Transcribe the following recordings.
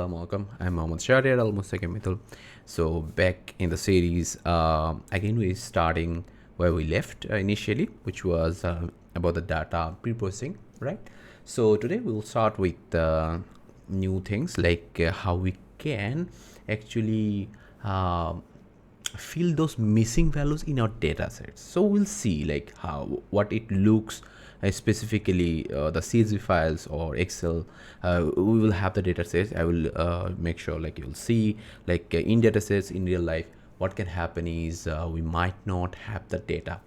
Assalamu alaikum. I'm Mohammad Shahriar Al Mustaqim. So back in the series, again we're starting where we left initially, which was about the data pre-processing, right? So today we'll start with new things like how we can actually uh, fill those missing values in our data sets. So we'll see like how what it looks specifically the CSV files or Excel. We will have the data sets. I will make sure like you'll see like in data sets in real life what can happen is we might not have the data.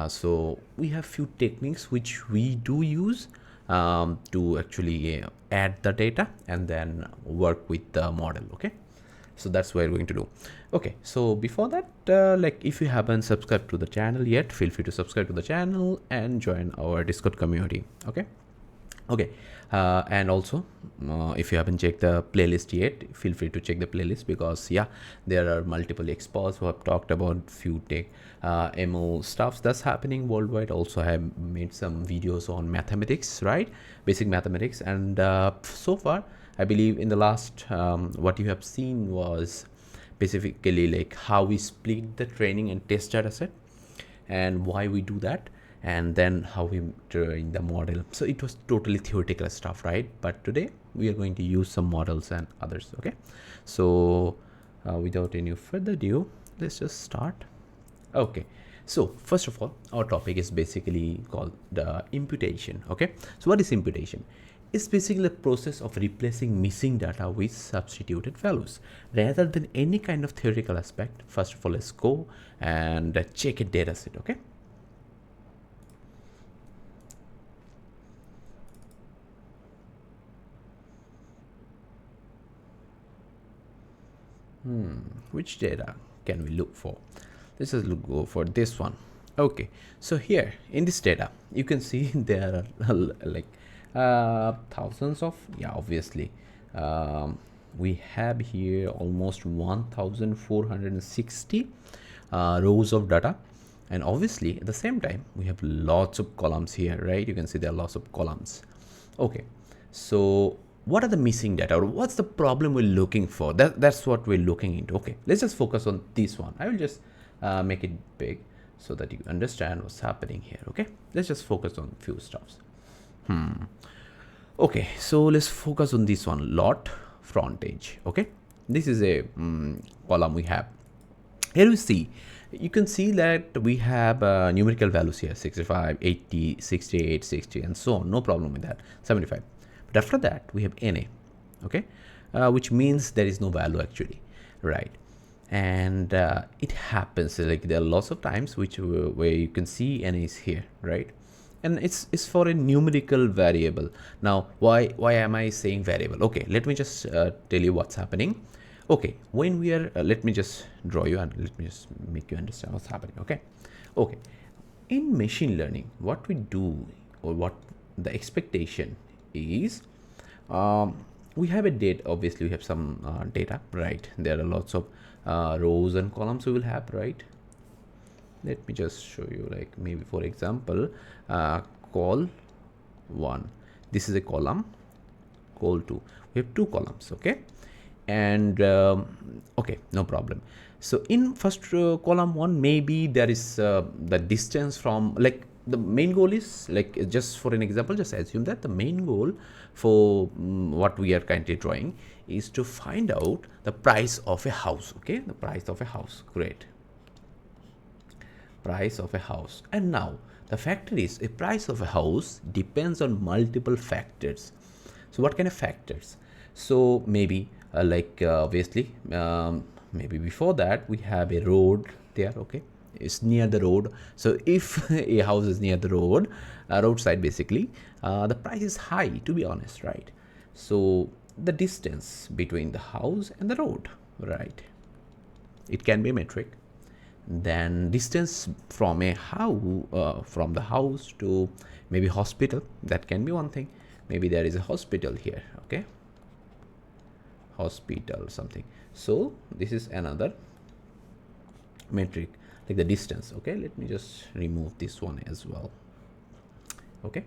So we have few techniques which we do use to actually add the data and then work with the model. Okay, so that's what we're going to do. Okay, so before that, like if you haven't subscribed to the channel yet, feel free to subscribe to the channel and join our Discord community. Okay, and also if you haven't checked the playlist yet, feel free to check the playlist, because yeah, there are multiple experts who have talked about few tech MO stuffs that's happening worldwide. Also I have made some videos on mathematics, right, basic mathematics, and so far I believe in the last what you have seen was specifically like how we split the training and test data set and why we do that, and then how we train the model. So it was totally theoretical stuff, right? But today we are going to use some models and others. Okay, so without any further ado, let's just start. Okay, so first of all, our topic is basically called the imputation. Okay, so what is imputation? It's basically the process of replacing missing data with substituted values rather than any kind of theoretical aspect. First of all, let's go and check a data set. Okay, which data can we look for? Let's just go for this one. Okay, so here in this data you can see there are like thousands of, yeah, obviously we have here almost 1460 rows of data, and obviously at the same time we have lots of columns here, right? You can see there are lots of columns. Okay, so what are the missing data, or what's the problem we're looking for? That's what we're looking into. Okay, let's just focus on this one. I will just make it big so that you understand what's happening here. Okay, let's just focus on few stuffs. Okay, so let's focus on this one, lot frontage. Okay, this is a column we have. Here we see, you can see that we have numerical values here, 65, 80, 68, 60, and so on. No problem with that. 75. But after that we have NA. Okay, which means there is no value actually, right? And it happens like there are lots of times which where you can see NA is here, right? And it's for a numerical variable. Now why am I saying variable? Okay, let me just tell you what's happening. Okay, when we are let me just draw you and let me just make you understand what's happening. Okay, in machine learning, what we do, or what the expectation is, we have a data. Obviously we have some data, right? There are lots of rows and columns we will have, right? Let me just show you, like maybe for example call 1, this is a column. Call 2, we have 2 columns. Okay, and okay, no problem. So in first column 1, maybe there is the distance from, like the main goal is, like just for an example, just assume that the main goal for what we are currently drawing is to find out the price of a house. Okay, the price of a house. Great, price of a house. And now the factor is, a price of a house depends on multiple factors. So what kind of factors? So maybe obviously maybe before that we have a road there. Okay, it's near the road. So if a house is near the road, roadside basically, the price is high, to be honest, right? So the distance between the house and the road, right, it can be a metric. Then distance from a house from the house to maybe hospital, that can be one thing. Maybe there is a hospital here. Okay, hospital something. So this is another metric, like the distance. Okay, let me just remove this one as well. Okay,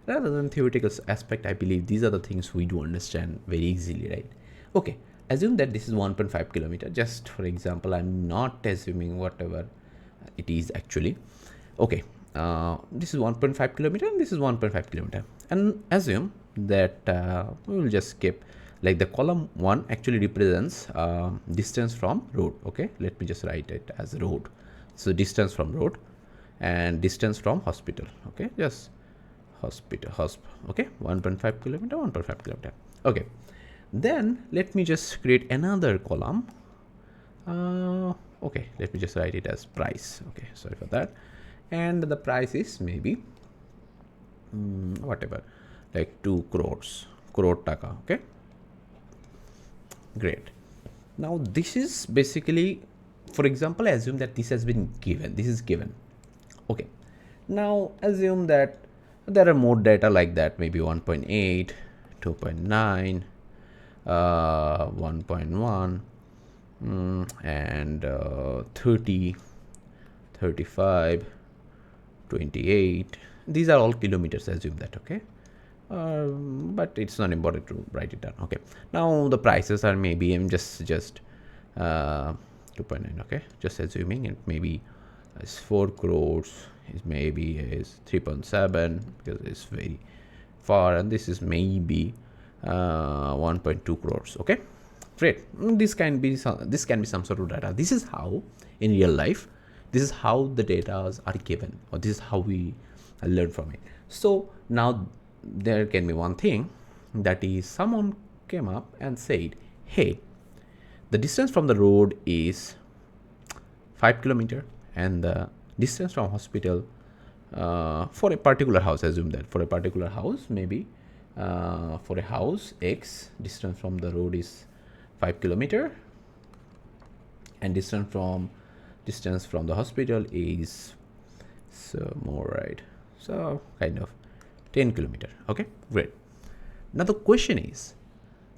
rather than theoretical aspect. I believe these are the things we do understand very easily, right? Okay, assume that this is 1.5 kilometer. Just for example, I'm not assuming whatever it is actually. Okay, this is 1.5 kilometer and this is 1.5 kilometer, and assume that we will just skip, like the column 1 actually represents distance from road. Okay, let me just write it as road. So distance from road and distance from hospital. Okay, just hospital, okay, 1.5 kilometer, 1.5 kilometer. Okay, then let me just create another column. Okay, let me just write it as price. Okay, sorry for that. And the price is maybe whatever, like 2 crore taka. Okay, great. Now this is basically, for example, assume that this has been given, this is given. Okay, now assume that there are more data like that, maybe 1.8, 2.9, 1.1, and 30, 35, 28. These are all kilometers, assume that. Okay, but it's not important to write it down. Okay, now the prices are maybe, I'm just 2.9. Okay, just assuming it maybe is 4 crores, is maybe is 3.7 because it's very far, and this is maybe 1.2 crores. Okay, great. This can be some sort of data. This is how in real life, this is how the data are given, or this is how we learn from it. So now there can be one thing, that is someone came up and said, hey, the distance from the road is 5 kilometer, and the distance from hospital for a particular house, assume that for a particular house, maybe for a house X, distance from the road is 5 kilometer, and distance from the hospital is more, right? So kind of 10 kilometer. Okay, great. Now the question is,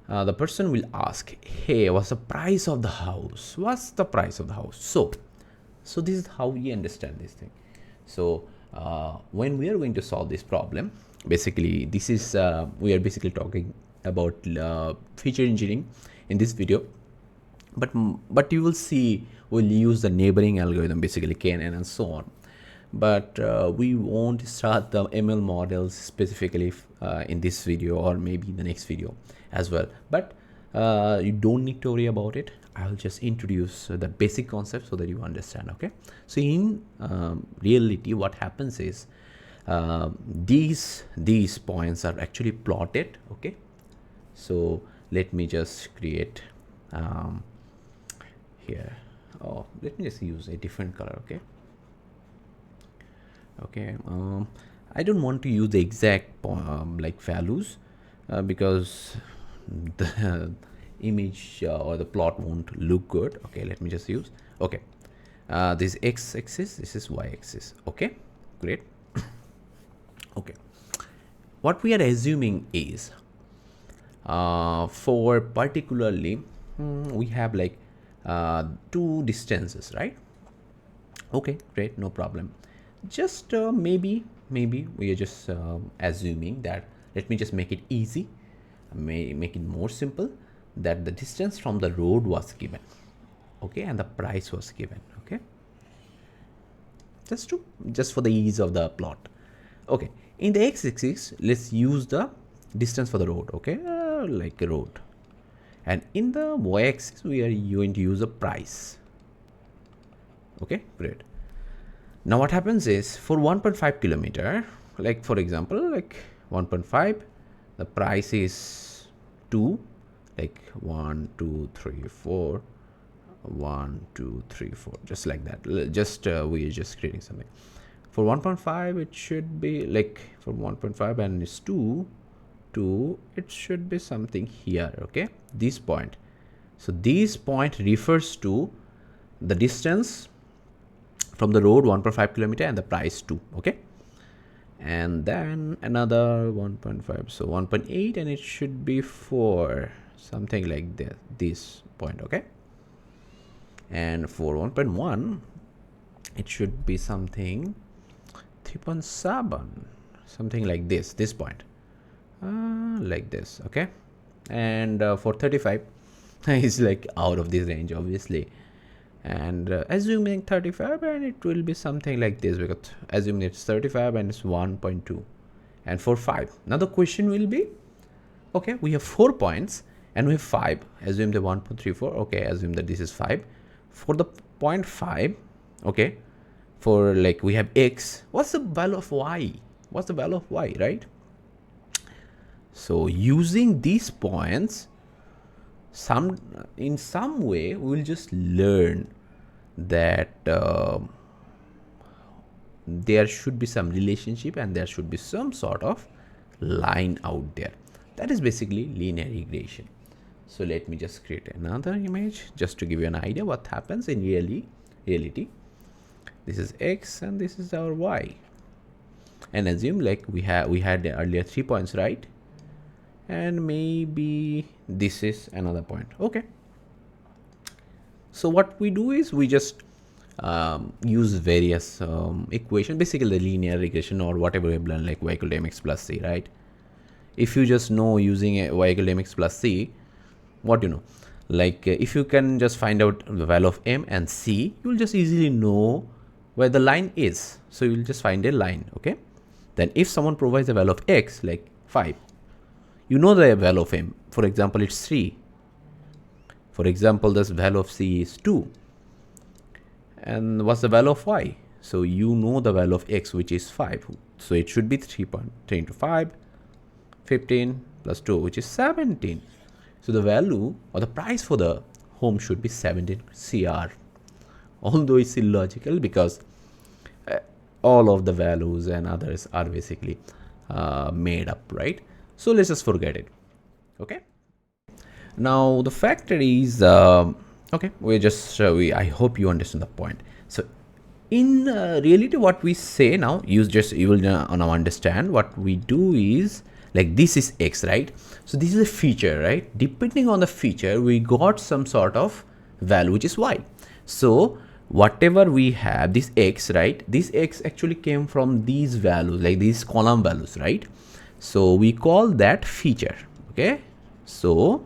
the person will ask, hey, what's the price of the house? What's the price of the house? So this is how we understand this thing. So when we are going to solve this problem, basically this is we are basically talking about feature engineering in this video, but you will see we'll use the neighboring algorithm, basically KNN and so on. But we won't start the ML models specifically in this video, or maybe in the next video as well. But you don't need to worry about it. I'll just introduce the basic concept so that you understand. Okay, so in reality, what happens is these points are actually plotted. Okay, so let me just create here. Oh, let me just use a different color. Okay, I don't want to use the exact like values because the image or the plot won't look good. Okay, let me just use, okay, this x-axis, this is y-axis. Okay, great. Okay, what we are assuming is for particularly we have like two distances, right? Okay, great, no problem. Just maybe we are just assuming that, let me just make it easy, make it more simple, that the distance from the road was given, okay, and the price was given. Okay, just for the ease of the plot. Okay, in the x-axis, let's use the distance for the road. Okay, like a road, and in the y-axis we are going to use a price. Okay, great. Now what happens is, for 1.5 kilometer, like for example, like 1.5, the price is 2, like 1 2 3 4, 1 2 3 4, just like that. Just we are just creating something. For 1.5 it should be like, for 1.5 and it's 2, it should be something here. Okay, this point. So this point refers to the distance from the road, 1.5 kilometer, and the price 2. Okay, and then another 1.5, so 1.8, and it should be 4, something like this point. Okay, and for 1.1 it should be something 3.7, something like this point, like this. Okay, and for 35 is like out of this range obviously, and assuming 35, and it will be something like this, because assuming it's 35 and it's 1.2, and for 5. Now the question will be, okay, we have 4 points and we have 5, assume the 1.34. okay, assume that this is 5 for the 0.5. okay, for like we have x, what's the value of y, what's the value of y, right? So using these points, in some way we'll just learn that there should be some relationship and there should be some sort of line out there. That is basically linear regression. So let me just create another image just to give you an idea what happens in reality. This is x and this is our y, and assume like we had earlier 3 points, right? And maybe this is another point. Okay, so what we do is we just use various equation, basically the linear regression or whatever we have learned, like y equal to mx plus c, right? If you just know using a y equal to mx plus c, what you know, like if you can just find out the value of m and c, you will just easily know where the line is. So you will just find a line. Okay, then if someone provides the value of x like 5, you know the value of m, for example it's 3, for example this value of c is 2, and what's the value of y? So you know the value of x, which is 5, so it should be 3.3 into 5, 15 plus 2, which is 17. So the value or the price for the home should be 17 CR, although it's illogical because all of the values and others are basically made up, right? So let's just forget it. Okay, now the factor is okay, I hope you understand the point. So in reality what we say now, you will now understand what we do is, like this is x, right? So this is a feature, right? Depending on the feature we got some sort of value which is y. So whatever we have, this x, right, this x actually came from these values, like these column values, right? So we call that feature. Okay, so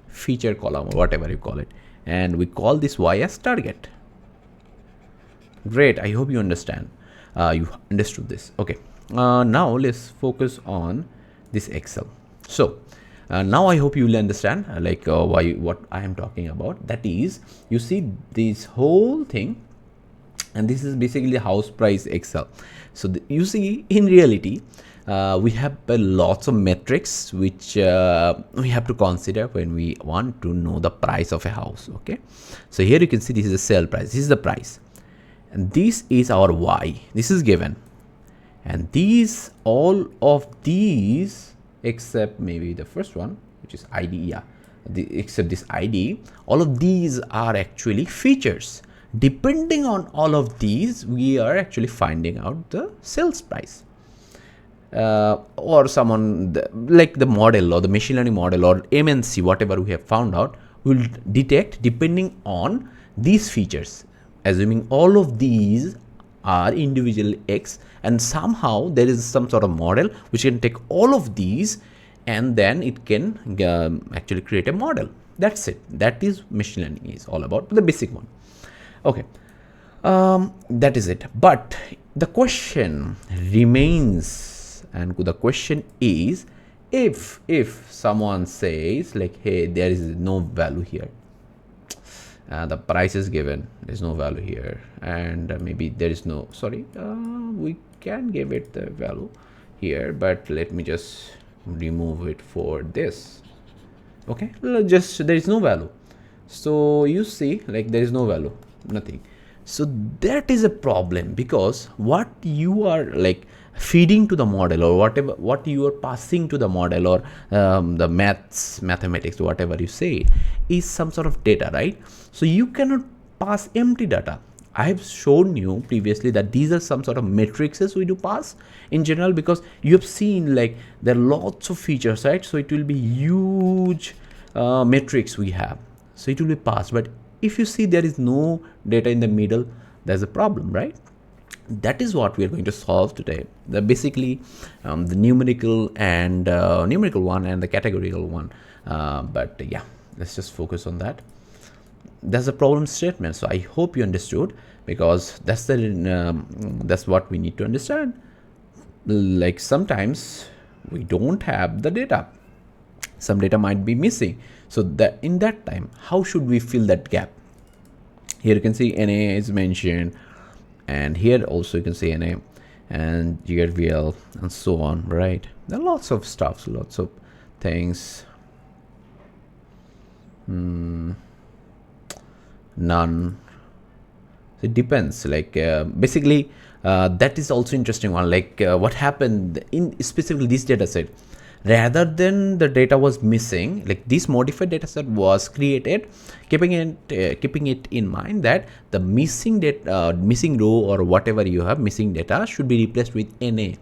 feature column or whatever you call it, and we call this y as target. Great, I hope you understand, you understood this. Okay, now let's focus on this Excel. So now I hope you will understand what I am talking about. That is, you see this whole thing, and this is basically house price Excel. So you see, in reality we have lots of metrics which we have to consider when we want to know the price of a house. Okay, so here you can see this is the sale price, this is the price, and this is our y, this is given, and these, all of these except maybe the first one, which is ID, yeah, except this ID, all of these are actually features. Depending on all of these, we are actually finding out the sales price. Or someone like the model or the machine learning model or MNC, whatever we have found out, will detect depending on these features, assuming all of these are individual x, and somehow there is some sort of model which can take all of these and then it can actually create a model. That's it. That is machine learning is all about, the basic one. Okay, that is it. But the question remains, and the question is, if someone says like, hey, there is no value here, the price is given, there's no value here, and maybe there is no, sorry, we can give it the value here, but let me just remove it for this. Okay, just there is no value. So you see, like there is no value, nothing. So that is a problem, because what you are like feeding to the model, or whatever what you are passing to the model, or the mathematics, whatever you say, is some sort of data, right? So you cannot pass empty data. I have shown you previously that these are some sort of matrices we do pass in general, because you have seen like there are lots of features, right? So it will be huge matrix we have, so it will be passed. But if you see there is no data in the middle, there's a problem, right? That is what we are going to solve today. Basically the numerical and numerical one and the categorical one, but yeah, let's just focus on that. That's a problem statement, so I hope you understood, because that's what we need to understand. Like sometimes we don't have the data, some data might be missing, so that in that time how should we fill that gap? Here you can see NA is mentioned, and here also you can see NA and GRVL and so on, right? There are lots of stuff, lots of things. None. It depends, like basically that is also interesting one, like what happened in specifically this data set. Rather than the data was missing, like this modified data set was created keeping it in mind that the missing data, missing row or whatever you have missing data should be replaced with NA.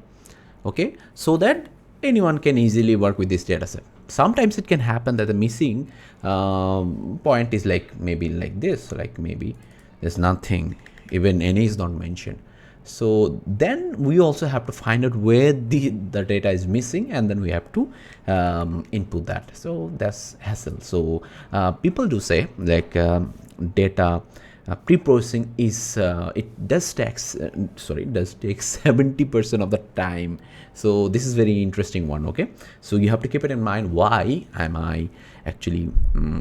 Okay, so that anyone can easily work with this data set. Sometimes it can happen that the missing point is like maybe like this, like maybe there's nothing, even NA is not mentioned. So then we also have to find out where the data is missing, and then we have to input that. So that's hassle. So people do say like data pre-processing is it does take 70% of the time. So this is very interesting one. Okay, so you have to keep it in mind, why am I actually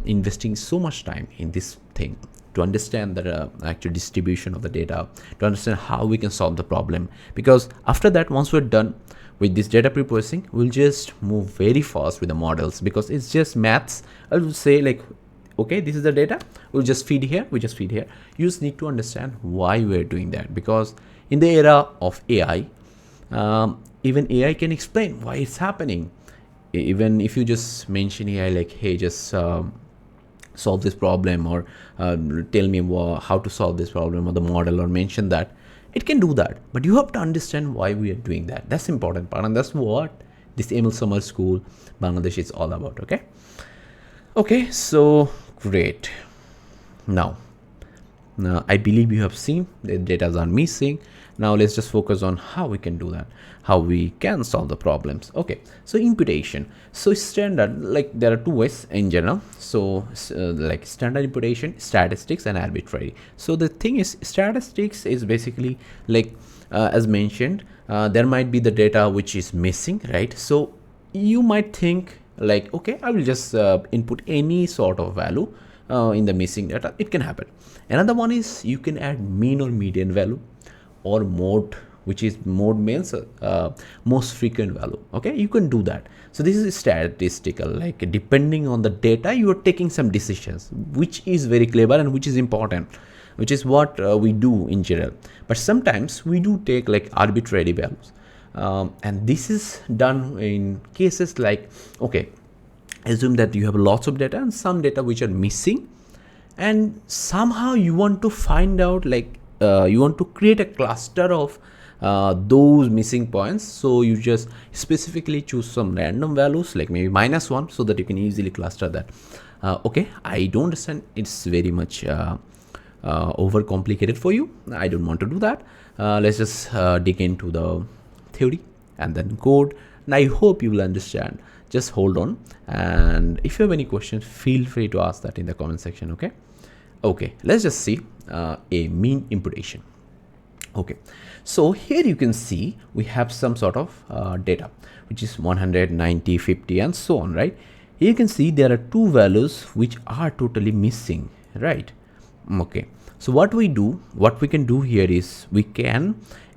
investing so much time in this thing, to understand the actual distribution of the data, to understand how we can solve the problem. Because after that, once we're done with this data pre-processing, we'll just move very fast with the models, because it's just maths. I will say like, okay, this is the data, we'll just feed here, we just feed here. You just need to understand why we're doing that, because in the era of AI, even AI can explain why it's happening. Even if you just mention AI like, hey, just solve this problem, or tell me how to solve this problem, or the model, or mention that, it can do that. But you have to understand why we are doing that. That's important part, and that's what this ML Summer School Bangladesh is all about. Okay, so great. Now I believe you have seen the data are missing. Now let's just focus on how we can do that, how we can solve the problems. Okay, so imputation. So standard, like there are two ways in general. So like standard imputation, statistics, and arbitrary. So the thing is, statistics is basically like as mentioned, there might be the data which is missing, right? So you might think like, okay, I will just input any sort of value in the missing data. It can happen. Another one is you can add mean or median value, or mode, which is mode means most frequent value. Okay, you can do that. So this is statistical, like depending on the data you are taking some decisions, which is very clever and which is important, which is what we do in general. But sometimes we do take like arbitrary values, and this is done in cases like, okay, assume that you have lots of data and some data which are missing, and somehow you want to find out, like you want to create a cluster of those missing points. So you just specifically choose some random values, like maybe -1, so that you can easily cluster that. Okay, I don't understand, it's very much over complicated for you. I don't want to do that. Let's just dig into the theory and then code, and I hope you will understand. Just hold on, and if you have any questions, feel free to ask that in the comment section. Okay, let's just see a mean imputation. Okay, so here you can see we have some sort of data, which is 100, 90, 50, and so on, right? Here you can see there are two values which are totally missing, right? Okay, so what we can do here is we can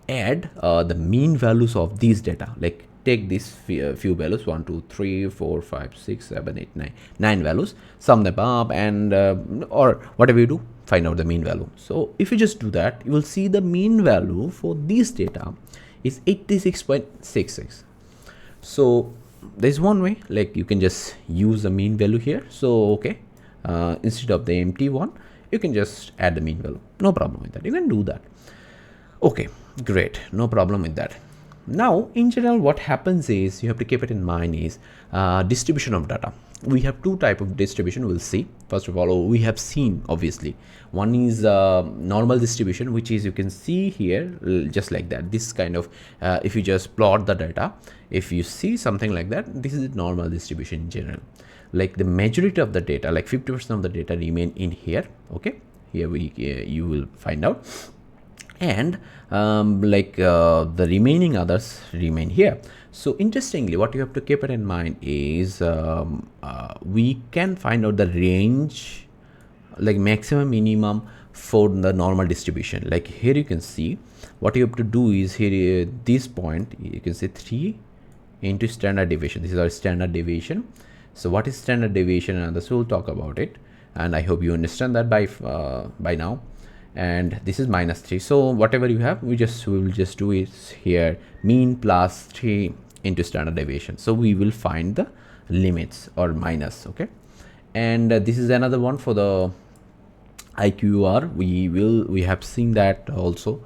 add the mean values of these data. Like take these few values, 1 2 3 4 5 6 7 8 9 values, sum them up, and or whatever you do, find out the mean value. So if you just do that, you will see the mean value for this data is 86.66. so there's one way, like you can just use the mean value here. So okay, instead of the empty one, you can just add the mean value, no problem with that, you can do that. Okay, great, no problem with that. Now in general, what happens is, you have to keep it in mind is distribution of data. we have two type of distribution. We'll see. First of all, we have seen obviously one is normal distribution, which is you can see here just like that. This kind of if you just plot the data, if you see something like that, this is normal distribution in general. Like the majority of the data, like 50% of the data remain in here. Okay, here we you will find out, and the remaining others remain here. So interestingly, what you have to keep it in mind is we can find out the range, like maximum minimum for the normal distribution. Like here you can see what you have to do is here this point you can say 3 into standard deviation. This is our standard deviation. So what is standard deviation, and this we'll talk about it, and I hope you understand that by now. And this is -3. So whatever you have, we will just do is here mean plus 3 into standard deviation. So we will find the limits or minus. Okay, and this is another one for the IQR. We have seen that also.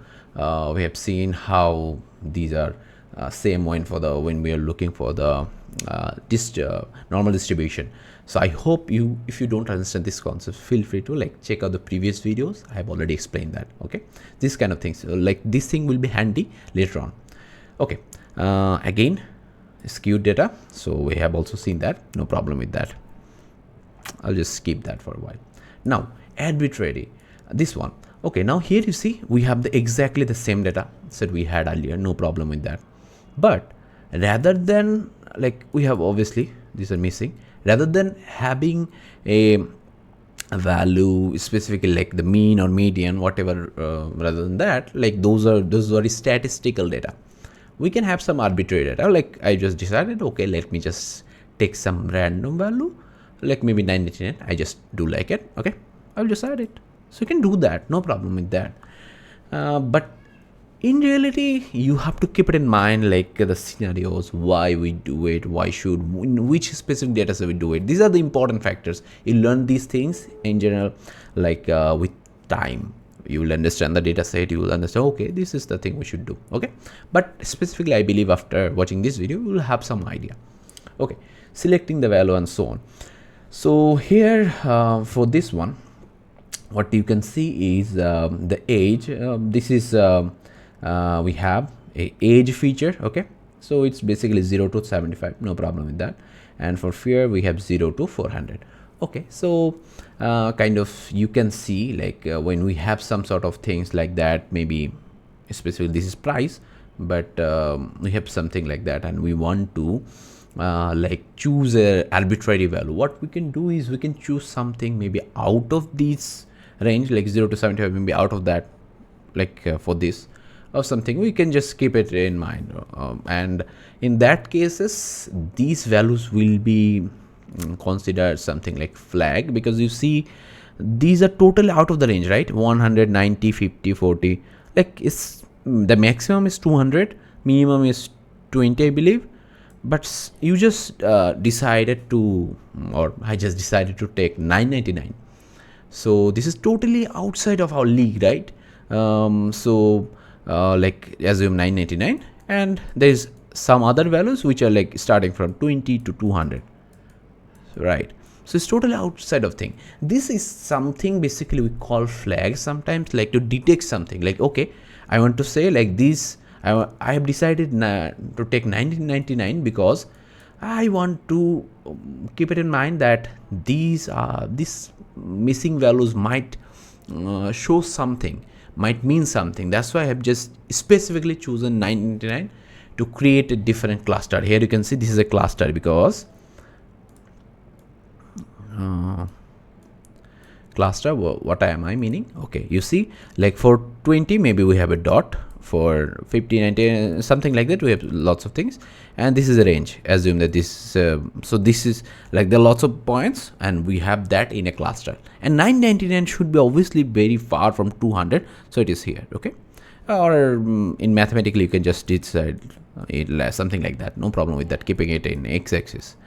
We have seen how these are same one for the when we are looking for the normal distribution. So I hope if you don't understand this concept, feel free to like check out the previous videos. I have already explained that. Okay, this kind of things, like this thing will be handy later on. Okay, again skewed data, so we have also seen that, no problem with that. I'll just skip that for a while. Now arbitrary, this one. Okay, now here you see we have exactly the same data that we had earlier, no problem with that. But rather than like we have obviously these are missing, rather than having a value specifically like the mean or median, whatever, rather than that, like those are statistical data, we can have some arbitrary data. Like I just decided, okay, let me just take some random value, like maybe 999. I just do like it. Okay, I'll just add it. So you can do that, no problem with that. But in reality, you have to keep it in mind, like the scenarios, why we do it, in which specific data set we do it. These are the important factors. You learn these things in general, like with time. You will understand the data set, you will understand, okay, this is the thing we should do. Okay, but specifically, I believe after watching this video, you will have some idea. Okay, selecting the value and so on. So here for this one, what you can see is the age. This is we have a age feature. Okay, so it's basically 0 to 75, no problem with that. And for fear we have 0 to 400. Okay, so kind of you can see like when we have some sort of things like that, maybe especially this is price, but we have something like that and we want to like choose a arbitrary value. What we can do is we can choose something maybe out of this range, like 0 to 75, maybe out of that, like for this or something, we can just keep it in mind. And in that cases, these values will be considered something like flag, because you see these are totally out of the range, right? 190, 50, 40, like it's the maximum is 200, minimum is 20, I believe. But you just decided to, or I just decided to take 999. So this is totally outside of our league, right? Like assume 999, and there is some other values which are like starting from 20 to 200, right? So it's totally outside of thing. This is something basically we call flag sometimes, like to detect something. Like, okay, I want to say like this, I have decided to take 1999 because I want to keep it in mind that these missing values might show something, might mean something. That's why I have just specifically chosen 999 to create a different cluster. Here you can see this is a cluster because cluster, what am I meaning? Okay, you see, like for 20 maybe we have a dot, for 50, 90, something like that, we have lots of things, and this is a range. Assume that this so this is like there are lots of points and we have that in a cluster, and 999 should be obviously very far from 200, so it is here. Okay, or in mathematically you can just decide something like that, no problem with that, keeping it in x-axis.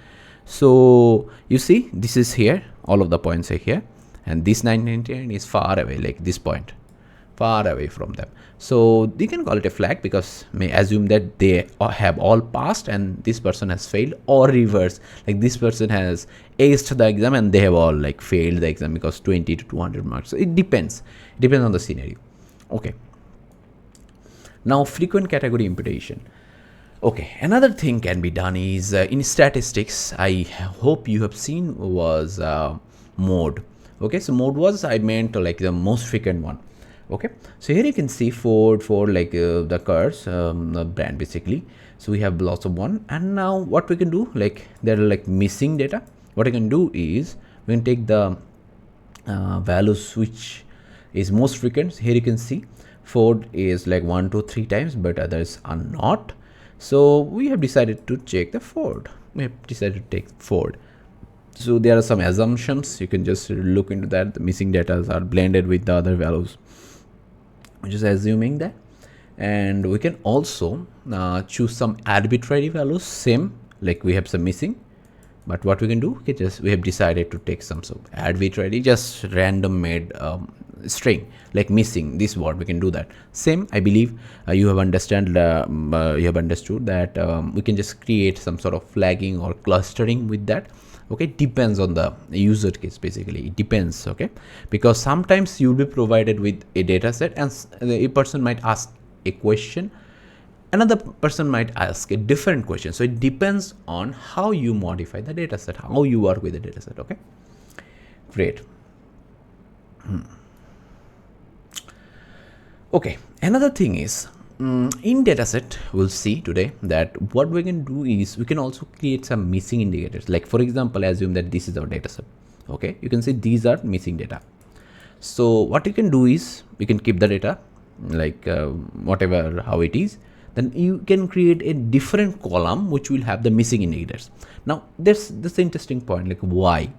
So you see this is here, all of the points are here, and this 999 is far away, like this point. far away from them. So you can call it a flag because may assume that they have all passed and this person has failed, or reverse, like this person has aced the exam and they have all like failed the exam because 20 to 200 marks. So it depends on the scenario. Okay, now frequent category imputation. Okay, another thing can be done is in statistics, I hope you have seen, was mode. Okay, so mode was, I meant like the most frequent one. Okay, so here you can see Ford like the cars, the brand basically. So we have lots of one, and now what we can do, like there are like missing data. What I can do is we can take the values which is most frequent. Here you can see Ford is like 1 to 3 times, but others are not. So we have decided to check the Ford. We have decided to take Ford. So there are some assumptions. You can just look into that. The missing data are blended with the other values. We're just assuming that. And we can also choose some arbitrary values. Same, like we have some missing. But what we can do, we have decided to take some sort of arbitrary, just random made string, like missing this word. We can do that. Same, I believe you have understood that we can just create some sort of flagging or clustering with that. Okay, depends on the user case. Basically, it depends. Okay, because sometimes you'll be provided with a data set and a person might ask a question, another person might ask a different question. So it depends on how you modify the data set, how you work with the data set. Okay, great. Okay, another thing is in dataset, we'll see today that what we can do is we can also create some missing indicators. Like for example, assume that this is our dataset. Okay, you can see these are missing data. So what you can do is we can keep the data like whatever how it is. Then you can create a different column which will have the missing indicators. Now there's this interesting point, like why.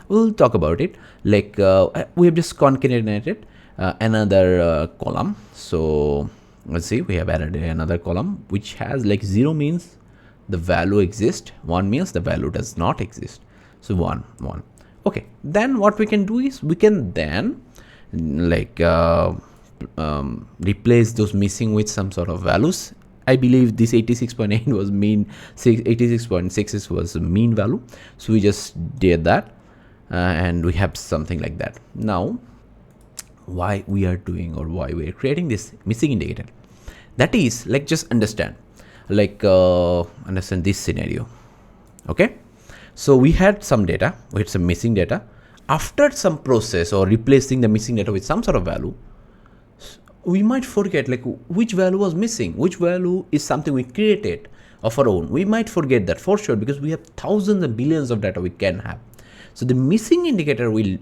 We'll talk about it. Like we have just concatenated another column. So let's see, we have added another column which has like 0 means the value exists, 1 means the value does not exist. So 1. Okay, then what we can do is we can then like replace those missing with some sort of values. I believe this 86.8 was mean, 86.6 was mean value. So we just did that and we have something like that. Now why we are doing or why we are creating this missing indicator, that is like just understand, like understand this scenario. Okay, so we had some data, we had some missing data. After some process or replacing the missing data with some sort of value, we might forget like which value was missing, which value is something we created of our own. We might forget that for sure because we have thousands and billions of data we can have. So the missing indicator will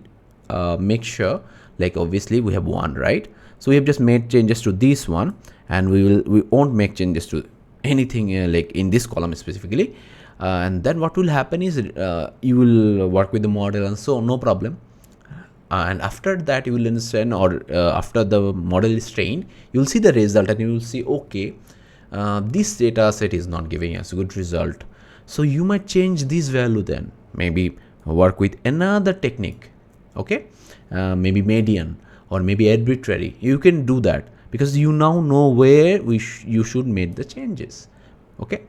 make sure, like obviously we have 1, right? So we have just made changes to this one, and we won't make changes to anything like in this column specifically. And then what will happen is you will work with the model and so on, no problem. And after that you will understand, or after the model is trained, you will see the result and you will see, okay, this data set is not giving us a good result. So you might change this value, then maybe work with another technique. Okay, maybe median or maybe arbitrary. You can do that because you now know where you should make the changes. Okay,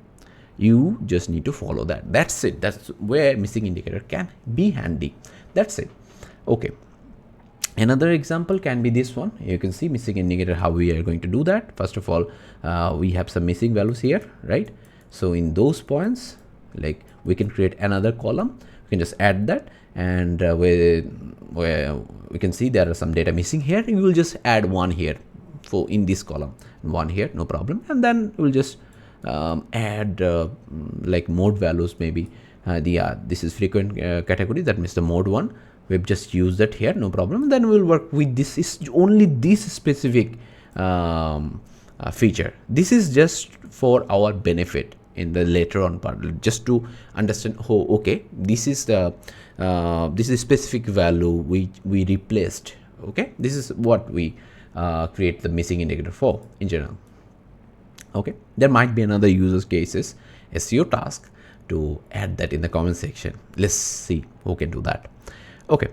you just need to follow that. That's it. That's where missing indicator can be handy. That's it. Okay, another example can be this one. You can see missing indicator, how we are going to do that. First of all, we have some missing values here, right? So in those points, like we can create another column. We can just add that, and where we can see there are some data missing here, we will just add 1 here for in this column, 1 here, no problem. And then we'll just add like mode values, maybe this is frequent category, that means the mode 1. We've just used that here, no problem. Then we'll work with this, is only this specific feature. This is just for our benefit in the later on part, just to understand, oh okay, this is the specific value we replaced. Okay, this is what we create the missing indicator for in general. Okay, there might be another use cases, SEO task, to add that in the comment section. Let's see who can do that. Okay,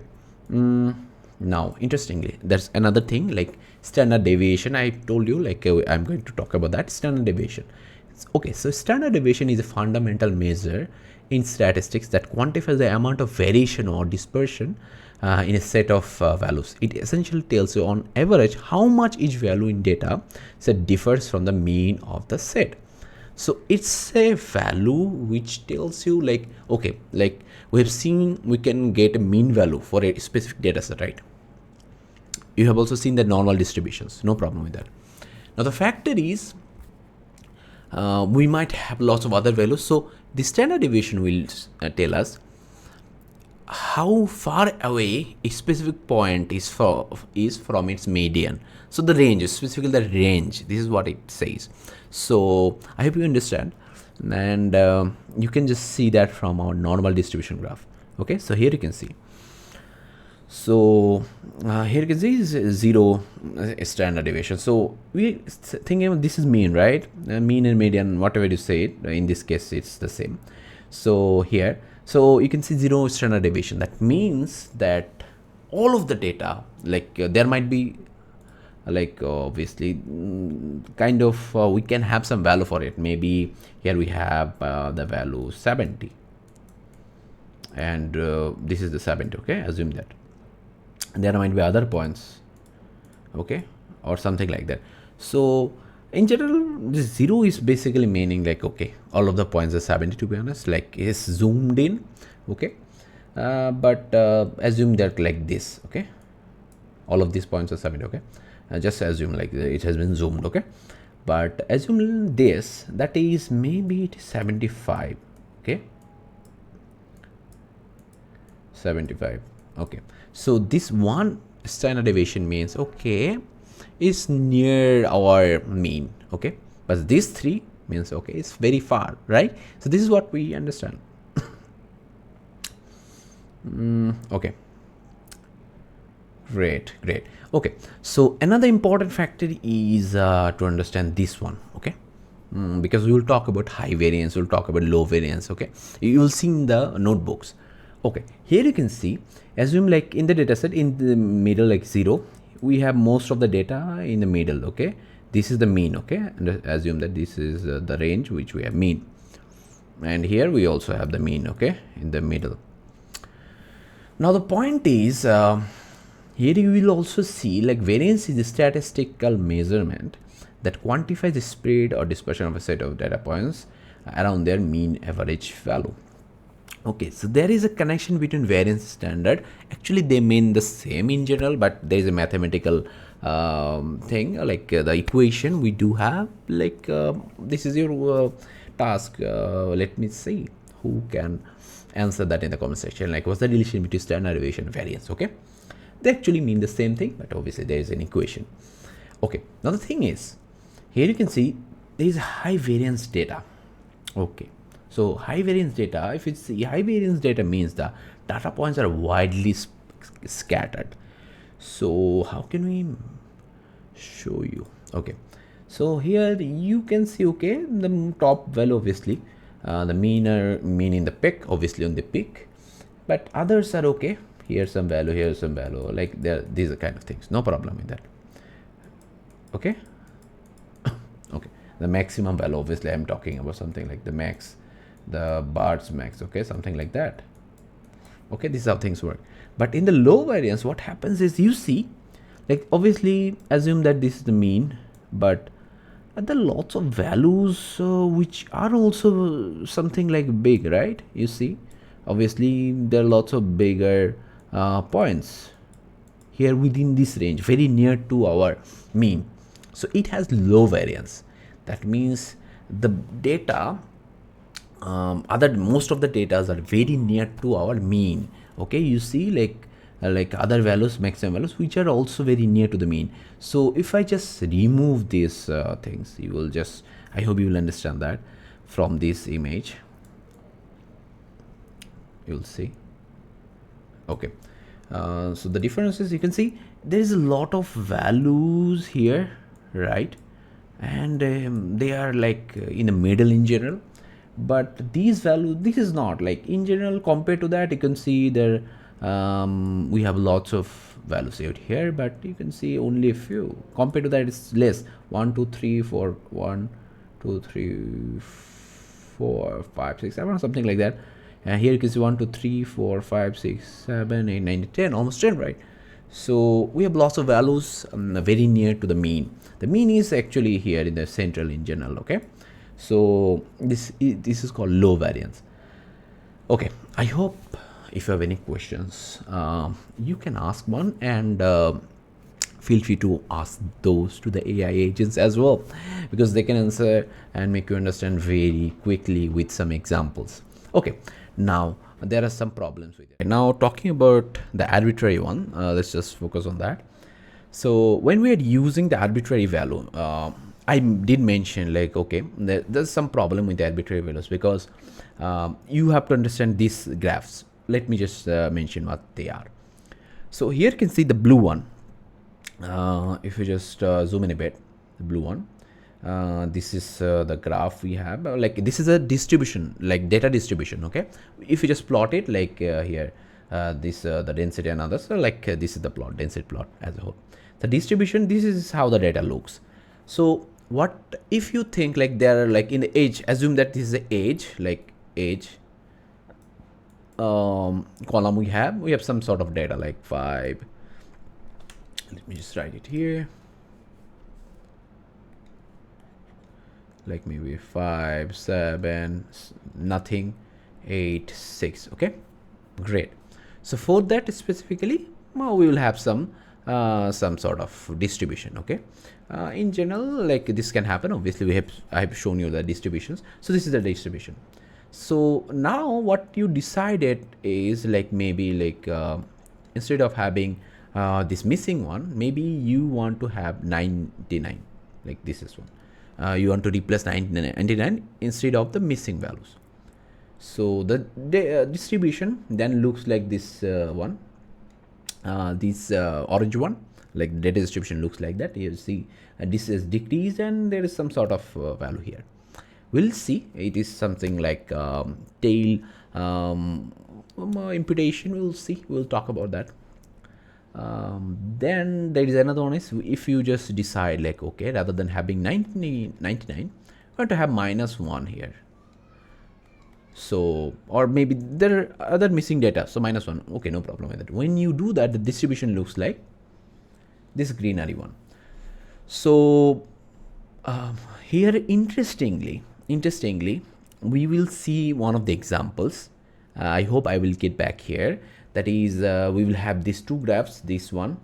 now interestingly, there's another thing, like Standard deviation, I told you, like I'm going to talk about that. Standard deviation. Okay, so standard deviation is a fundamental measure in statistics that quantifies the amount of variation or dispersion in a set of values. It essentially tells you on average how much each value in data set differs from the mean of the set. So it's a value which tells you, like, okay, like we have seen we can get a mean value for a specific data set, right? You have also seen the normal distributions, no problem with that. Now the factor is we might have lots of other values. So the standard deviation will tell us how far away a specific point is from its median. So the range, specifically the range, this is what it says. So I hope you understand, and you can just see that from our normal distribution graph. Okay, so here you can see. So here you can see is zero standard deviation. So we thinking this is mean, right? Mean and median, whatever you say it, in this case it's the same. So here, so you can see zero standard deviation. That means that all of the data, like there might be like obviously kind of we can have some value for it. Maybe here we have the value 70, and this is the 70. Okay, assume that. And there might be other points, okay, or something like that. So in general, this zero is basically meaning like, okay, all of the points are 70, to be honest, like it's zoomed in, okay, but assume that like this, okay, all of these points are 70, okay, just assume like it has been zoomed, okay, but assume this, that is maybe it is 75, okay, 75, okay. So this one standard deviation means, okay, is near our mean, okay, but these three means, okay, it's very far, right? So this is what we understand. Okay, great. Okay, so another important factor is to understand this one, okay, because we will talk about high variance, we'll talk about low variance, okay, you will see in the notebooks. Okay, here you can see, assume like in the data set in the middle, like 0, we have most of the data in the middle, okay, this is the mean, okay, and assume that this is the range which we have mean, and here we also have the mean, okay, in the middle. Now the point is, here you will also see like variance is a statistical measurement that quantifies the spread or dispersion of a set of data points around their mean average value. Okay, so there is a connection between variance standard. Actually, they mean the same in general, but there is a mathematical thing, like the equation we do have. Like this is your task. Let me see who can answer that in the comment section. Like, what's the relation between standard deviation and variance? Okay, they actually mean the same thing, but obviously there is an equation. Okay, now the thing is, here you can see there is high variance data. Okay. So high variance data, if it's high variance data means the data points are widely scattered. So how can we show you? Okay, so here you can see, okay, the top value obviously, the mean in the peak, obviously on the peak, but others are okay. Here's some value, here's some value, like these are kind of things, no problem with that. Okay. Okay, the maximum value, obviously I'm talking about something like the max, the bars max, okay, something like that. Okay, this is how things work. But in the low variance, what happens is, you see, like obviously assume that this is the mean, but there are lots of values which are also something like big, right? You see, obviously there are lots of bigger points here within this range, very near to our mean. So it has low variance. That means the data, most of the data are very near to our mean. Okay, you see, like other values, maximum values, which are also very near to the mean. So if I just remove these things, you will just, I hope you will understand that from this image, you'll see. Okay, so the differences, you can see there is a lot of values here, right? And they are like in the middle in general, but these values, this is not like in general. Compared to that, you can see there we have lots of values out here, but you can see only a few. Compared to that, it's less. 1 2 3 4 1 2 3 4 5 6 7 something like that. And here you can see 1 2 3 4 5 6 7 8 9 10, almost 10, right? So we have lots of values very near to the mean. The mean is actually here in the central in general. Okay, so this is called low variance. Okay, I hope if you have any questions, you can ask one, and feel free to ask those to the AI agents as well, because they can answer and make you understand very quickly with some examples. Okay, now there are some problems with it. Now talking about the arbitrary one, let's just focus on that. So when we are using the arbitrary value, I did mention like, okay, there's some problem with the arbitrary values, because you have to understand these graphs. Let me just mention what they are. So here you can see the blue one. If you just zoom in a bit, the blue one, this is the graph we have. Like this is a distribution, like data distribution. Okay, if you just plot it like here, this the density and others, so like this is the plot, density plot as a whole. The distribution, this is how the data looks. So what if you think like there are like in the age, assume that this is the age, like age column we have some sort of data like 5. Let me just write it here, like maybe 5 7 nothing 8 6. Okay, great. So for that specifically, we will have some sort of distribution. Okay, in general, like this can happen. Obviously I have shown you the distributions, so this is the distribution. So now what you decided is like maybe like instead of having this missing one, maybe you want to have 99, like this is one. You want to replace 99 instead of the missing values. So the distribution then looks like this one, this orange one, like data distribution looks like that. You see this is decreased and there is some sort of value here. We'll see, it is something like tail imputation. We'll see, we'll talk about that. Then there is another one is if you just decide like, okay, rather than having 99, I'm going to have -1 here. So, or maybe there are other missing data, so -1. Okay, no problem with that. When you do that, the distribution looks like this greenery one. So here interestingly, we will see one of the examples. I hope I will get back here. That is, we will have these two graphs, this one,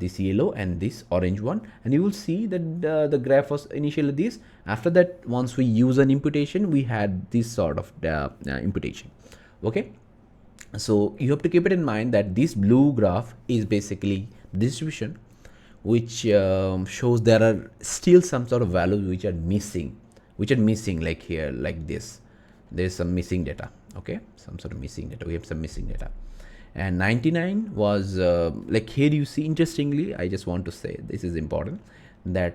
this yellow and this orange one, and you will see that the graph was initially this. After that, once we use an imputation, we had this sort of imputation. Okay, so you have to keep it in mind that this blue graph is basically distribution, which shows there are still some sort of values which are missing, like here, like this. There's some missing data. Okay, some sort of missing data. We have some missing data. And 99 was like here you see, interestingly, I just want to say this is important, that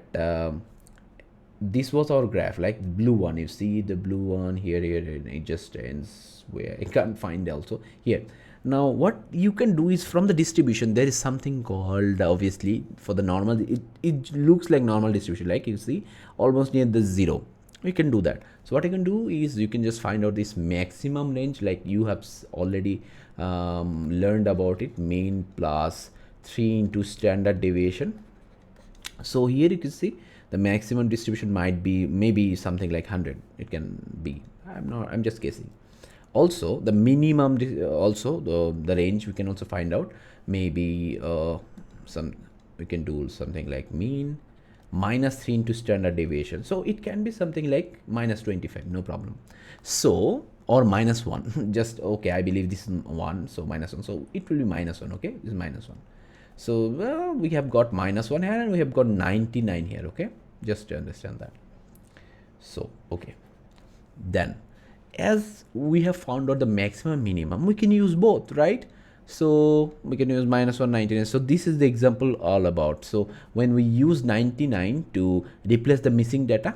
this was our graph, like blue one. You see the blue one here, and it just ends where I can't find also here. Now what you can do is from the distribution, there is something called, obviously for the normal, it looks like normal distribution, like you see almost near the 0. You can do that. So what you can do is you can just find out this maximum range, like you have already learned about it, mean plus 3 into standard deviation. So here you can see the maximum distribution might be maybe something like 100. It can be, I'm just guessing. Also the minimum, also the range we can also find out, maybe we can do something like mean -3 into standard deviation. So it can be something like -25, no problem. So, or -1, just okay, I believe this is 1, so -1, so it will be -1. Okay, this is -1. So we have got -1 here and we have got 99 here. Okay, just to understand that. So okay, then as we have found out the maximum minimum, we can use both, right? So we can use -1, 99. So this is the example all about. So when we use 99 to replace the missing data,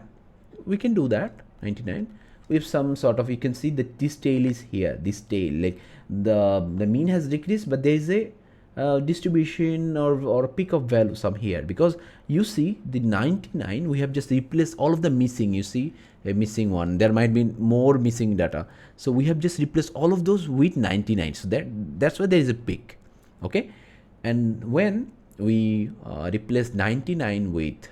we can do that. 99 with some sort of, you can see that this tail is here, this tail, like the mean has decreased, but there is a distribution or pick of value some here, because you see the 99 we have just replaced all of the missing, you see a missing one, there might be more missing data, so we have just replaced all of those with 99, so that's why there is a pick. Okay, and when we replace 99 with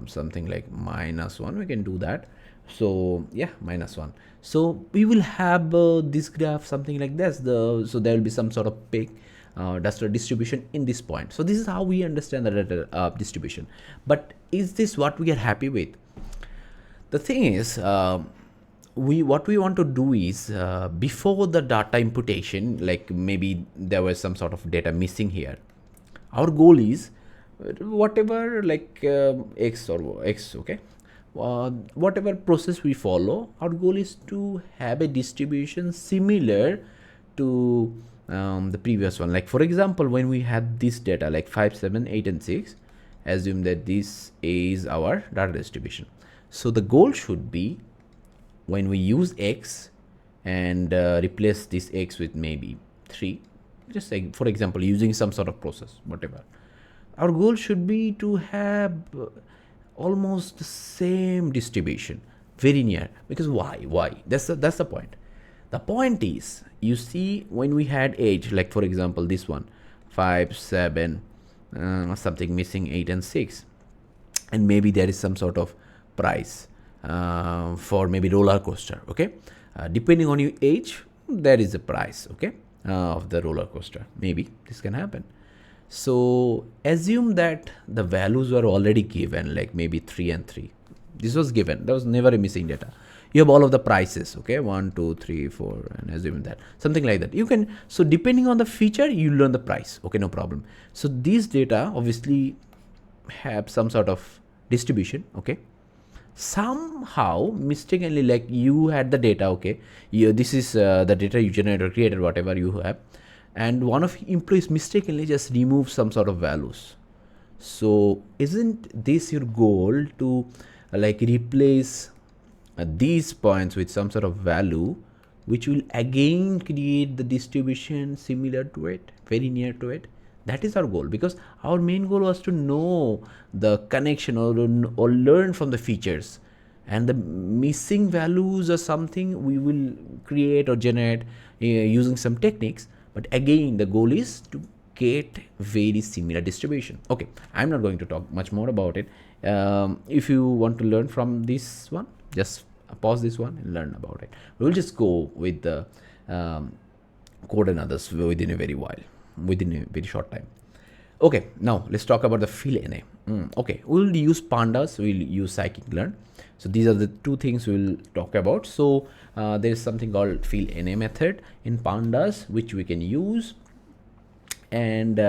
something like -1, we can do that. So yeah, -1. So we will have this graph something like this. So there will be some sort of peak data distribution in this point. So this is how we understand the data distribution. But is this what we are happy with? The thing is, what we want to do is before the data imputation, like maybe there was some sort of data missing here. Our goal is whatever like x or x, okay, whatever process we follow, our goal is to have a distribution similar to the previous one. Like for example, when we had this data like 5, 7, 8 and 6, assume that this is our data distribution. So the goal should be, when we use x and replace this x with maybe 3, just like for example using some sort of process, whatever, our goal should be to have almost the same distribution, very near. Because why that's the point. The point is, you see, when we had age, like for example this one 5, 7, something missing 8 and 6, and maybe there is some sort of price for maybe roller coaster. Okay, depending on your age, there is a price, okay, of the roller coaster. Maybe this can happen. So assume that the values were already given, like maybe 3 and 3. This was given. There was never a missing data. You have all of the prices, okay, 1, 2, 3, 4, and assume that something like that. You can, so depending on the feature, you learn the price. Okay, no problem. So these data obviously have some sort of distribution. Okay, somehow mistakenly, like you had the data, okay, this is the data you generated or created, whatever you have, and one of employees mistakenly just remove some sort of values. So isn't this your goal to like replace these points with some sort of value, which will again create the distribution similar to it, very near to it? That is our goal, because our main goal was to know the connection or learn from the features, and the missing values or something we will create or generate using some techniques. But again, the goal is to get very similar distribution. Okay, I'm not going to talk much more about it. If you want to learn from this one, just pause this one and learn about it. We'll just go with the code and others within a very short time. Okay, now let's talk about the fill NA. Okay, we'll use pandas, we'll use scikit-learn. So these are the two things we'll talk about. So there's something called fill NA method in pandas, which we can use. And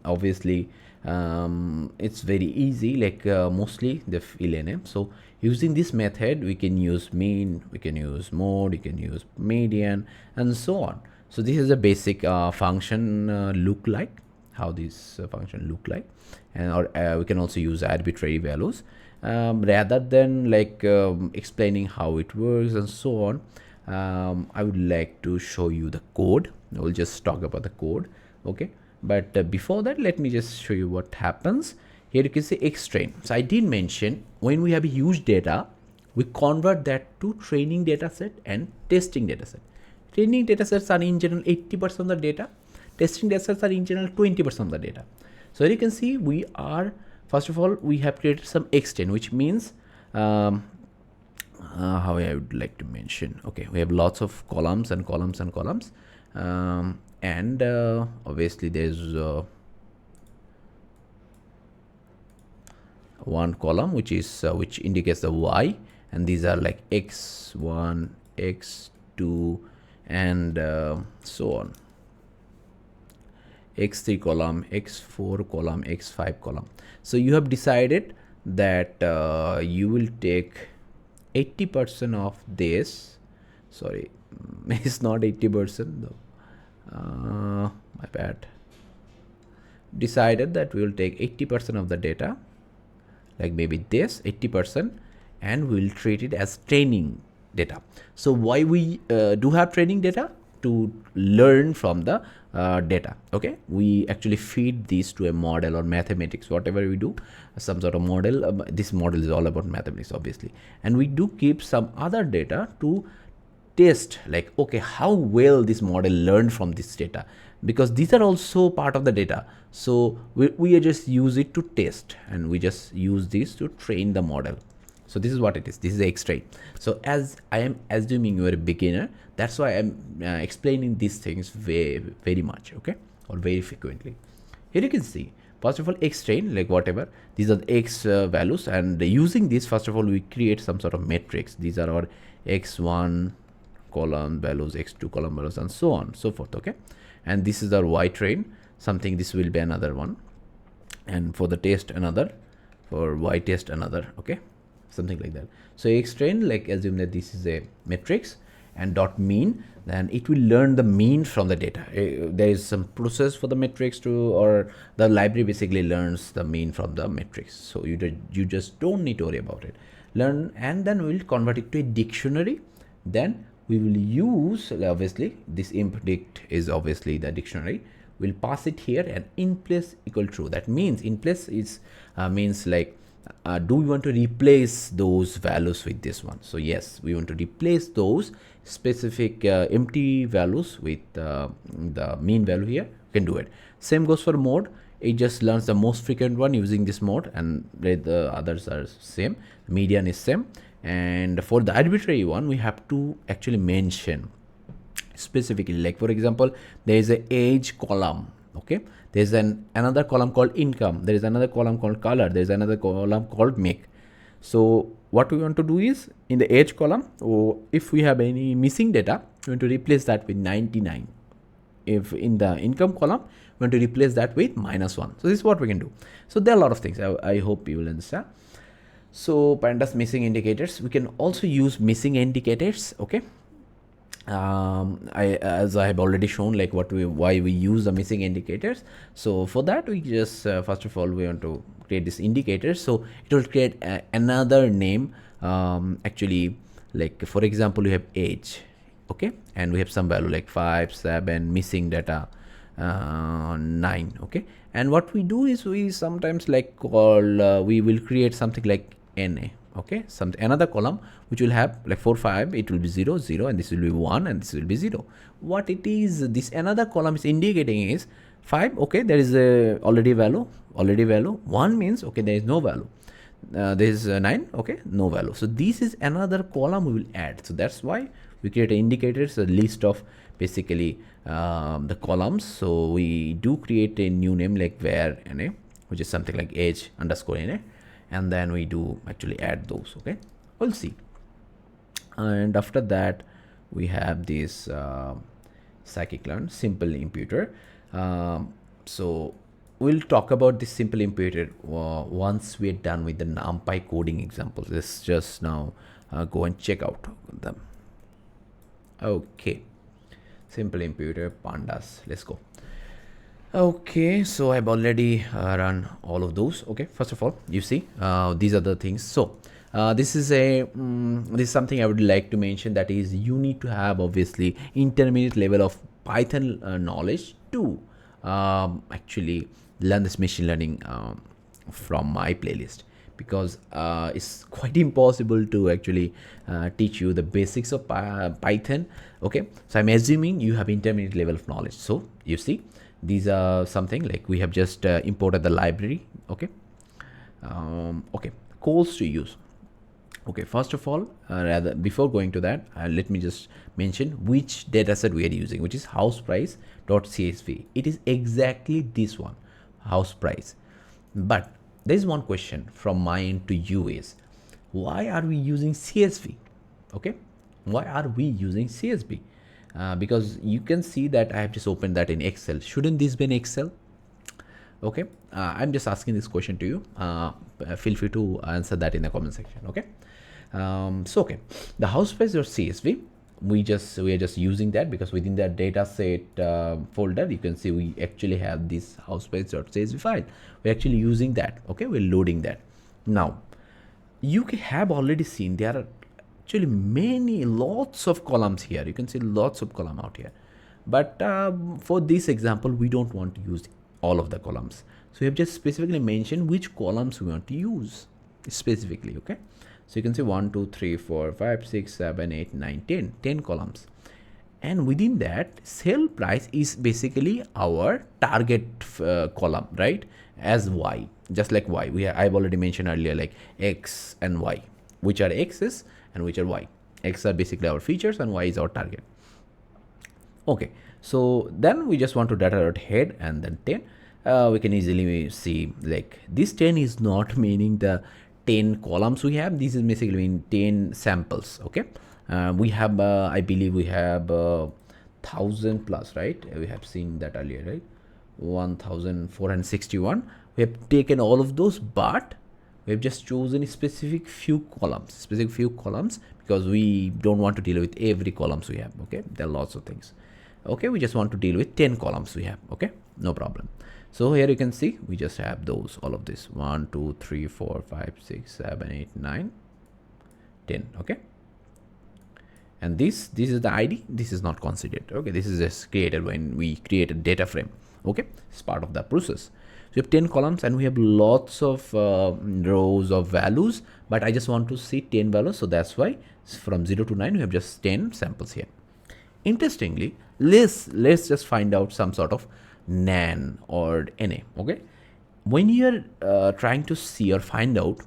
obviously it's very easy, like mostly the fill NA. So using this method, we can use mean, we can use mode, we can use median, and so on. So this is a basic function look like, how this function look like, and or we can also use arbitrary values rather than like explaining how it works and so on. I would like to show you the code. We'll just talk about the code. Okay, but before that, let me just show you what happens. Here you can see X train. So I did mention, when we have a huge data, we convert that to training data set and testing data set. Training data sets are in general 80% of the data. Testing data sets are in general 20% of the data. So you can see we are, first of all, we have created some X10, which means how I would like to mention. Okay, we have lots of columns and columns and columns, and obviously there's one column which is which indicates the Y, and these are like X1, X2, and so on. X3 column, X4 column, X5 column. So you have decided that you will take 80% of this. Sorry, it's not 80% though. My bad. Decided that we will take 80% of the data, like maybe this 80%, and we'll treat it as training data. So why we do have training data? To learn from the data. Okay, we actually feed these to a model or mathematics, whatever we do, some sort of model. This model is all about mathematics, obviously, and we do keep some other data to test, like, okay, how well this model learned from this data, because these are also part of the data. So we just use it to test, and we just use this to train the model. So this is what it is. This is the X-ray. So as I am assuming you are a beginner, that's why I'm explaining these things very much, okay, or very frequently. Here you can see, first of all, X train, like whatever, these are the X values, and using this, first of all, we create some sort of matrix. These are our X1 column values, X2 column values, and so on, so forth, okay. And this is our Y train, something, this will be another one, and for the test another, for Y test another, okay, something like that. So X train, like assume that this is a matrix, and dot mean, then it will learn the mean from the data. There is some process for the matrix to, or the library basically learns the mean from the matrix. So you just don't need to worry about it. Learn, and then we'll convert it to a dictionary. Then we will use, obviously this imp_dict is obviously the dictionary. We'll pass it here, and in place equal true. That means in place is means like, do we want to replace those values with this one? So yes, we want to replace those specific empty values with the mean value here. You can do it. Same goes for mode. It just learns the most frequent one using this mode, and the others are same. Median is same. And for the arbitrary one, we have to actually mention specifically, like for example, there is a age column, okay, there's another column called income, there is another column called color, there's another column called make. So what we want to do is, in the age column, or if we have any missing data, we want to replace that with 99. If in the income column, we want to replace that with -1. So this is what we can do. So there are a lot of things. I hope you will understand. So pandas missing indicators, we can also use missing indicators, okay. As I have already shown, like why we use the missing indicators. So for that, we just first of all, we want to create this indicator. So it will create another name, actually, like for example, you have age, okay, and we have some value like 5, 7, missing data 9, okay. And what we do is, we sometimes like call we will create something like NA, okay, another column which will have like 4, 5, it will be 0, 0, and this will be 1, and this will be 0. What it is, this another column is indicating is 5, okay, there is a already value. 1 means, okay, there is no value. There is 9, okay, no value. So this is another column we will add. So that's why we create indicators, a list of basically the columns. So we do create a new name like var NA, which is something like age underscore NA, and then we do actually add those, okay. We'll see. And after that, we have this scikit-learn simple imputer. So we'll talk about this simple imputer once we're done with the NumPy coding examples. Let's just now go and check out them. Okay, simple imputer pandas, let's go. Okay, so I've already run all of those. Okay, first of all, you see these are the things. So this is something I would like to mention, that is, you need to have obviously intermediate level of Python knowledge to actually learn this machine learning from my playlist, because it's quite impossible to actually teach you the basics of Python. Okay, so I'm assuming you have intermediate level of knowledge. So you see, these are something like we have just imported the library, okay. Okay, calls to use. Okay, first of all, rather before going to that, let me just mention which dataset we are using, which is houseprice.csv. It is exactly this one, house price. But there is one question from my end to you is, why are we using CSV? Okay, why are we using CSV? Because you can see that I have just opened that in Excel. Shouldn't this be in Excel? Okay, I'm just asking this question to you. Feel free to answer that in the comment section. Okay, so okay, the houseprice.csv, we are just using that because within that dataset folder, you can see we actually have this houseprice.csv file. We're actually using that. Okay, we're loading that. Now you have already seen there are actually lots of columns here. You can see lots of column out here. But for this example, we don't want to use all of the columns. So we have just specifically mentioned which columns we want to use specifically, okay? So you can see 1, 2, 3, 4, 5, 6, 7, 8, 9, 10, 10 columns. And within that, sale price is basically our target column, right? As Y, just like Y. I've already mentioned earlier, like X and Y, which are X's and which are Y. X are basically our features and Y is our target. Okay, so then we just want to data out head and then 10. We can easily see like this 10 is not meaning the 10 columns we have. This is basically mean 10 samples, okay? We have, I believe we have 1000 plus, right? We have seen that earlier, right? 1461. We have taken all of those, but we have just chosen specific few columns because we don't want to deal with every columns we have, okay? There are lots of things. Okay, we just want to deal with 10 columns we have, okay? No problem. So here you can see we just have those, all of this 1, 2, 3, 4, 5, 6, 7, 8, 9, 10, okay? And this is the ID. This is not considered, okay? This is just created when we create a data frame, okay? It's part of the process. So we have 10 columns and we have lots of rows of values, but I just want to see 10 values. So that's why from 0 to 9, we have just 10 samples here. Interestingly, let's just find out some sort of NaN or NA, okay? When you're trying to see or find out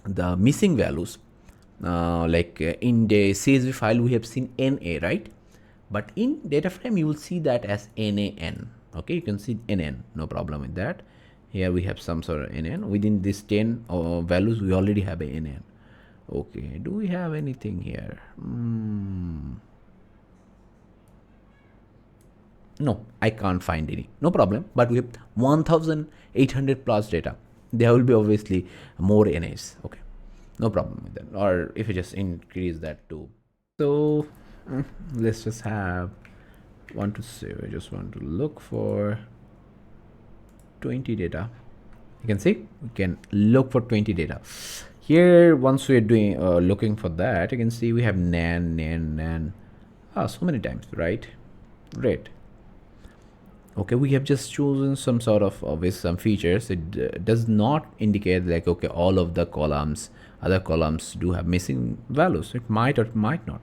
the missing values, like in the CSV file, we have seen NA, right? But in data frame, you will see that as NaN, okay? You can see NN, no problem with that. Here we have some sort of NN. Within this 10 values, we already have a NN. Okay, do we have anything here? No, I can't find any. No problem. But we have 1800 plus data. There will be obviously more NAs. Okay, no problem with that. Or if you just increase that too. So let's just have I just want to look for 20 data. You can see we can look for 20 data. Here, once we're doing looking for that, you can see we have NaN. So many times, right? Great. Okay, we have just chosen some sort of with some features. It does not indicate like, okay, all of the columns, other columns do have missing values. It might or might not.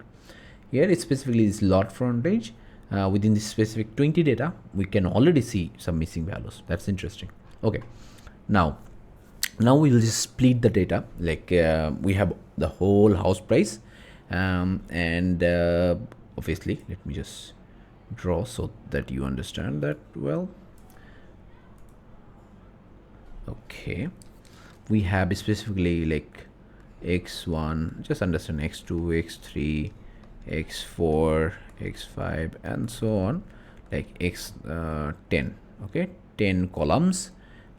Here it specifically is lot frontage. Within this specific 20 data, we can already see some missing values. That's interesting. Okay, now we will just split the data. Like we have the whole house price, and obviously, let me just draw so that you understand that well. Okay, we have specifically like x1, just understand x2, x3, x4, x5 and so on, like x10. Okay, 10 columns.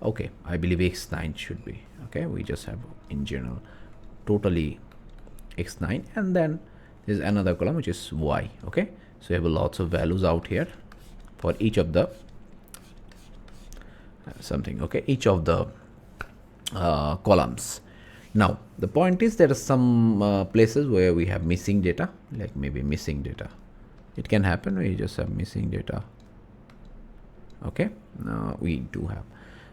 Okay, I believe x9 should be okay. We just have in general totally x9, and then there's another column which is y. Okay, so we have lots of values out here for each of the each of the columns. Now the point is there are some places where we have missing data, like maybe missing data. It can happen. We just have missing data. Okay, we do have.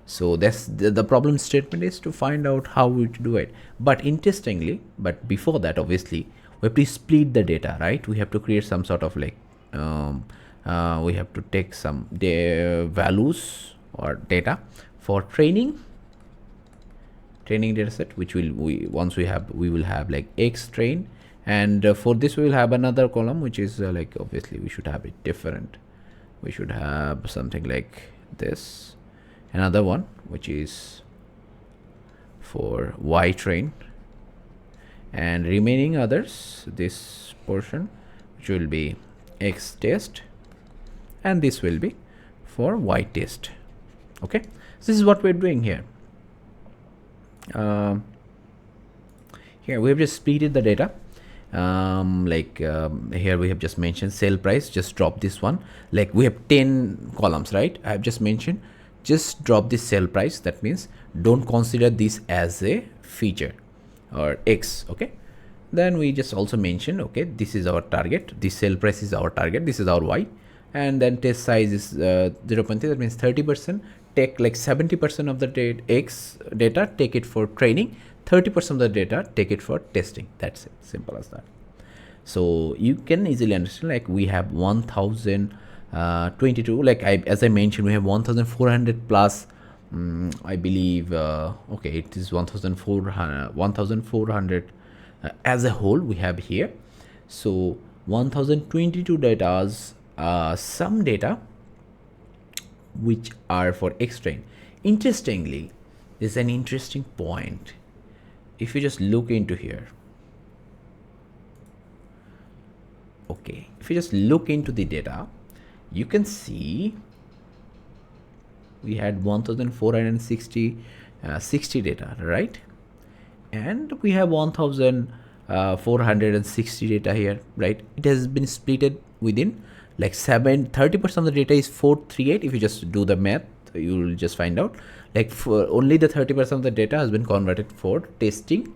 So that's the problem statement is to find out how we do it. But interestingly, but before that, obviously, we have to split the data, right? We have to create some sort of like, we have to take some values or data for training data set, which we will have like X train, and for this we will have another column which is like, obviously we should have it different. We should have something like this, another one which is for Y train, and remaining others, this portion which will be X test, and this will be for Y test. Okay, so this is what we're doing here. Here we have just splitted the data. Here we have just mentioned sale price, just drop this one. Like we have 10 columns, right? I have just mentioned just drop this sale price. That means don't consider this as a feature or X. Okay, Then we just also mention, okay, this is our target, this sale price is our target, this is our y, and then test size is 0.3, that means 30%. Take like 70% of the x data, take it for training, 30% of the data take it for testing. That's it, simple as that. So you can easily understand, like we have 1022, like as I mentioned, we have 1400 plus. I believe okay, it is 1400 as a whole we have here. So 1022 datas, some data which are for X-train. Interestingly, there's an interesting point. If you just look into here, okay, if you just look into the data, you can see we had 1460 60 data, right? And we have 1460 data here, right? It has been splitted within like 30% of the data is 438. If you just do the math, you will just find out like for only the 30% of the data has been converted for testing,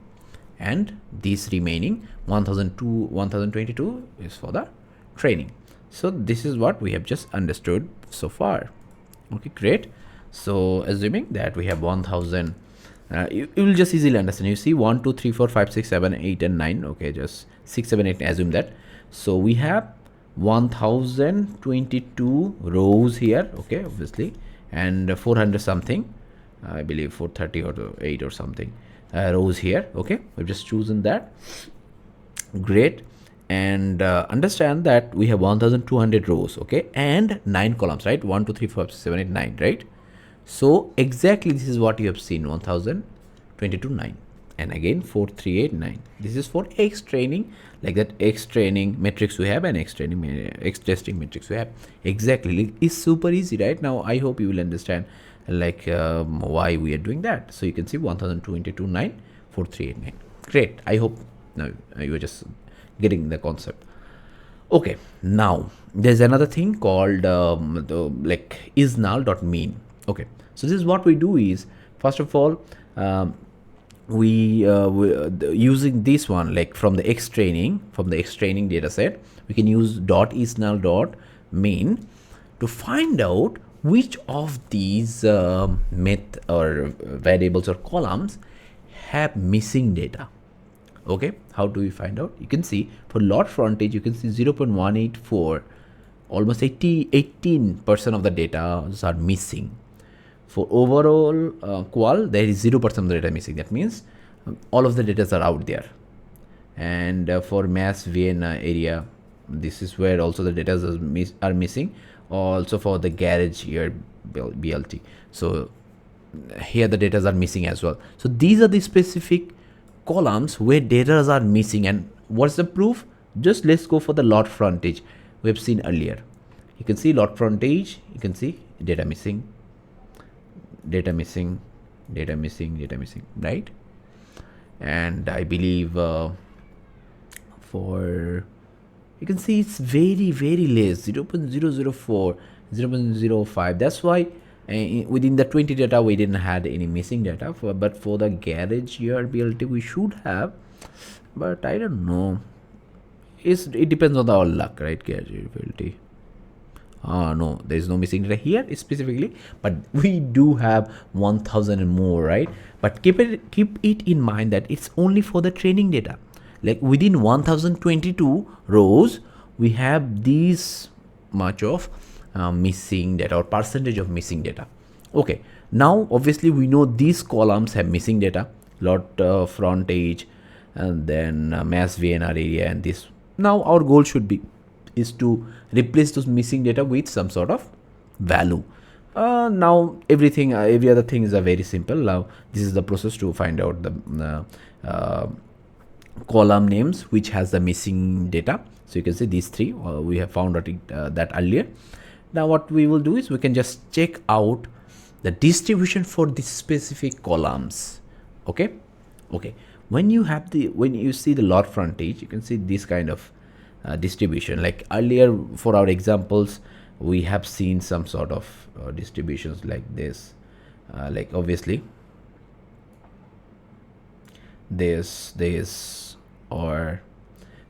and these remaining 1022 is for the training. So this is what we have just understood so far. Okay, great. So assuming that we have 1000, you will just easily understand. You see 1 2 3 4 5 6 7 8 and 9. Okay, just 6 7 8, assume that. So we have 1022 rows here, okay, obviously, and 400 something, I believe 430 or 8 or something rows here. Okay, we've just chosen that. Great. And understand that we have 1200 rows, okay, and 9 columns, right? 1 2 3 4 5 6 7 8 9, right? So exactly this is what you have seen, 1022 9, and again 4389. This is for X training, like that X training matrix we have and X training X testing matrix we have. Exactly, it's super easy, right? Now I hope you will understand like why we are doing that. So you can see 1022 9 4389. Great. I hope now you are just getting the concept. Okay, now there's another thing called like is null.mean. Okay, so this is what we do is, first of all, we using this one, like from the X training data set, we can use dot is null dot mean to find out which of these myth or variables or columns have missing data. Okay, how do we find out? You can see for lot frontage, you can see 0.184, almost 18% of the data are missing. For overall qual, there is 0% of the data missing. That means all of the data are out there. And for mass Vienna area, this is where also the data are missing. Also for the garage here, BLT. So here the data are missing as well. So these are the specific columns where data are missing. And what's the proof? Just let's go for the lot frontage we have seen earlier. You can see lot frontage, you can see data missing, data missing, data missing, data missing, right? And I believe for, you can see it's very less, 0.004, 0.05. That's why within the 20 data we didn't had any missing data, but for the garage here BLT we should have, but I don't know. It depends on our luck, right? Garage BLT. No, there is no missing data here specifically, but we do have 1000 and more, right? But keep it in mind that it's only for the training data. Like within 1022 rows, we have these much of missing data or percentage of missing data. Okay, now obviously we know these columns have missing data, lot frontage, and then mass VNR area, and this. Now our goal should be is to replace those missing data with some sort of value. Now every other thing is very simple. Now this is the process to find out the column names which has the missing data. So you can see these three we have found out that earlier. Now what we will do is we can just check out the distribution for these specific columns. Okay, when you see the lot frontage, you can see this kind of distribution. Like earlier for our examples, we have seen some sort of distributions like this. Like obviously there's or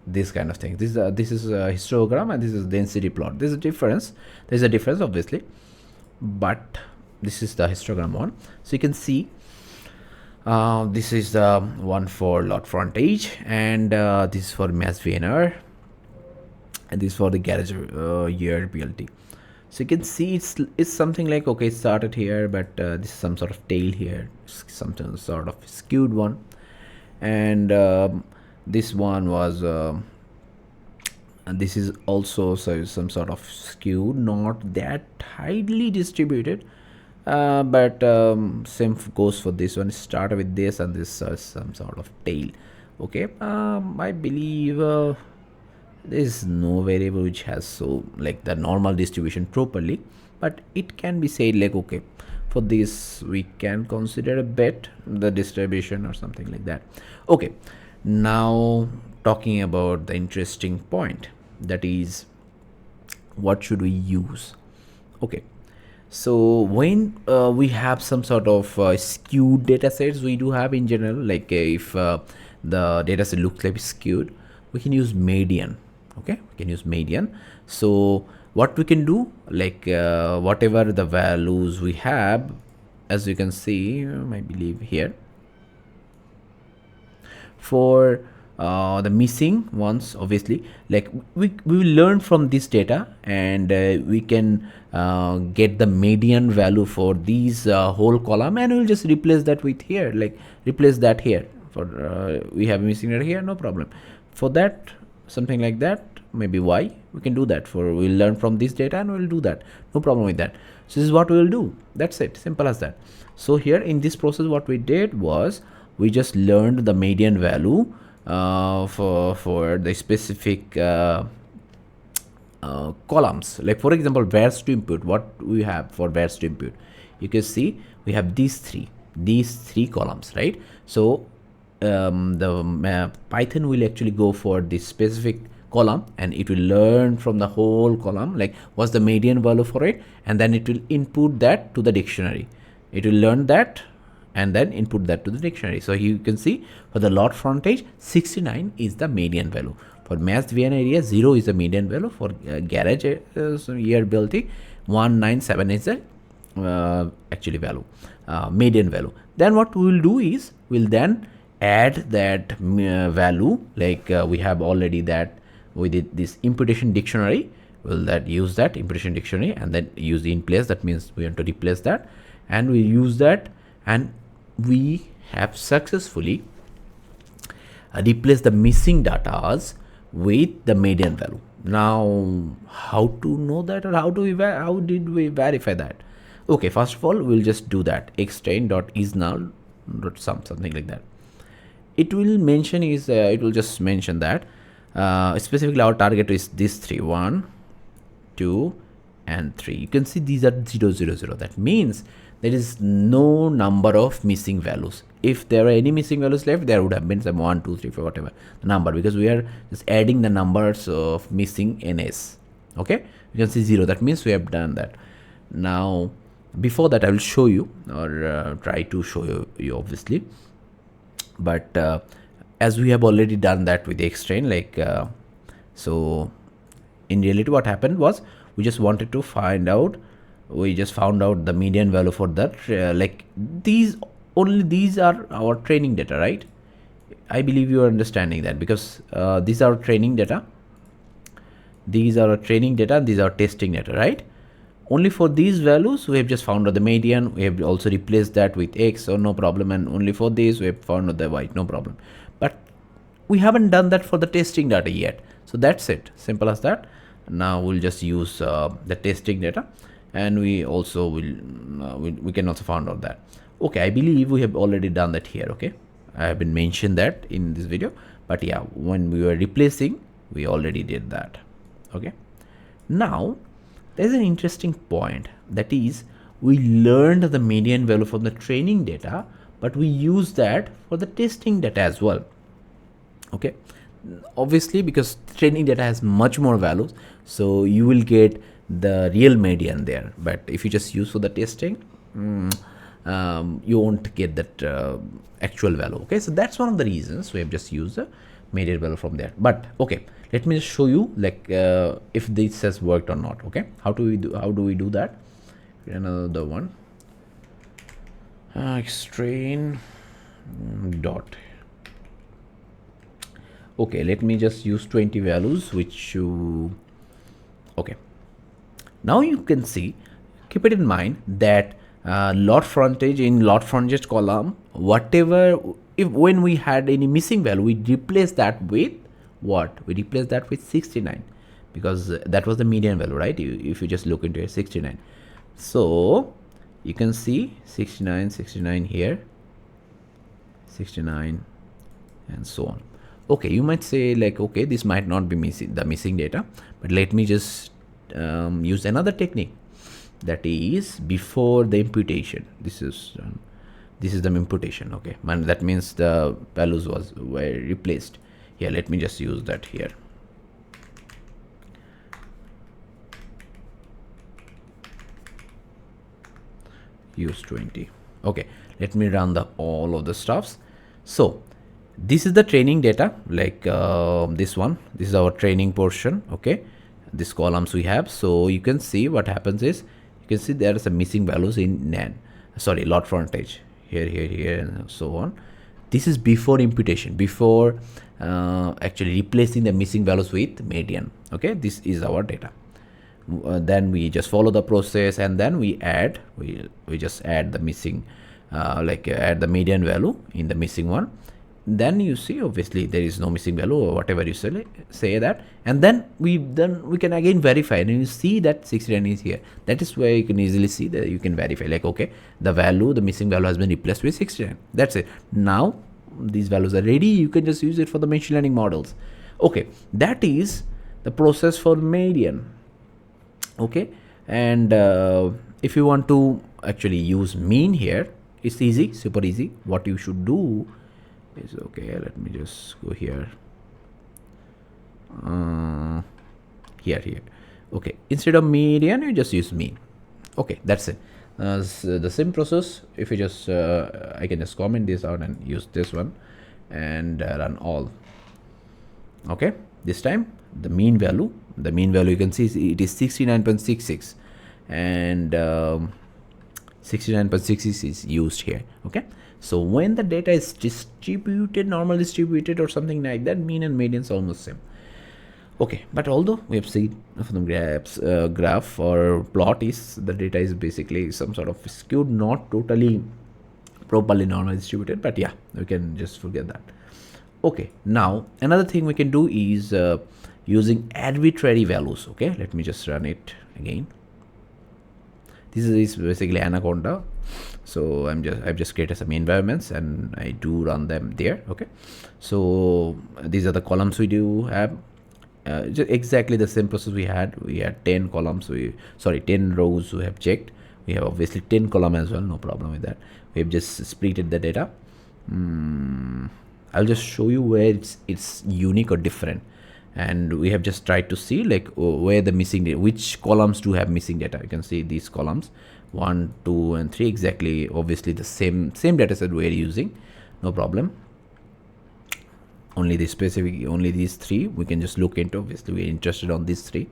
this kind of thing. This is a histogram and this is density plot. There's a difference. There's a difference obviously, but this is the histogram one. So you can see this is the one for lot frontage, and this is for mass VNR, and this is for the garage year BLT. So you can see it's something like, okay, it started here, but this is some sort of tail here, some sort of skewed one, and this one was and this is also some sort of skewed, not that highly distributed, but same goes for this one. Start with this, and this some sort of tail. Okay, I believe there is no variable which has so like the normal distribution properly, but it can be said like, okay, for this we can consider a bit the distribution or something like that. Okay, now talking about the interesting point, that is what should we use. Okay, so when we have some sort of skewed data sets, we do have in general, like if the data set looks like skewed, we can use median. Okay, we can use median. So what we can do, like whatever the values we have, as you can see, I believe here, for the missing ones, obviously, like we will learn from this data, and we can get the median value for these whole column, and we'll just replace that with here, like replace that here for we have missing data here, no problem. For that, something like that, maybe y, we can do that. For we'll learn from this data and we'll do that, no problem with that. So this is what we will do. That's it, simple as that. So here in this process, what we did was we just learned the median value for the specific columns. Like for example, where's to input, what we have for where's to input, you can see we have these three columns, right? So the Python will actually go for this specific column, and it will learn from the whole column, like what's the median value for it, and then it will input that to the dictionary. It will learn that and then input that to the dictionary. So you can see for the lot frontage, 69 is the median value. For mass VN area, 0 is the median value. For garage year building, 197 is the actually value, median value. Then what we will do is we'll then add that value, like we have already that we did this imputation dictionary. We'll use that imputation dictionary and then use the in place. That means we want to replace that, and we use that, and we have successfully replaced the missing datas with the median value. Now, how to know that, or how did we verify that? Okay, first of all, we'll just do that xtrain.isNull.sum, something like that. It will mention is it will just mention that specifically our target is this 3, 1, 2, and 3. You can see these are 0, 0, 0. That means there is no number of missing values. If there are any missing values left, there would have been some 1, 2, 3, 4, whatever the number, because we are just adding the numbers of missing NS. Okay, you can see 0. That means we have done that. Now, before that, I will show you, or try to show you obviously. But as we have already done that with xtrain, like so in reality what happened was we just wanted to find out, we just found out the median value for that, like these are our training data, right? I believe you are understanding that, because these are training data, these are training data, and these are testing data, right? Only for these values we have just found out the median. We have also replaced that with x, so no problem, and only for this we have found out the y, no problem. But we haven't done that for the testing data yet. So that's it, simple as that. Now we'll just use the testing data, and we also will we can also find out that. Okay, I believe we have already done that here. Okay, I have been mentioned that in this video, but yeah, when we were replacing, we already did that. Okay, now there's an interesting point, that is we learned the median value from the training data, but we use that for the testing data as well. Okay, obviously because training data has much more values, so you will get the real median there, but if you just use for the testing, you won't get that actual value. Okay, so that's one of the reasons we have just used the median value from there. But okay, let me just show you like if this has worked or not. Okay, how do we do that? Another one, strain dot. Okay, let me just use 20 values, which you, okay, now you can see, keep it in mind that lot frontage in lot frontage column, whatever, if when we had any missing value, we replace that with what? We replace that with 69, because that was the median value, right? If you just look into it, 69. So you can see 69, 69 here, 69, and so on. Okay, you might say like, okay, this might not be missing data, but let me just use another technique, that is before the imputation. This is the imputation. Okay, and that means the values were replaced here. Let me just use that here. Use 20. Okay, let me run all of the stuffs. So this is the training data, like this one. This is our training portion. Okay, these columns we have. So you can see what happens is, you can see there are some missing values in lot frontage here, and so on. This is before imputation, before actually replacing the missing values with median. Okay, this is our data. Then we just follow the process, and then we just add the missing, add the median value in the missing one. Then you see obviously there is no missing value, or whatever you say that, and then we can again verify, and you see that 69 is here. That is where you can easily see that you can verify, like, okay, the missing value has been replaced with 69. That's it. Now these values are ready. You can just use it for the machine learning models. Okay, that is the process for median. Okay, and if you want to actually use mean here, it's easy, super easy. What you should do is, okay, let me just go here, here. Okay, instead of median, you just use mean. Okay, that's it. The same process. If you just I can just comment this out and use this one and run all. Okay, this time the mean value you can see it is 69.66, and 69.66 is used here. Okay, so when the data is distributed, normal distributed or something like that, mean and median is almost same. Okay, but although we have seen from the graph or plot is the data is basically some sort of skewed, not totally properly normally distributed, but yeah, we can just forget that. Okay, now another thing we can do is using arbitrary values. Okay, let me just run it again. This is basically Anaconda. So I've just created some environments and I do run them there. Okay, so these are the columns we do have. Just exactly the same process we had. We had 10 columns. 10 rows we have checked. We have obviously 10 column as well. No problem with that. We have just splitted the data. I'll just show you where it's unique or different. And we have just tried to see like where the missing data, which columns do have missing data. You can see these columns 1, 2, and 3 exactly. Obviously the same data set we're using. No problem. Only these 3 we can just look into. Obviously we're interested on these 3.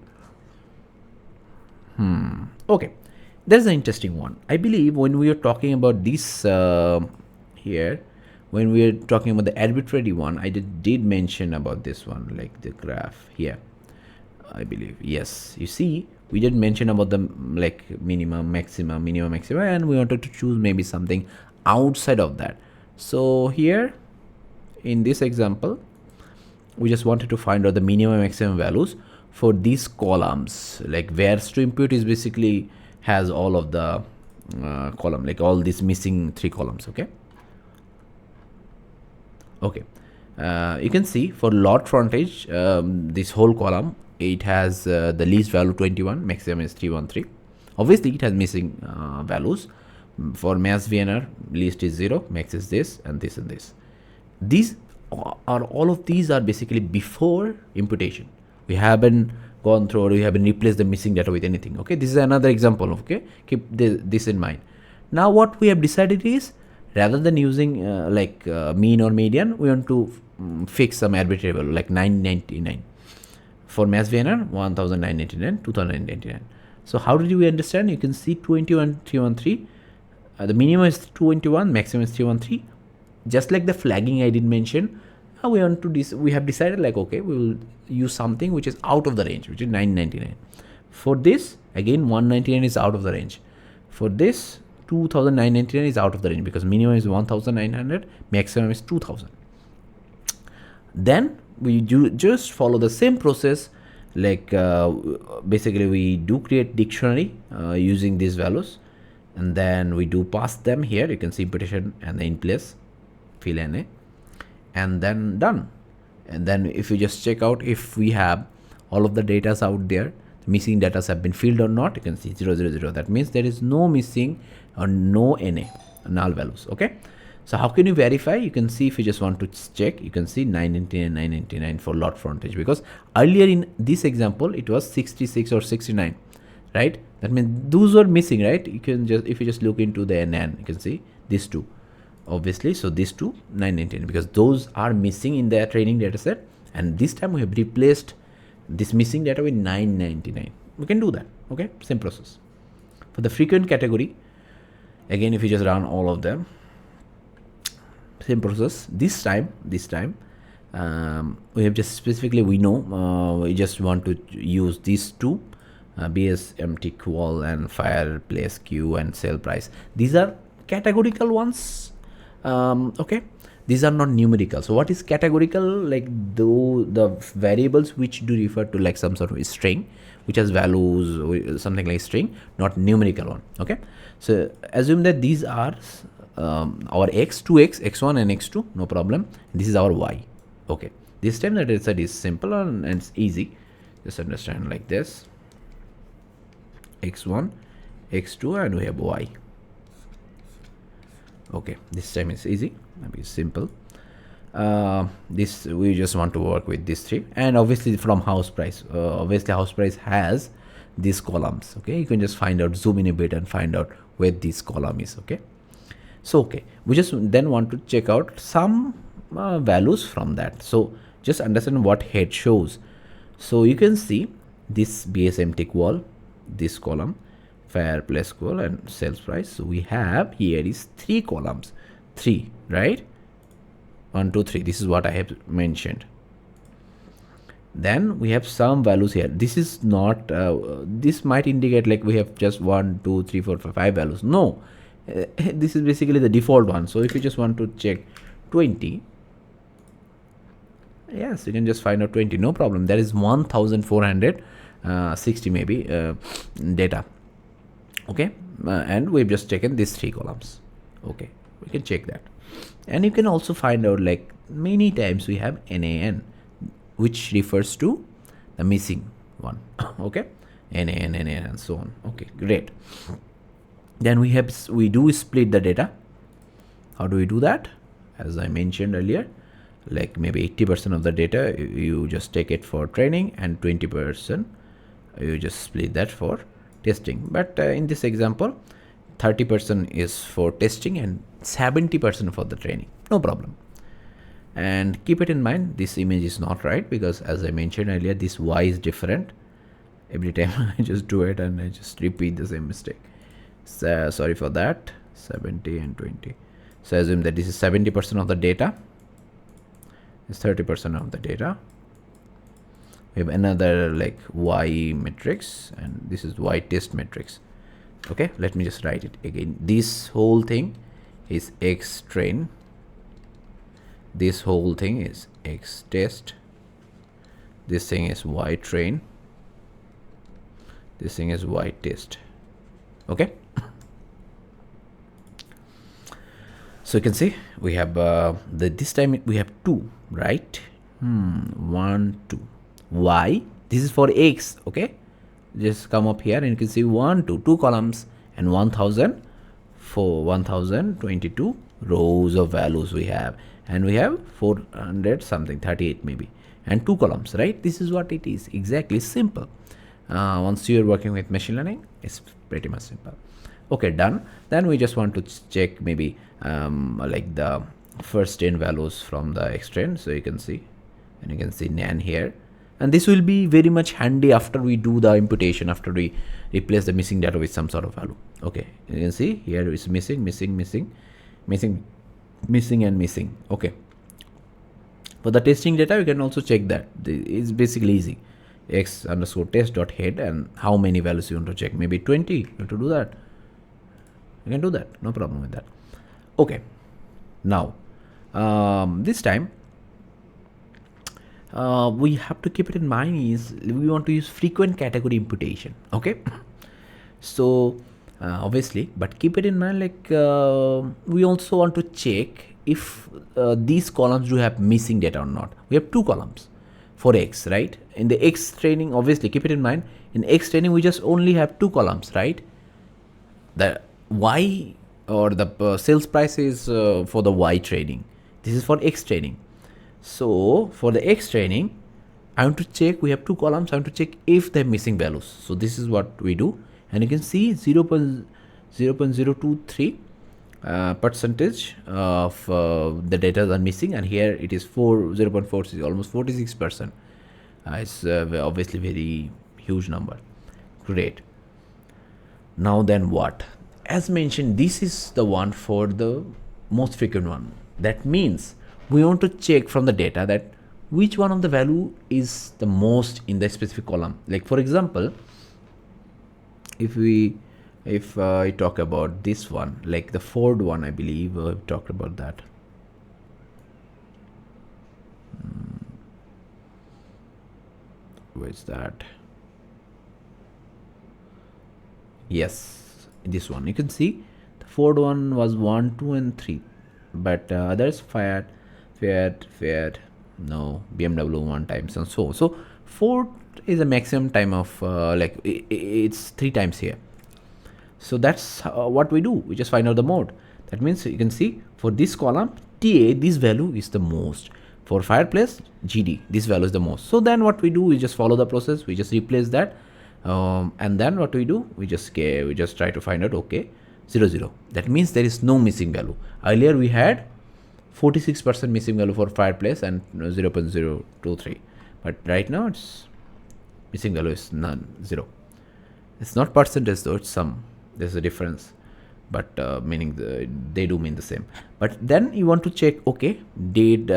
Okay, there's an interesting one. I believe when we are talking about this here, when we are talking about the arbitrary one, I did mention about this one, like the graph here, I believe. Yes, you see, we did mention about the like minimum, maxima, and we wanted to choose maybe something outside of that. So here in this example, we just wanted to find out the minimum, maximum values for these columns. Like where's to impute is basically has all of the column, like all these missing 3 columns. Okay, you can see for lot frontage, this whole column, it has the least value 21, maximum is 313. Obviously it has missing values. For mass VNR, least is 0, max is this, and this and this. These are all of these are basically before imputation. We haven't gone through, or we haven't replaced the missing data with anything. Okay, this is another example. Okay, keep this in mind. Now what we have decided is, rather than using mean or median, we want to fix some arbitrary value like 999. For mass VNR, 1999, 2099. So how did we understand? You can see 21313. The minimum is 221, maximum is 313. Just like the flagging I did mention, we have decided like, okay, we will use something which is out of the range, which is 999. For this, again, 199 is out of the range. For this, 2999 is out of the range because minimum is 1900, maximum is 2000. Then we do just follow the same process, like basically we do create dictionary using these values, and then we do pass them here. You can see imputation and the in place fill NA, and then done. And then if you just check out if we have all of the data out there, the missing data have been filled or not, you can see 000. That means there is no missing or no NA, null values. Okay. So how can you verify? You can see if you just want to check, you can see 999, 999 for lot frontage, because earlier in this example it was 66 or 69, right? That means those were missing, right? You can just, if you just look into the NN, you can see these two, obviously. So these two 999 because those are missing in the training data set, and this time we have replaced this missing data with 999. We can do that. Okay, same process. For the frequent category, again, if you just run all of them, same process. This time we have just specifically, we know we just want to use these two, BS empty qual and fireplace queue and sale price. These are categorical ones. Okay, these are not numerical. So what is categorical? Like the variables which do refer to like some sort of string which has values, something like string, not numerical one. Okay, so assume that these are our x, 2x, x1 and x2, no problem. This is our y. Okay, this time the data set is simple and it's easy. Just understand like this, x1, x2, and we have y. Okay, this time it's easy, maybe simple. This we just want to work with these three, and obviously from house price, obviously house price has these columns. Okay, you can just find out, zoom in a bit and find out where this column is. Okay, so okay, we just then want to check out some values from that. So just understand what head shows. So you can see this BS empty qual, this column, fireplace qual and sales price. So we have here is 3 columns, 3, right? 1 2 3, this is what I have mentioned. Then we have some values here. This is not this might indicate like we have just 1 2 3 4 5 values. No, this is basically the default one. So if you just want to check 20, yes, you can just find out 20, no problem. There is 1460 maybe data. Okay, and we've just taken these 3 columns. Okay, we can check that. And you can also find out like many times we have NAN, which refers to the missing one. Okay, NAN, NAN and so on. Okay, great. Then we do split the data. How do we do that? As I mentioned earlier, like maybe 80% of the data you just take it for training, and 20% you just split that for testing. But in this example, 30% is for testing and 70% for the training, no problem. And keep it in mind, this image is not right because as I mentioned earlier, this y is different. Every time I just do it and I just repeat the same mistake. So sorry for that. 70 and 20. So assume that this is 70% of the data, is 30% of the data. We have another like y matrix, and this is y test matrix. Okay, let me just write it again. This whole thing is x train, this whole thing is x test, this thing is y train, this thing is y test. Okay, so you can see we have this time we have 2, right? 1 2. Y, this is for x. Okay, just come up here and you can see 1 2 columns and 1000 for 1022 rows of values we have, and we have 400 something, 38 maybe, and 2 columns, right? This is what it is, exactly, simple. Once you are working with machine learning, it's pretty much simple. Okay, done. Then we just want to check maybe like the first 10 values from the X trend. So you can see, and you can see nan here, and this will be very much handy after we do the imputation, after we replace the missing data with some sort of value. Okay, you can see here is missing, and missing. Okay, for the testing data, we can also check that. It's basically easy. X underscore test dot head, and how many values you want to check. Maybe 20. You have to do that. You can do that. No problem with that. Okay. Now, this time, we have to keep it in mind is we want to use frequent category imputation. Okay. So obviously, but keep it in mind, like we also want to check if these columns do have missing data or not. We have two columns for X, right? In the X training, obviously keep it in mind, in X training we just only have two columns, right? The Y or the sales price is for the Y training. This is for X training. So for the X training, I want to check, we have two columns, I want to check if they're missing values. So this is what we do, and you can see 0.023 percentage of the data are missing, and here it is 0.46, almost 46%. It's obviously very huge number. Great. Now then what? As mentioned, this is the one for the most frequent one. That means we want to check from the data that which one of the value is the most in the specific column. Like for example, if I talk about this one, like the Ford one, I believe I've talked about that. Where's that? Yes, this one. You can see the Ford one was 1, 2, and 3, but others Fiat, no, BMW 1 times, and so Ford is a maximum time of like it's 3 times here. So that's what we do. We just find out the mode. That means you can see for this column TA, this value is the most. For fireplace GD, this value is the most. So then what we do, we just follow the process. We just replace that, and then what we do, we just try to find out, okay, 0, 0. That means there is no missing value. Earlier we had 46% missing value for fireplace and 0.023, but right now it's missing value is none, 0. It's not percentage though, it's sum. There's a difference, but meaning they do mean the same. But then you want to check, okay, did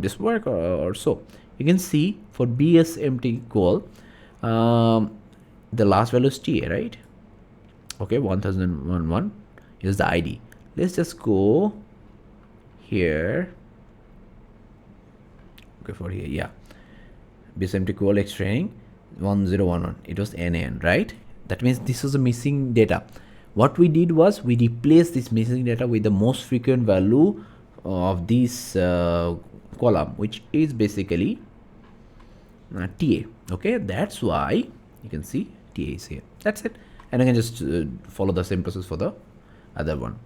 this work or so. You can see for BSMT call, the last value is TA, right? Okay, 1001 is the ID. Let's just go here. Okay, for here, yeah. BSMT call X training 1011. It was NAN, right? That means this was a missing data. What we did was we replaced this missing data with the most frequent value of this column, which is basically TA. Okay, that's why you can see TA is here. That's it, and I can just follow the same process for the other one.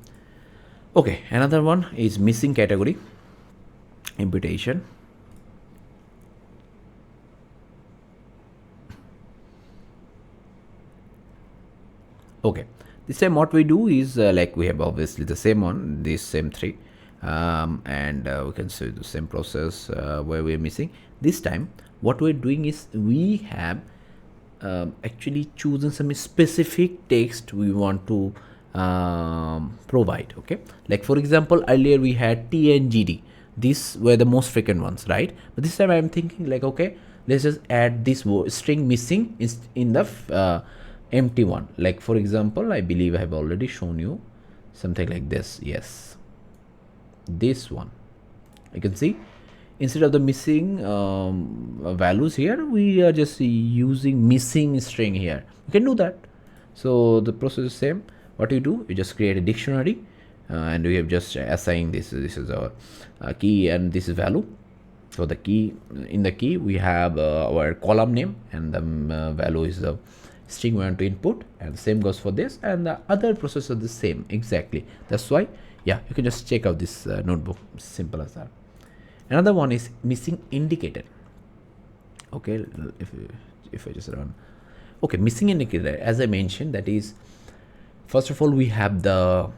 Okay, another one is missing category imputation. Okay, this time what we do is like we have obviously the same one, this same 3, and we can see the same process where we're missing. This time what we're doing is we have actually chosen some specific text we want to provide. Okay, like for example, earlier we had T and GD. These were the most frequent ones, right? But this time I'm thinking like, okay, let's just add this string missing in the empty one. Like for example, I believe I have already shown you something like this. Yes, this one. You can see instead of the missing values here, we are just using missing string here. You can do that. So the process is same. What you do, you just create a dictionary, and we have just assigned this is our key, and this is value. So the key, in the key we have our column name, and the value is the string we want to input, and the same goes for this, and the other process is the same exactly. That's why, yeah, you can just check out this notebook. Simple as that. Another one is missing indicator. Okay, if I just run, okay, missing indicator, as I mentioned, that is First of all, we have the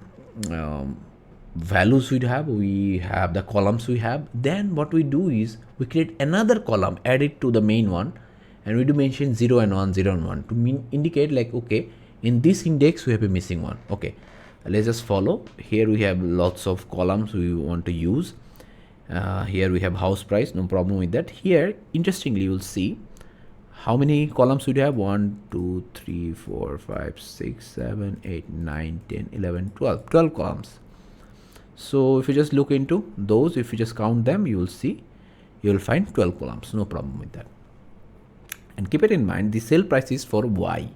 values we have the columns we have. Then what we do is we create another column, add it to the main one, and we do mention 0 and 1, 0 and 1 to indicate like, okay, in this index we have a missing one. Okay, let's just follow. Here we have lots of columns we want to use. Here we have house price, no problem with that. Here, interestingly, you'll see how many columns would you have? 1, 2, 3, 4, 5, 6, 7, 8, 9, 10, 11, 12. 12 columns. So if you just look into those, if you just count them, you will see, you will find 12 columns. No problem with that. And keep it in mind, the sale price is for Y.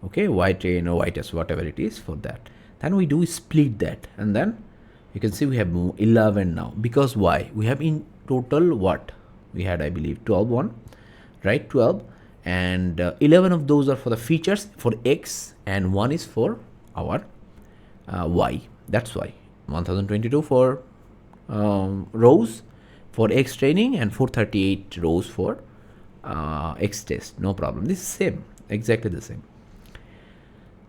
Okay, Y train or Y test, whatever it is for that. Then we do split that, and then you can see we have 11 now. Because why? We have in total what? We had, I believe, 12 one, right? 12, and 11 of those are for the features for X, and 1 is for our Y. That's why 1022 for rows for X training and 438 rows for X test. No problem. This is same, exactly the same.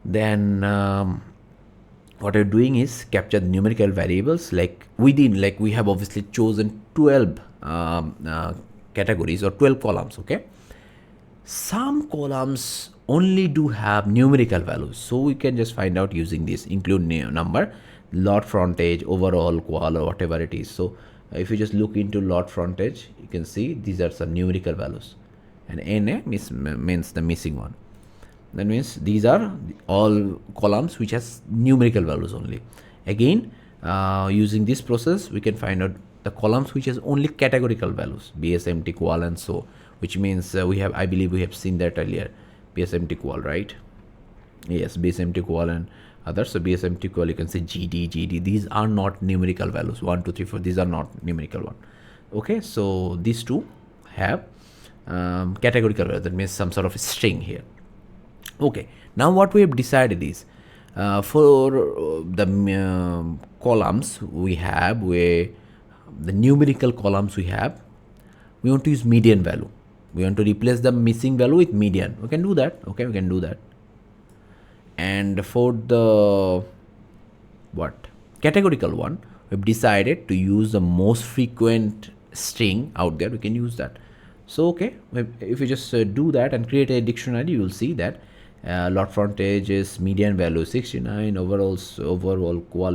Then what we're doing is capture the numerical variables like within, like we have obviously chosen 12 categories or 12 columns. Okay, some columns only do have numerical values, so we can just find out using this include number, lot frontage, overall, qual, or whatever it is. So if you just look into lot frontage, you can see these are some numerical values, and NA means the missing one. That means these are all columns which has numerical values only. Again, using this process, we can find out the columns which has only categorical values, BSMT, qual, and so, which means we have, I believe we have seen that earlier, BSMT, qual, right? Yes, BSMT, qual, and others. So BSMT, qual, you can say GD. These are not numerical values. 1, 2, 3, 4. These are not numerical one. Okay, so these two have categorical values. That means some sort of string here. Okay, now what we have decided is for the columns we have, where the numerical columns we have, we want to use median value. We want to replace the missing value with median. We can do that. Okay, we can do that. And for the categorical one, we've decided to use the most frequent string out there. We can use that. So okay, if you just do that and create a dictionary, you will see that lot frontage is median value 69, overall qual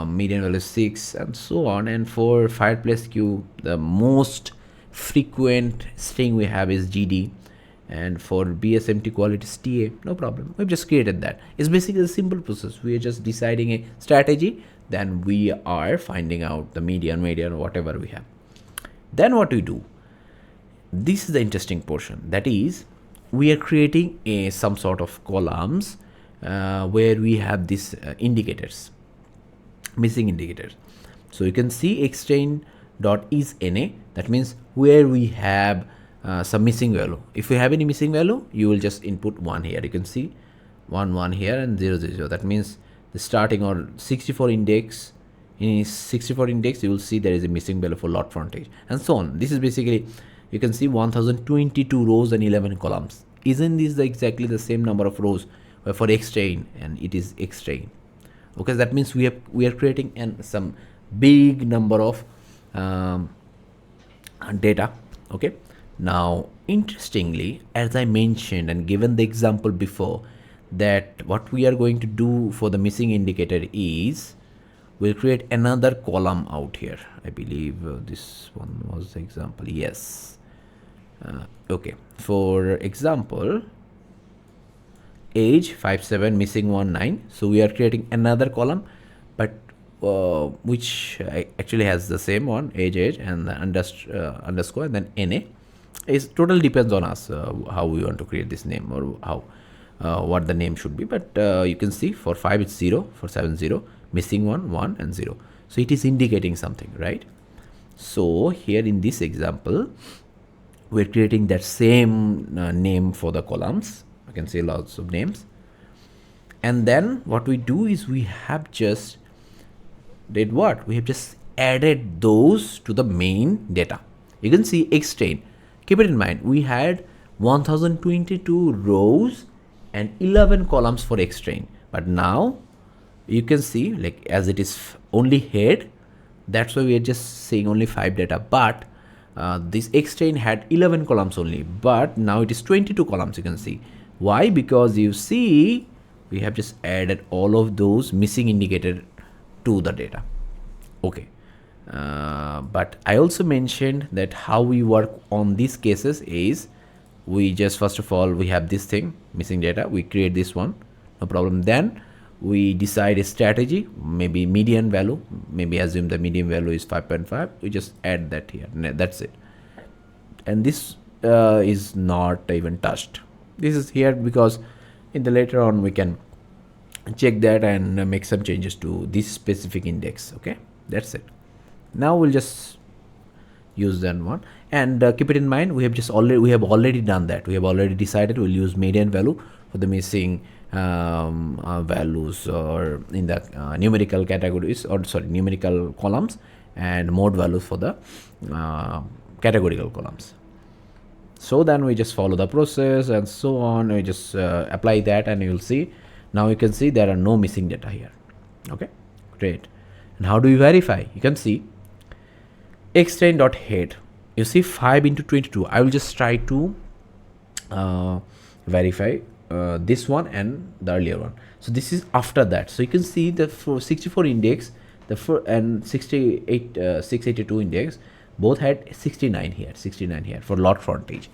median value 6, and so on. And for fireplace queue, the most frequent string we have is GD, and for BSMT quality is TA. No problem, we've just created that. It's basically a simple process. We are just deciding a strategy, then we are finding out the median, whatever we have. Then what we do, this is the interesting portion, that is we are creating some sort of columns where we have these indicators, missing indicators. So you can see xtrain dot is NA, that means where we have some missing value. If you have any missing value, you will just input 1 here. You can see 1 here and 0 0. That means the starting or 64 index. In 64 index, you will see there is a missing value for lot frontage, and so on. This is basically, you can see 1022 rows and 11 columns. Isn't this exactly the same number of rows for X train, and it is X train? Okay, that means we are creating some big number of data. Okay, now interestingly, as I mentioned and given the example before, that what we are going to do for the missing indicator is we'll create another column out here. I believe this one was the example. Yes. Okay, for example, age 57, missing 19. So we are creating another column, but which actually has the same one, age, and the underscore, and then NA. It totally depends on us how we want to create this name, or how what the name should be. But you can see for 5 it's 0, for 7 0, missing 1 and 0. So it is indicating something, right? So here in this example, we're creating that same name for the columns. You can see lots of names. And then what we do is we have just did what? We have just added those to the main data. You can see xtrain. Keep it in mind, we had 1022 rows and 11 columns for xtrain. But now you can see, like, as it is only head, that's why we are just saying only 5 data. But this X train had 11 columns only, but now it is 22 columns. You can see why, because you see we have just added all of those missing indicator to the data. Okay, but I also mentioned that how we work on these cases is we just, first of all, we have this thing missing data, we create this one, no problem. Then we decide a strategy, maybe median value, maybe assume the median value is 5.5, we just add that here, that's it. And this is not even touched. This is here because in the later on we can check that and make some changes to this specific index. Okay, that's it. Now we'll just use that one, and keep it in mind, we have already done that. We have already decided we'll use median value for the missing values, or in the numerical categories, or sorry, numerical columns, and mode values for the categorical columns. So then we just follow the process and so on. We just apply that, and you'll see, now you can see there are no missing data here. Okay, great. And how do we verify? You can see xtrain.head, you see 5 into 22. I will just try to verify this one and the earlier one. So this is after that. So you can see the 64 index, and 68 682 index both had 69 here, 69 here for lot frontage.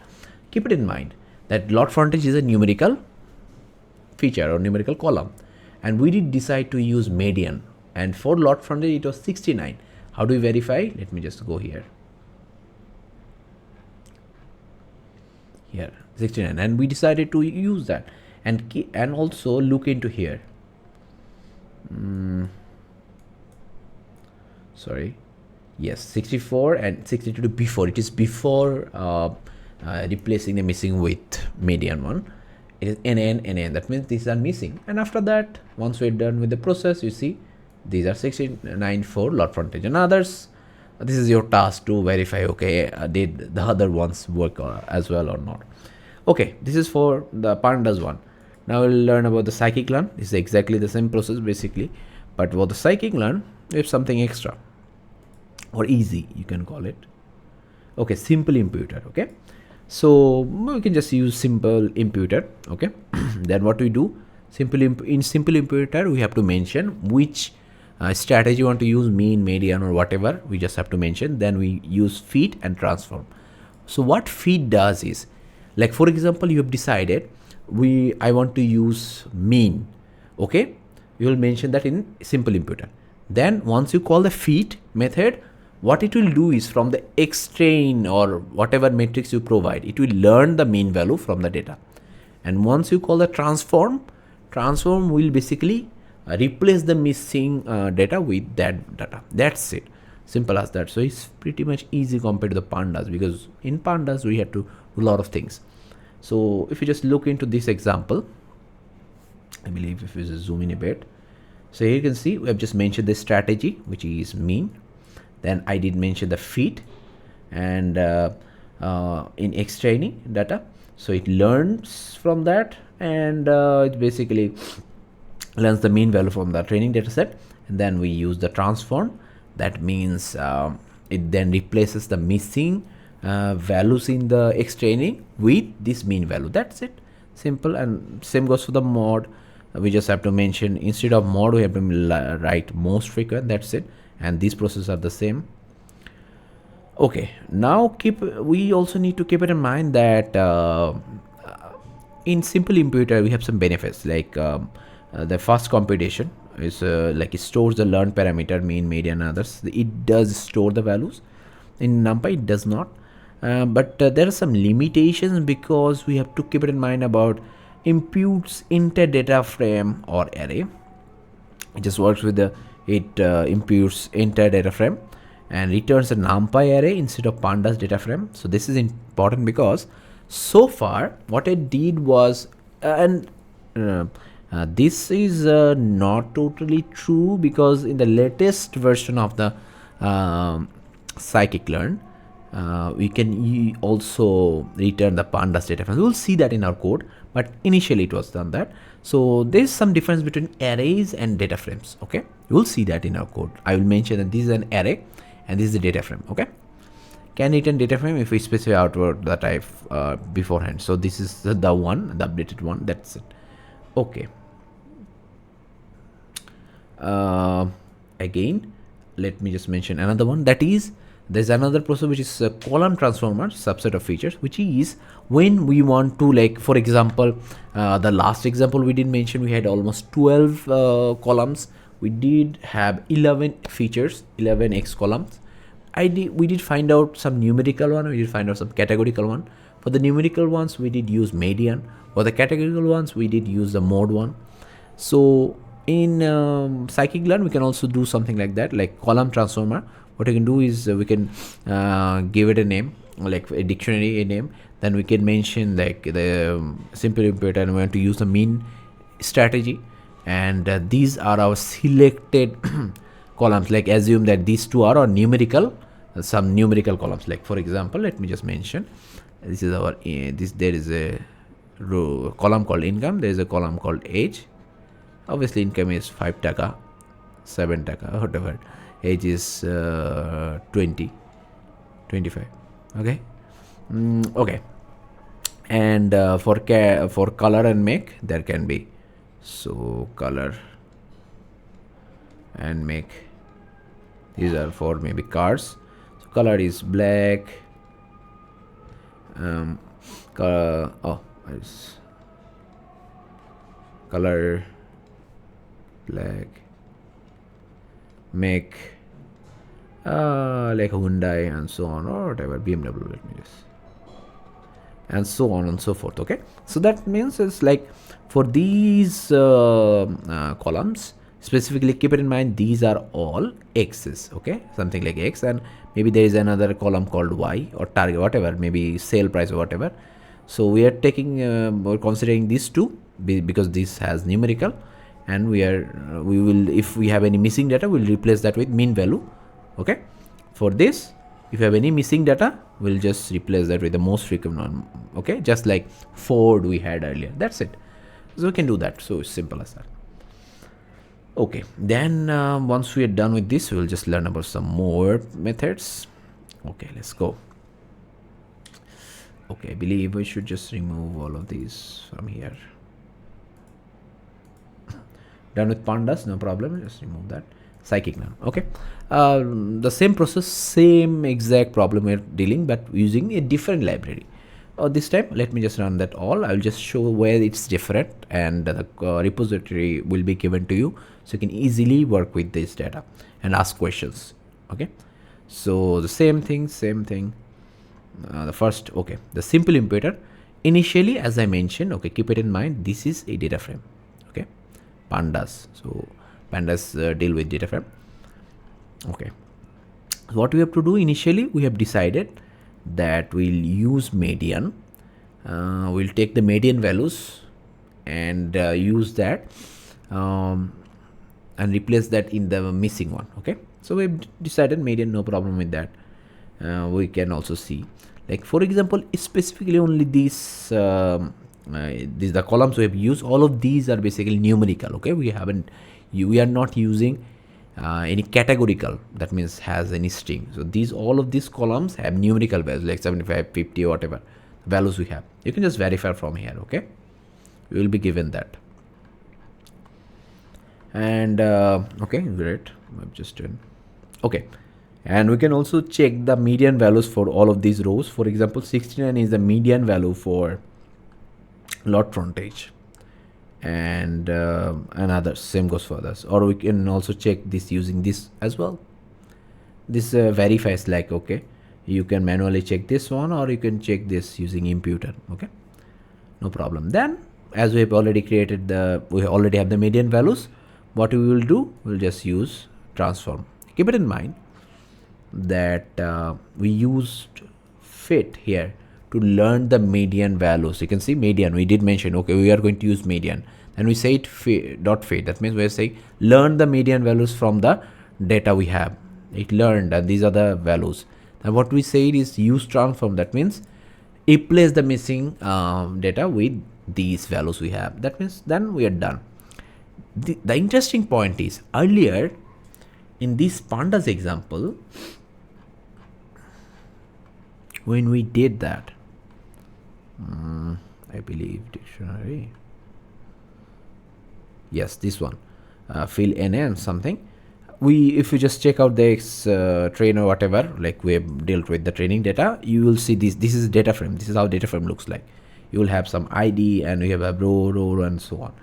Keep it in mind that lot frontage is a numerical feature or numerical column, and we did decide to use median, and for lot frontage it was 69. How do we verify? Let me just go here, 69, and we decided to use that, and also look into here. Sorry, yes, 64 and 62 before, it is before replacing the missing with median one. It is NN, that means these are missing. And after that, once we're done with the process, you see these are 69 for lot frontage and others. This is your task to verify, okay, did the other ones work as well or not. Okay, this is for the pandas one. Now we'll learn about the scikit-learn. This is exactly the same process basically, but for the scikit-learn we have something extra, or easy you can call it. Okay, simple imputer. Okay, so we can just use simple imputer. Okay, then what we do, in simple imputer we have to mention which strategy you want to use, mean, median, or whatever. We just have to mention. Then we use fit and transform. So what fit does is, like for example, you have decided I want to use mean. Okay, you will mention that in simple imputer. Then once you call the fit method, what it will do is from the xtrain or whatever matrix you provide, it will learn the mean value from the data. And once you call the transform will basically replace the missing data with that data. That's it, simple as that. So it's pretty much easy compared to the pandas, because in pandas we had to do a lot of things. So if you just look into this example, I believe if we just zoom in a bit, so here you can see we have just mentioned the strategy, which is mean. Then I did mention the fit, and in X training data, so it learns from that, and it basically learns the mean value from the training data set. And then we use the transform. That means it then replaces the missing values in the X training with this mean value. That's it, simple. And same goes for the mod. We just have to mention, instead of mod we have to write most frequent. That's it. And these processes are the same. Okay, now we also need to keep it in mind that in simple imputer we have some benefits, like the fast computation is like it stores the learned parameter, mean, median, and others. It does store the values. In NumPy it does not, but there are some limitations, because we have to keep it in mind about imputes inter data frame or array. It just works with it imputes inter data frame and returns a NumPy array instead of pandas data frame. So this is important, because so far what I did was, this is not totally true, because in the latest version of the scikit-learn, we can also return the pandas data frame. We'll see that in our code, but initially it was done that. So there's some difference between arrays and data frames. Okay, we'll see that in our code. I will mention that this is an array and this is the data frame. Okay, can return data frame if we specify outward the type beforehand. So this is the one, the updated one. That's it. Okay. Again, let me just mention another one, that is there's another process which is a column transformer subset of features, which is when we want to, like for example, the last example we did mention, we had almost 12 columns. We did have 11 features, 11x columns. We did find out some numerical one, we did find out some categorical one. For the numerical ones we did use median, for the categorical ones we did use the mode one. So in scikit-learn we can also do something like that, like column transformer. What we can do is we can give it a name, like a dictionary a name, then we can mention like the simple imperator, and we want to use the mean strategy, and these are our selected columns. Like assume that these two are our numerical, some numerical columns. Like for example, let me just mention, this is our there is a row column called income, there is a column called age. Obviously income is 5 taka, 7 taka, whatever. Age is 20, 25. Okay. Okay. And for color and make, there can be, so color and make, these are for maybe cars. So color is black. Color black, make like Hyundai and so on, or whatever, BMW, let me just, and so on and so forth. Okay, so that means it's like for these columns specifically, keep it in mind these are all x's. Okay, something like x, and maybe there is another column called y or target, whatever, maybe sale price or whatever. So we are taking we're considering these two because this has numerical, and we will, if we have any missing data, we'll replace that with mean value. Okay, for this, if you have any missing data, we'll just replace that with the most frequent one. Okay, just like Ford we had earlier. That's it. So we can do that. So it's simple as that. Okay, then once we are done with this, we'll just learn about some more methods. Okay, let's go. Okay, I believe we should just remove all of these from here. Done with pandas, no problem, just remove that. Scikit-learn. Okay, the same process, same exact problem we're dealing, but using a different library. This time let me just run that all. I will just show where it's different, and the repository will be given to you, so you can easily work with this data and ask questions. Okay, so the same thing, the first, okay, the simple imperator. Initially, as I mentioned, okay, keep it in mind, this is a data frame. Okay, pandas, so pandas deal with data frame. Okay, so what we have to do initially, we have decided that we'll use median. We'll take the median values and use that and replace that in the missing one. Okay, so we've decided median, no problem with that. We can also see, like for example, specifically only these the columns we have used, all of these are basically numerical. Okay, we are not using any categorical, that means has any string. So all of these columns have numerical values like 75, 50, whatever values we have. You can just verify from here. Okay, you will be given that. And okay, great, I've just done. Okay, and we can also check the median values for all of these rows. For example, 69 is the median value for lot frontage, and another same goes for others. Or we can also check this using this as well. This verifies, like, okay, you can manually check this one, or you can check this using imputer. Okay, no problem. Then as we have already created we already have the median values, what we will do, we'll just use transform. Keep it in mind that we used fit here to learn the median values. You can see median, we did mention, okay, we are going to use median, and we say it dot fit. That means we're saying learn the median values from the data we have. It learned that these are the values. And what we said is use transform. That means replace the missing data with these values we have. That means then we are done. The interesting point is earlier in this pandas example, when we did that, I believe dictionary, yes, this one, fill NA and something. If you just check out the train or whatever, like we have dealt with the training data, you will see this is data frame. This is how data frame looks like. You will have some ID and you have a row and so on,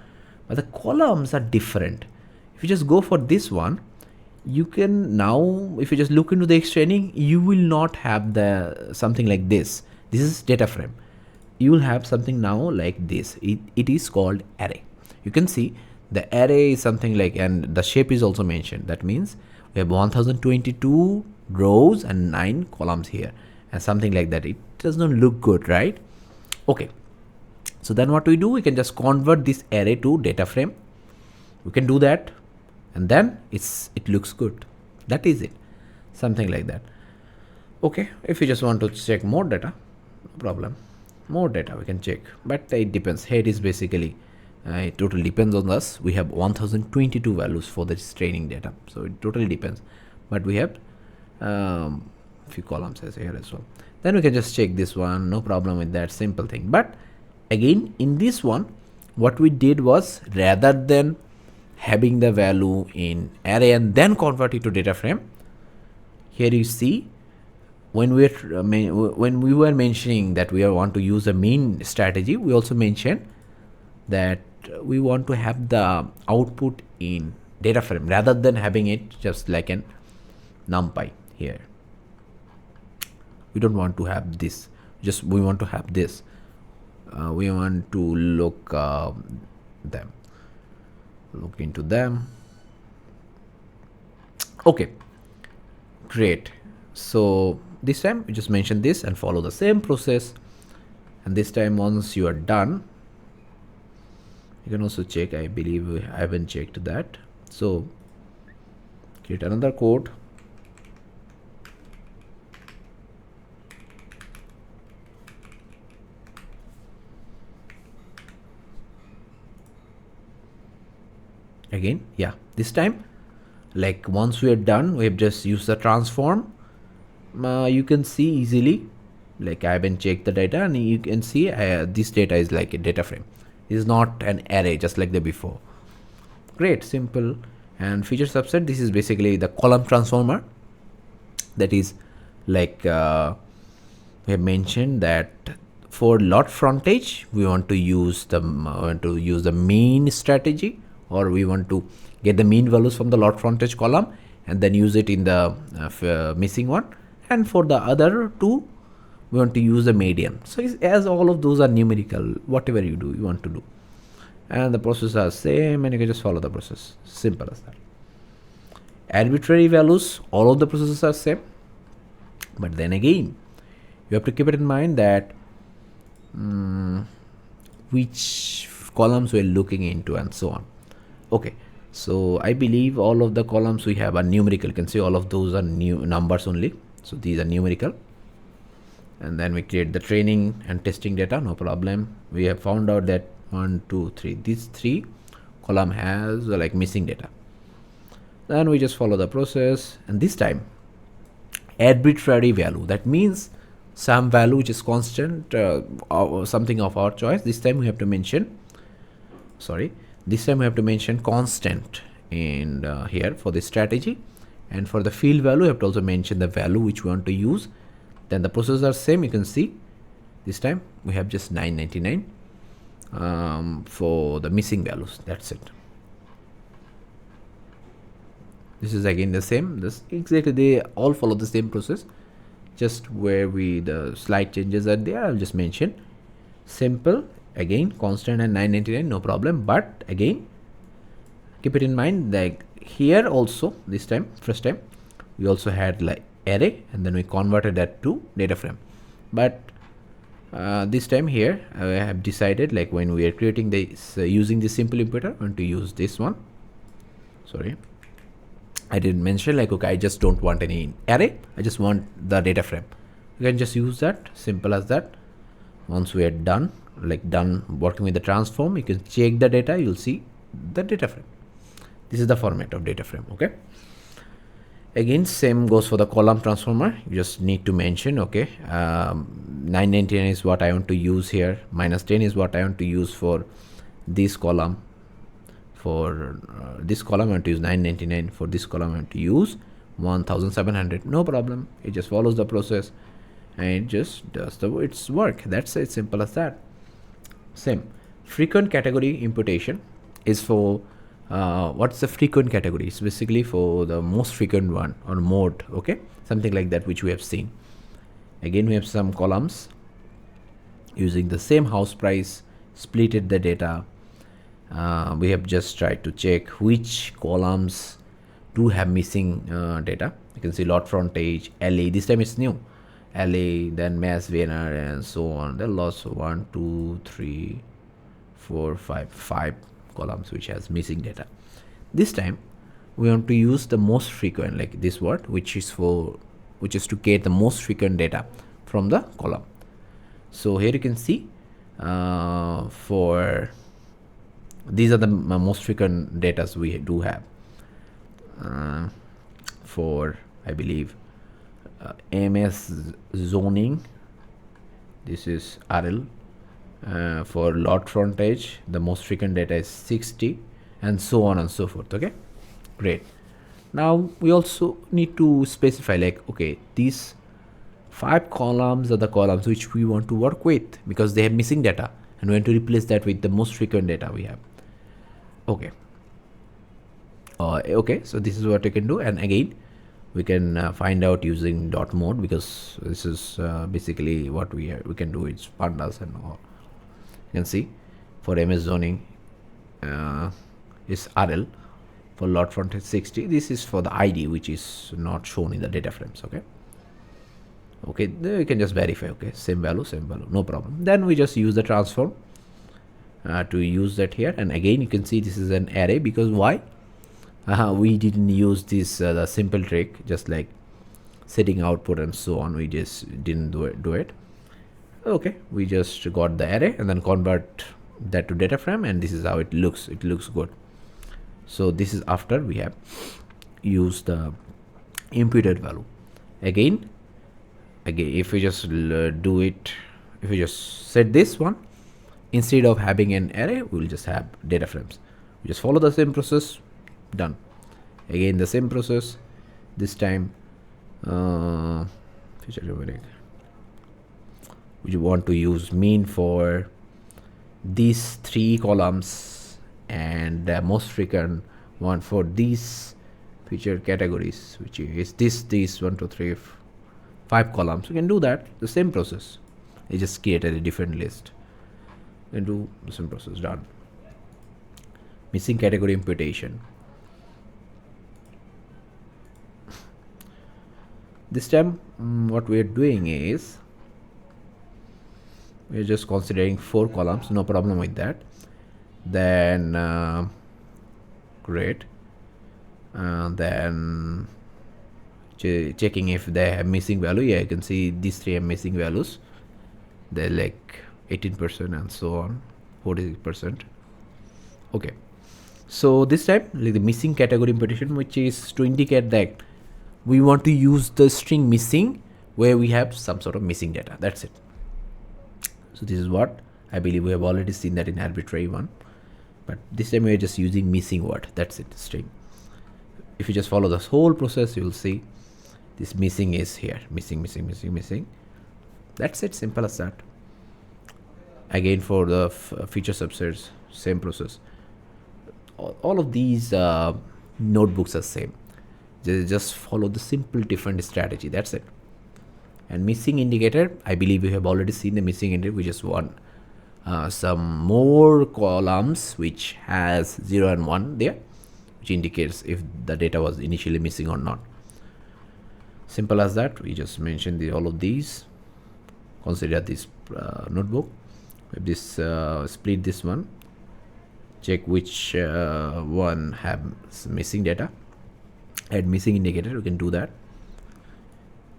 but the columns are different. If you just go for this one, you can now, if you just look into the X training, you will not have the something like this. This is data frame. You will have something now like this. It is called array. You can see the array is something like, and the shape is also mentioned. That means we have 1022 rows and 9 columns here and something like that. It does not look good, right? Okay, so then what we do, we can just convert this array to data frame. We can do that, and then it looks good. That is it, something like that. Okay, if you just want to check more data, no problem, more data we can check, but it depends. Here it is basically it totally depends on us. We have 1022 values for this training data, so it totally depends, but we have few columns as here as well. Then we can just check this one, no problem with that, simple thing. But again, in this one, what we did was, rather than having the value in array and then convert it to data frame, here you see when we were mentioning that we want to use a mean strategy, we also mentioned that we want to have the output in data frame rather than having it just like an numpy here. We don't want to have this, just we want to have this. We want to look into them. Okay, great. So this time we just mention this and follow the same process, and this time once you are done, you can also check. I believe I haven't checked that, so create another code. Again, yeah, this time, like once we are done, we have just used the transform. You can see easily, like I haven't checked the data, and you can see this data is like a data frame. It is not an array just like the before. Great, simple. And feature subset, this is basically the column transformer. That is like we have mentioned that for lot frontage, we want to use the mean strategy, or we want to get the mean values from the lot frontage column and then use it in the missing one. And for the other two, we want to use the median. So as all of those are numerical, whatever you do, you want to do, and the process are same, and you can just follow the process. Simple as that. Arbitrary values, all of the processes are same, but then again, you have to keep it in mind that which columns we're looking into and so on. Okay, so I believe all of the columns we have are numerical. You can see all of those are new numbers only, so these are numerical. And then we create the training and testing data, no problem. We have found out that 1, 2, 3, these 3 column has like missing data. Then we just follow the process, and this time arbitrary value, that means some value which is constant, or something of our choice. This time we have to mention constant in here for the strategy, and for the field value you have to also mention the value which we want to use. Then the processes are same. You can see this time we have just 999 for the missing values. That's it. This is again the same. This exactly, they all follow the same process. Just where the slight changes are there, I'll just mention. Simple, again constant and 999, no problem. But again, keep it in mind, like here also, this time, first time, we also had like array, and then we converted that to data frame. But this time here, I have decided, like when we are creating this using the simple imputer, I want to use this one. I didn't mention, like, okay, I just don't want any array, I just want the data frame. You can just use that, simple as that. Once we are done, like done working with the transform, you can check the data, you'll see the data frame. This is the format of data frame. Okay, again same goes for the column transformer. You just need to mention, okay, 999 is what I want to use here, minus 10 is what I want to use for this column. For this column I want to use 999, for this column I want to use 1700. No problem, it just follows the process and it just does its work. That's it, simple as that. Same frequent category imputation is for what's the frequent category? It's basically for the most frequent one or mode, okay, something like that, which we have seen. Again we have some columns using the same house price, splitted the data. We have just tried to check which columns do have missing data. You can see lot frontage, LA, this time it's new, LA, then mass Vienna, and so on. There are lots of 1, 2, 3, 4, 5 columns which has missing data. This time we want to use the most frequent, like this word, which is to get the most frequent data from the column. So here you can see for these are the most frequent data we do have. For I believe MS zoning, this is RL. For lot frontage, the most frequent data is 60, and so on and so forth. Okay, great. Now we also need to specify, like, okay, these 5 columns are the columns which we want to work with because they have missing data, and we want to replace that with the most frequent data we have. Okay. Okay, so this is what you can do, and again we can find out using dot mode, because this is basically what we can do. It's pandas and all. You can see for MS zoning is RL, for lot frontage 60. This is for the ID, which is not shown in the data frames. Okay, okay, then you can just verify. Okay, same value, no problem. Then we just use the transform to use that here, and again you can see this is an array, because why? We didn't use this the simple trick, just like setting output and so on. We just didn't do it. Okay, we just got the array and then convert that to data frame, and this is how it looks. It looks good. So this is after we have used the imputed value. Again if we just do it, if we just set this one, instead of having an array, we will just have data frames. We just follow the same process, done. Again the same process, this time feature numeric. We want to use mean for these 3 columns, and the most frequent one for these feature categories, which is this 1, 2, 3, 5 columns. We can do that, the same process. I just created a different list and do the same process, done. Missing category imputation. This time what we are doing is we are just considering 4 columns, no problem with that. Then great, then checking if they have missing value. Yeah, you can see these 3 are missing values. They're like 18% and so on, 46%. Okay, so this time, like the missing category imputation, which is to indicate that we want to use the string missing where we have some sort of missing data. That's it. So this is what I believe we have already seen that in arbitrary one, but this time we are just using missing word. That's it, string. If you just follow this whole process, you will see this missing is here, missing. That's it, simple as that. Again for the feature subsets, same process. All of these notebooks are same. They just follow the simple different strategy. That's it. And missing indicator, I believe we have already seen the missing indicator. We just want some more columns which has 0 and 1 there, which indicates if the data was initially missing or not. Simple as that. We just mentioned all of these. Consider this notebook. If this split this one, check which one have missing data. add missing indicator, we can do that.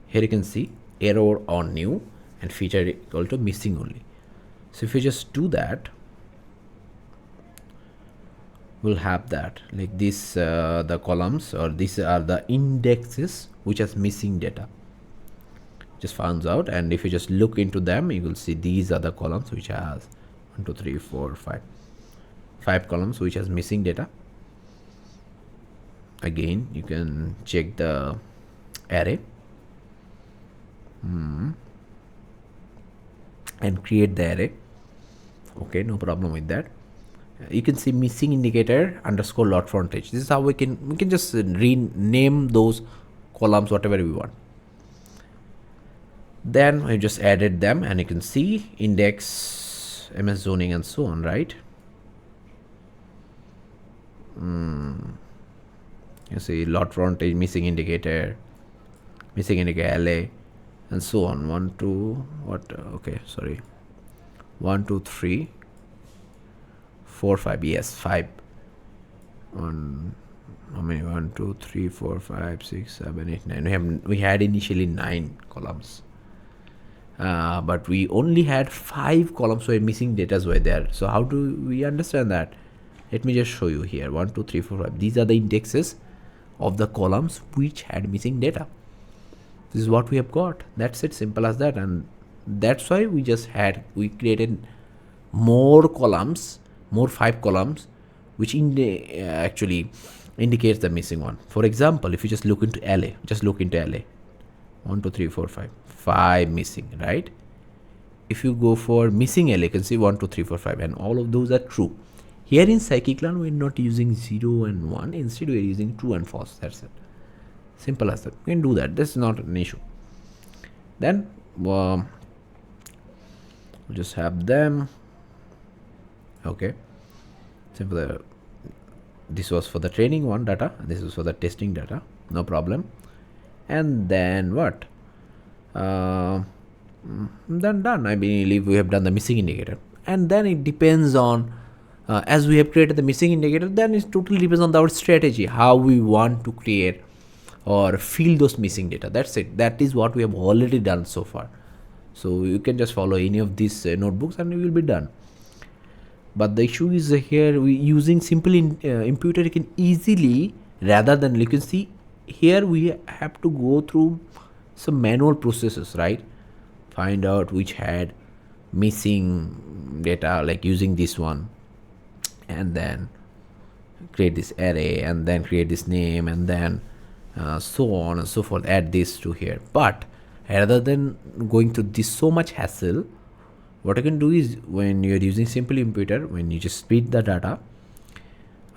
Here you can see error on new and feature equal to missing only. So if you just do that, we'll have that like this, the columns, or these are the indexes which has missing data, just finds out. And if you just look into them, you will see these are the columns which has 1 2 3 4 5 columns which has missing data. Again, you can check the array and create the array. Okay, no problem with that. You can see missing indicator underscore lot frontage. This is how we can just rename those columns whatever we want. Then I just added them, and you can see index, MS zoning, and so on, right? You see lot frontage, missing indicator array, and so on. 1 2 what? Okay, sorry. 1 2 3 4 5. Yes, 5. How many? 1 2 3 4 5 6 7 8 9. We had initially 9 columns. But we only had 5 columns where missing data were there. So how do we understand that? Let me just show you here. 1 2 3 4 5. These are the indexes of the columns which had missing data. This is what we have got. That's it, simple as that. And that's why we created more columns, more 5 columns, which actually indicates the missing one. For example, if you just look into LA, 1 2 3 4 5 missing, right? If you go for missing LA, you can see 1 2 3 4 5, and all of those are true. Here in scikit-learn, we're not using 0 and 1. Instead, we're using true and false. That's it. Simple as that. We can do that. That's not an issue. Then we'll just have them. Okay. So this was for the training one data. This was for the testing data. No problem. And then what? Then done. I believe we have done the missing indicator. And then it depends on, as we have created the missing indicator, then it totally depends on our strategy, how we want to create or fill those missing data. That's it. That is what we have already done so far. So you can just follow any of these notebooks and you will be done. But the issue is here, we using simple imputer, you can easily, rather than, you can see here we have to go through some manual processes, right? Find out which had missing data, like using this one, and then create this array, and then create this name, and then so on and so forth, add this to here. But rather than going through this so much hassle, what you can do is, when you're using simple imputer, when you just split the data,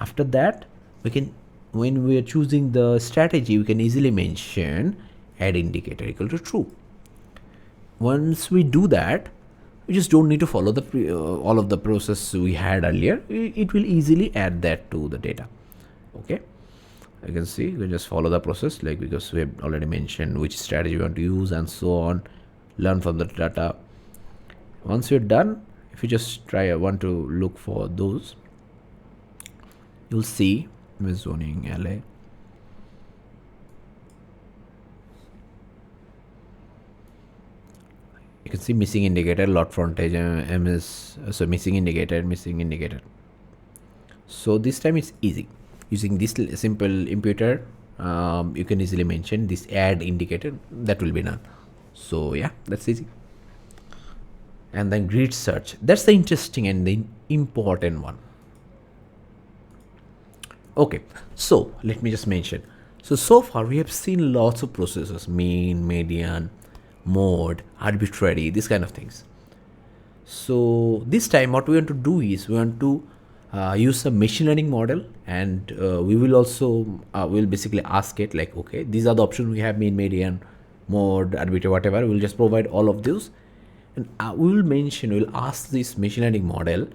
after that we can, when we are choosing the strategy, we can easily mention add indicator equal to true. Once we do that, we just don't need to follow the all of the process we had earlier. It will easily add that to the data. Okay, you can see, we can just follow the process, like, because we have already mentioned which strategy we want to use and so on, learn from the data. Once you're done, if you just want to look for those, you'll see MS zoning LA. You can see missing indicator, lot frontage, MS, so missing indicator. So this time it's easy. Using this simple imputer, you can easily mention this add indicator, that will be done. So yeah, that's easy. And then grid search, that's the interesting and the important one. Okay, so let me just mention. So far we have seen lots of processes: mean, median, mode, arbitrary, these kind of things. So this time what we want to do is, we want to use a machine learning model, and we will also we'll basically ask it, like, okay, these are the options we have: mean, median, mode, arbitrary, whatever. We'll just provide all of those, and we'll ask this machine learning model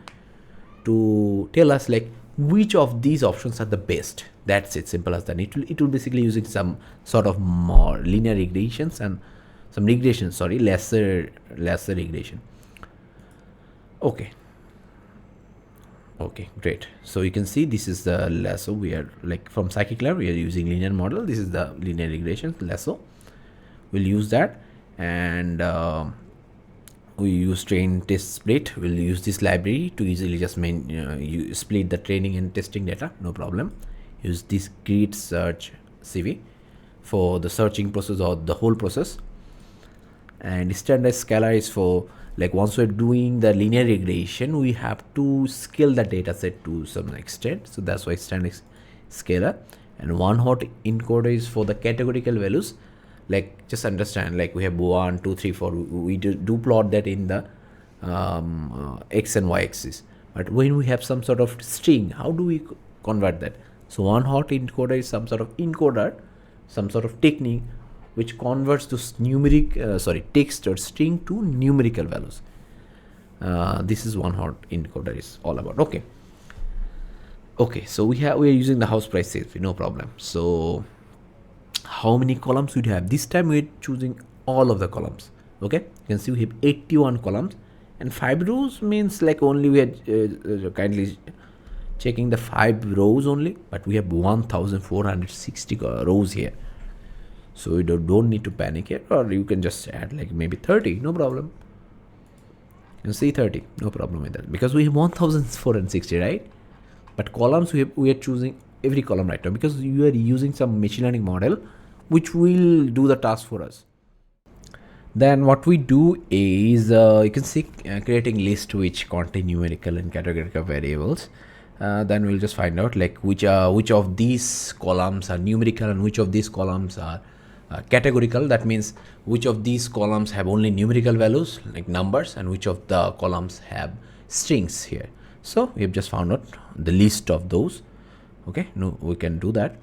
to tell us, like, which of these options are the best. That's it, simple as that. It will basically using some sort of more linear regressions and some regression, lesser regression. Okay, Okay, great. So you can see this is the lasso. We are like from scikit-learn, we are using linear model. This is the linear regression lasso. We'll use that, and we use train test split. We'll use this library to easily just you split the training and testing data, no problem. Use this grid search CV for the searching process or the whole process, and standard scalar is for like once we're doing the linear regression, we have to scale the data set to some extent, so that's why standard scalar. And one hot encoder is for the categorical values. Like just understand, like we have 1 2 3 4, we do plot that in the x and y axis, but when we have some sort of string, how do we convert that? So one hot encoder is some sort of encoder, some sort of technique which converts to text or string to numerical values. This is one hot encoder is all about. Okay, so we are using the house price sales, no problem. So how many columns we have? This time we're choosing all of the columns. Okay, you can see we have 81 columns, and 5 rows means like only we are kindly checking the 5 rows only, but we have 1460 rows here. So you don't need to panic here, or you can just add like maybe 30, no problem. You see 30, no problem with that, because we have 1460, right? But columns we are choosing every column right now, because you are using some machine learning model which will do the task for us. Then what we do is you can see creating list which contain numerical and categorical variables. Then we'll just find out like which of these columns are numerical and which of these columns are categorical. That means which of these columns have only numerical values like numbers, and which of the columns have strings here. So we have just found out the list of those. Okay, no, we can do that.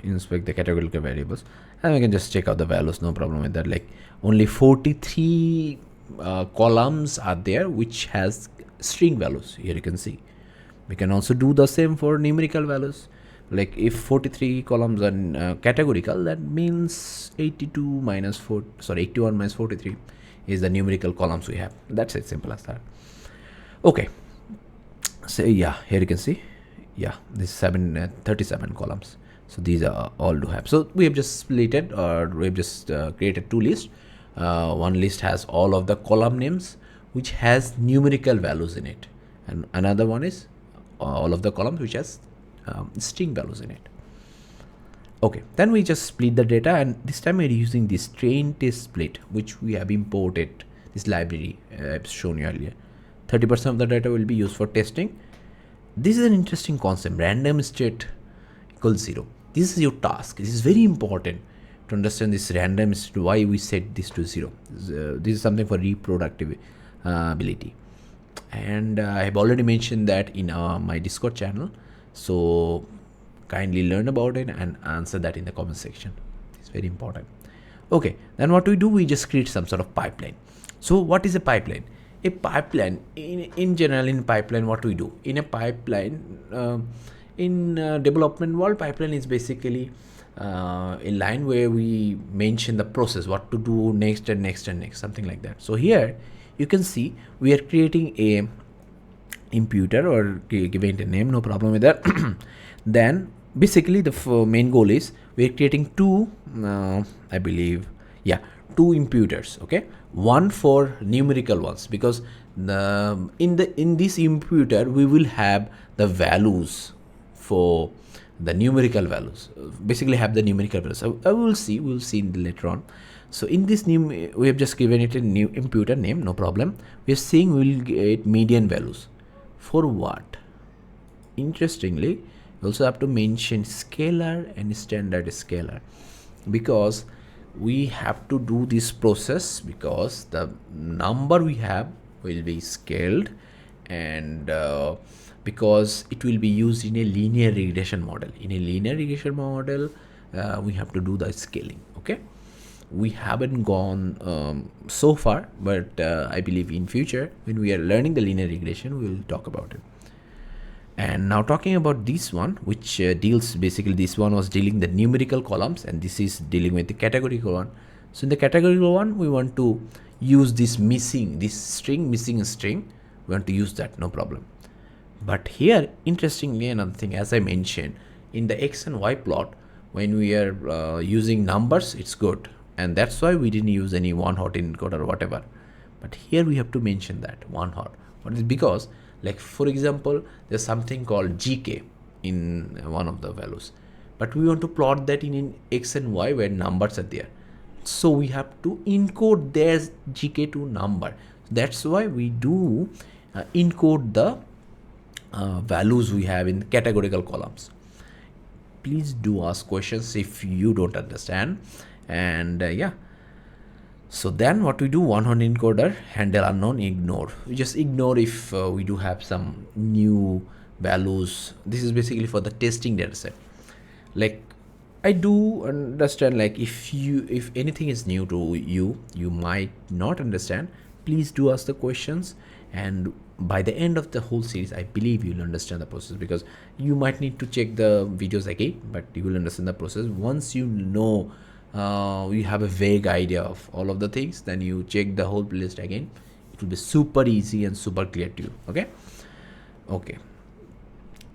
Inspect the categorical variables, and we can just check out the values, no problem with that. Like only 43 columns are there which has string values. Here you can see. We can also do the same for numerical values. Like if 43 columns are categorical, that means 81 minus 43 is the numerical columns we have. That's it, simple as that. Okay, so yeah, here you can see, yeah, this is 37 columns. So these are all do have. So we have just split it, or we have just created 2 lists. One list has all of the column names which has numerical values in it, and another one is all of the columns which has string values in it. Okay, then we just split the data, and this time we're using this train test split, which we have imported this library I've shown you earlier. 30% of the data will be used for testing. This is an interesting concept, random state equals 0. This is your task. This is very important to understand this random state, why we set this to 0. This is something for reproducibility. And I have already mentioned that in my Discord channel. So kindly learn about it and answer that in the comment section. It's very important. Okay, then what we do, we just create some sort of pipeline. So what is a pipeline? A pipeline, in general, in pipeline, what we do in a pipeline, in development world, pipeline is basically a line where we mention the process, what to do next and next and next, something like that. So here you can see we are creating a imputer, or giving it a name, no problem with that. Then basically the main goal is we are creating 2 2 imputers. Okay, one for numerical ones, because in this imputer we will have the values for the numerical values, basically have the numerical values. We'll see later on. So in this new, we have just given it a new imputer name, no problem. We are saying we will get median values. For what? Interestingly, we also have to mention scalar and standard scalar, because we have to do this process, because the number we have will be scaled, and because it will be used in a linear regression model. In a linear regression model, we have to do the scaling. Okay, we haven't gone so far, but I believe in future when we are learning the linear regression, we will talk about it. And now talking about this one, which deals, basically this one was dealing the numerical columns, and this is dealing with the categorical one. So in the categorical one, we want to use this missing string, we want to use that, no problem. But here, interestingly, another thing, as I mentioned, in the x and y plot, when we are using numbers, it's good. And that's why we didn't use any one hot encoder or whatever. But here we have to mention that one hot. What is because, like for example, there's something called GK in one of the values. But we want to plot that in x and y where numbers are there. So we have to encode their GK to number. That's why we do encode the values we have in categorical columns. Please do ask questions if you don't understand. And yeah, so then what we do, one hot encoder, handle unknown, ignore. We just ignore if we do have some new values. This is basically for the testing data set. Like I do understand, like if anything is new to you might not understand, please do ask the questions, and by the end of the whole series I believe you'll understand the process, because you might need to check the videos again, but you will understand the process once you know. You have a vague idea of all of the things, then you check the whole playlist again. It will be super easy and super clear to you. Okay,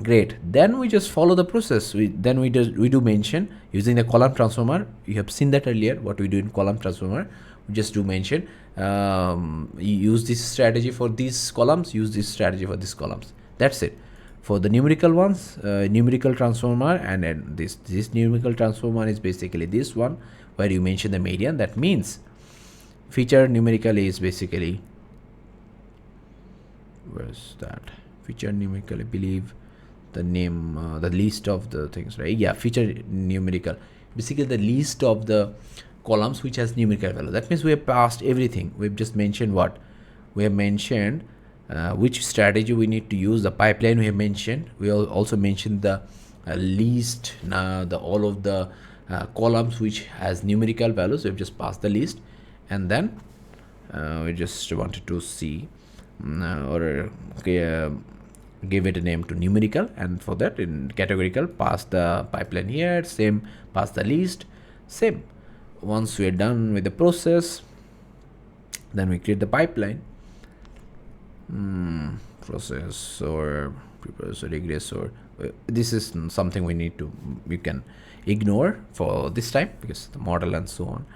great. Then we just follow the process. We do mention using the column transformer. You have seen that earlier, what we do in column transformer. We just do mention use this strategy for these columns, use this strategy for these columns. That's it. For the numerical ones, numerical transformer, and this numerical transformer is basically this one where you mention the median. That means feature numerical is basically, where's that feature numerical, I believe the name, the list of the things, right? Yeah, feature numerical, basically the list of the columns which has numerical value. That means we have passed everything. We've just mentioned what we have mentioned, which strategy we need to use, the pipeline we have mentioned. We also mentioned the list, all of the columns which has numerical values. We've just passed the list, and then we just wanted to see give it a name to numerical, and for that in categorical pass the pipeline here, same pass the list, same. Once we are done with the process, then we create the pipeline. Process or preprocess or regress, or this is something we can ignore for this time because the model and so on.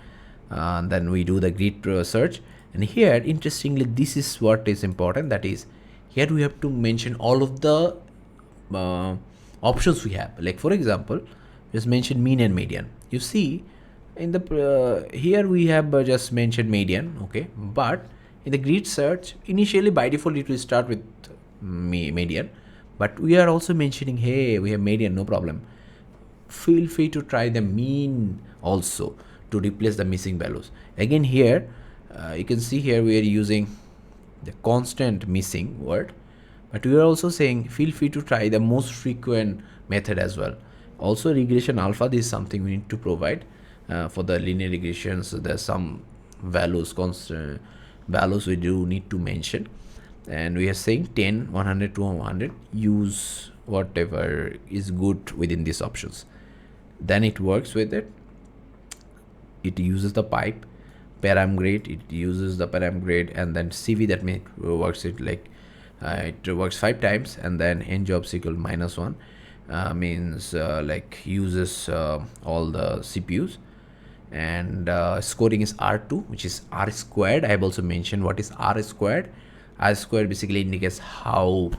And then we do the grid search, and here interestingly this is what is important, that is here we have to mention all of the options we have. Like for example, just mention mean and median. You see in the here we have just mentioned median, okay, but in the grid search initially by default it will start with median, but we are also mentioning, hey, we have median, no problem. Feel free to try the mean also to replace the missing values. Again here you can see here we are using the constant missing word, but we are also saying feel free to try the most frequent method as well. Also regression alpha, this is something we need to provide for the linear regressions. So there's some values, constant values we do need to mention, and we are saying 10, 100, 200, use whatever is good within these options. Then it works with it. It uses the pipe param grade, it uses the param grade, and then CV, that means works it like it works 5 times, and then n jobs equal -1 means like uses all the CPUs, and scoring is R2, which is R squared. I have also mentioned what is R squared. R squared basically indicates how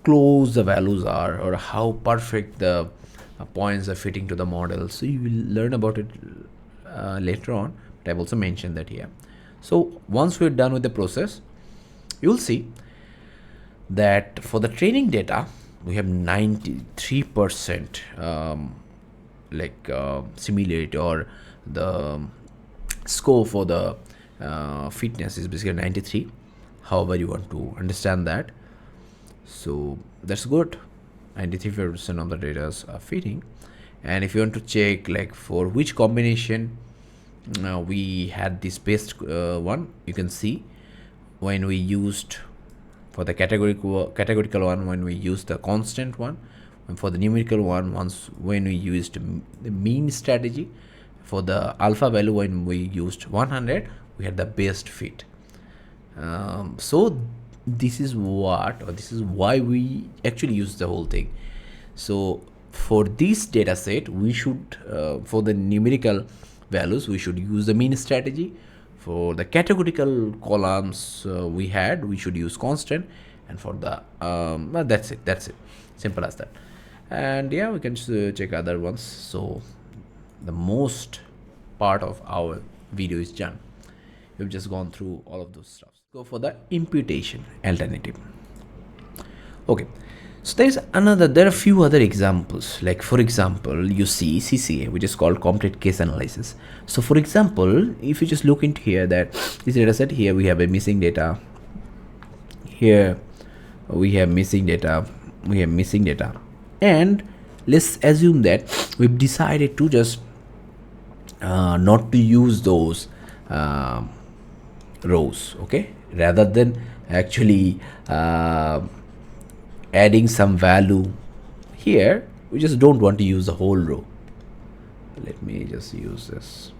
close the values are, or how perfect the points are fitting to the model. So you will learn about it later on, but I've also mentioned that here. So once we're done with the process, you'll see that for the training data we have 93% similarity, or the score for the fitness is basically 93, however you want to understand that. So that's good. 93% of the data are fitting. And if you want to check like for which combination we had this best one, you can see when we used for the categorical one, when we used the constant one, and for the numerical one, when we used the mean strategy, for the alpha value when we used 100, we had the best fit. So this is what, or this is why we actually use the whole thing. So for this data set, we should, for the numerical values, we should use the mean strategy. For the categorical columns we should use constant, and for the well, that's it, simple as that. And yeah, we can check other ones. So the most part of our video is done. We've just gone through all of those stuff. Go for the imputation alternative. Okay, so there are a few other examples. Like for example, you see CCA, which is called complete case analysis. So for example, if you just look into here, that this data set, here we have a missing data, here we have missing data, and let's assume that we've decided to just not to use those rows, okay, rather than actually adding some value here. We just don't want to use the whole row. Let me just use this.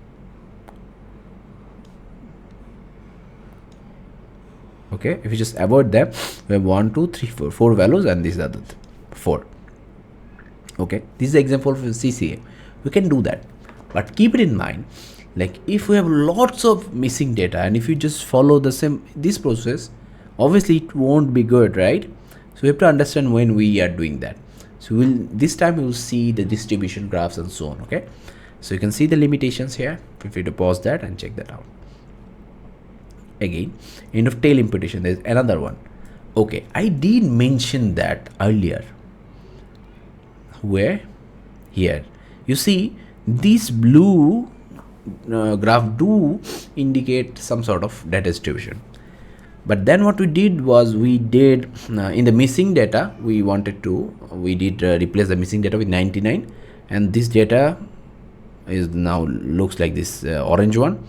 Okay, if you just avoid them, we have 1 2 3 4 values, and these are the 4. Okay, this is the example for CCA. We can do that, but keep it in mind, like if we have lots of missing data, and if you just follow this process, obviously it won't be good, right? So we have to understand when we are doing that. So this time we will see the distribution graphs and so on. Okay, so you can see the limitations here. Feel free to pause that and check that out. Again, end of tail imputation, there's another one. Okay, I did mention that earlier. Where? Here. You see, these blue graph do indicate some sort of data distribution. But then what we did was, we did in the missing data, we did replace the missing data with 99, and this data is now looks like this orange one.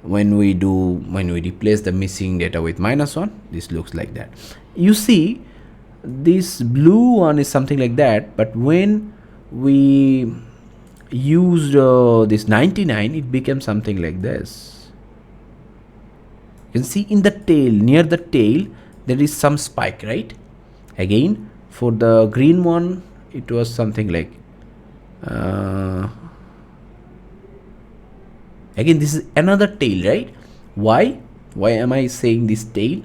When we replace the missing data with -1, this looks like that. You see, this blue one is something like that, but when we used this 99, it became something like this. You can see in the tail, near the tail, there is some spike, right? Again, for the green one, it was something like again, this is another tail, right? Why am I saying this tail?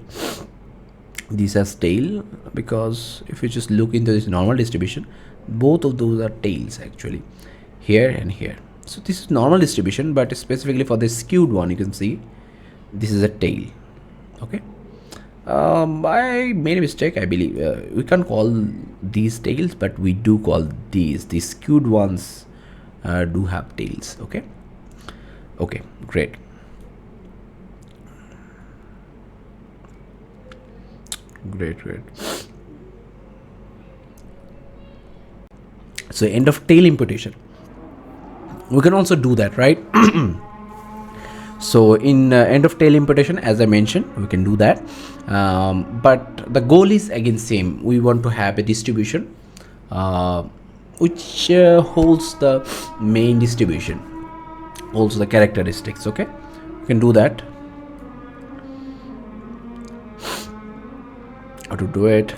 This is tail because if you just look into this normal distribution, both of those are tails actually, here and here. So this is normal distribution, but specifically for the skewed one, you can see this is a tail. Okay, I made a mistake, I believe. We can't call these tails, but we do call these skewed ones do have tails. Okay, great. So end of tail imputation, we can also do that, right? So in end of tail imputation, as I mentioned, we can do that, but the goal is again same. We want to have a distribution which holds the main distribution, also the characteristics. Okay, you can do that. How to do it?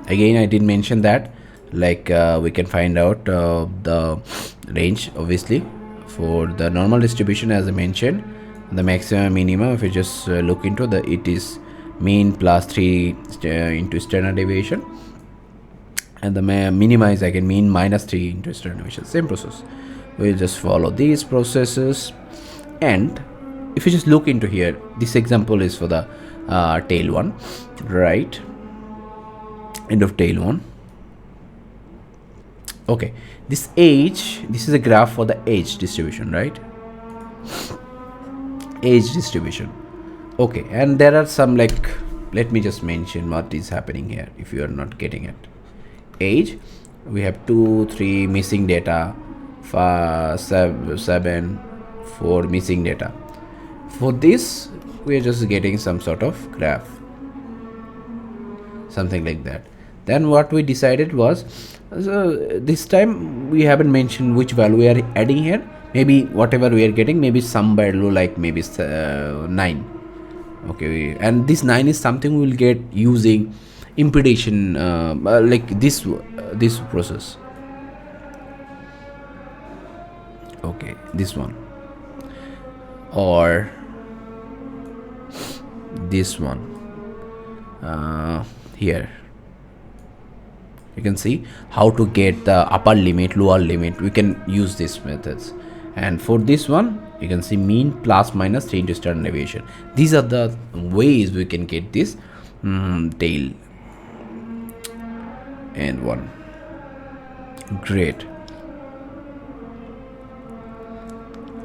Again, I did mention that, like we can find out the range, obviously, for the normal distribution, as I mentioned, the maximum minimum. If you just look into it is mean plus 3 into standard deviation, and the minima is again mean minus 3 into standard deviation. Same process. We'll just follow these processes, and if you just look into here, this example is for the tail one, right? End of tail one. Okay, this is a graph for the age distribution, right? Age distribution. Okay, and there are some, like, let me just mention what is happening here if you are not getting it. Age, we have 2 3 missing data, 7 4 missing data. For this, we are just getting some sort of graph, something like that. Then what we decided was, this time we haven't mentioned which value we are adding here. Maybe whatever we are getting, maybe some value like maybe 9. Okay, and this 9 is something we will get using imputation, like this process. Okay, this one, or this one, here you can see how to get the upper limit, lower limit. We can use these methods. And for this one, you can see mean plus minus 3 into standard deviation. These are the ways we can get this tail. And one, great.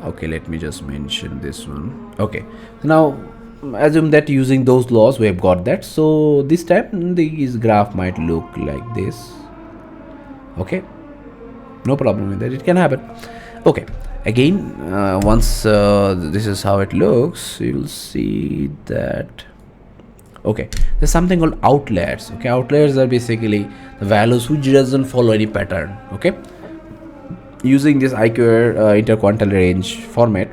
Okay, let me just mention this one. Okay, now assume that using those laws we have got that. So this time this graph might look like this. Okay, no problem with that, it can happen. Okay, again, once this is how it looks, you will see that, okay, there's something called outliers. Okay, outliers are basically the values which doesn't follow any pattern. Okay, using this IQR interquartile range format,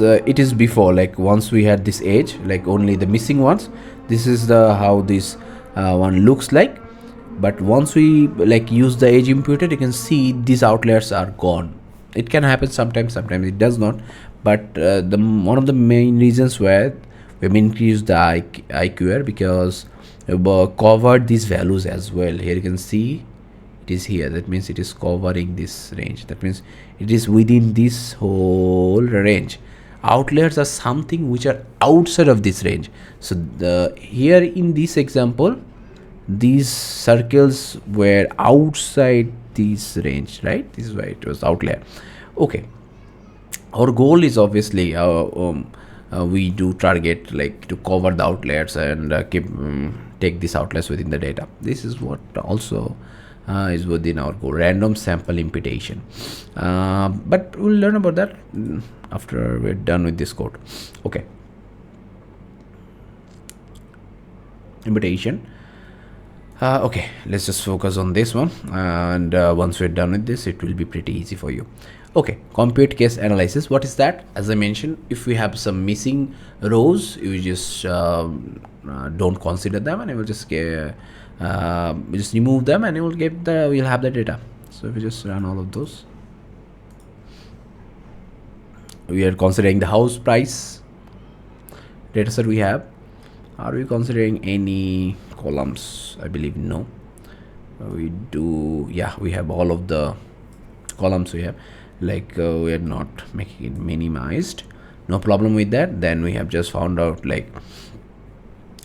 it is before, like once we had this edge, like only the missing ones, this is the how this one looks like. But once we like use the edge imputed, you can see these outliers are gone. It can happen sometimes it does not. But the one of the main reasons why we have increased the IQR, because we covered these values as well. Here you can see it is here, that means it is covering this range, that means it is within this whole range. Outliers are something which are outside of this range. So here in this example, these circles were outside this range, right? This is why it was outlier. Okay, our goal is obviously we do target like to cover the outliers and take these outliers within the data. This is what also is within our goal, random sample imputation. But we'll learn about that after we're done with this code. Okay, imputation. Okay, let's just focus on this one, and once we're done with this, it will be pretty easy for you. Okay, compute case analysis. What is that? As I mentioned, if we have some missing rows, you just don't consider them, and you will just remove them, and you will get the, we'll have the data. So if we just run all of those, we are considering the house price data set we have. Are we considering any columns? I believe no. We do, yeah, we have all of the columns we have. Like we are not making it minimized, no problem with that. Then we have just found out like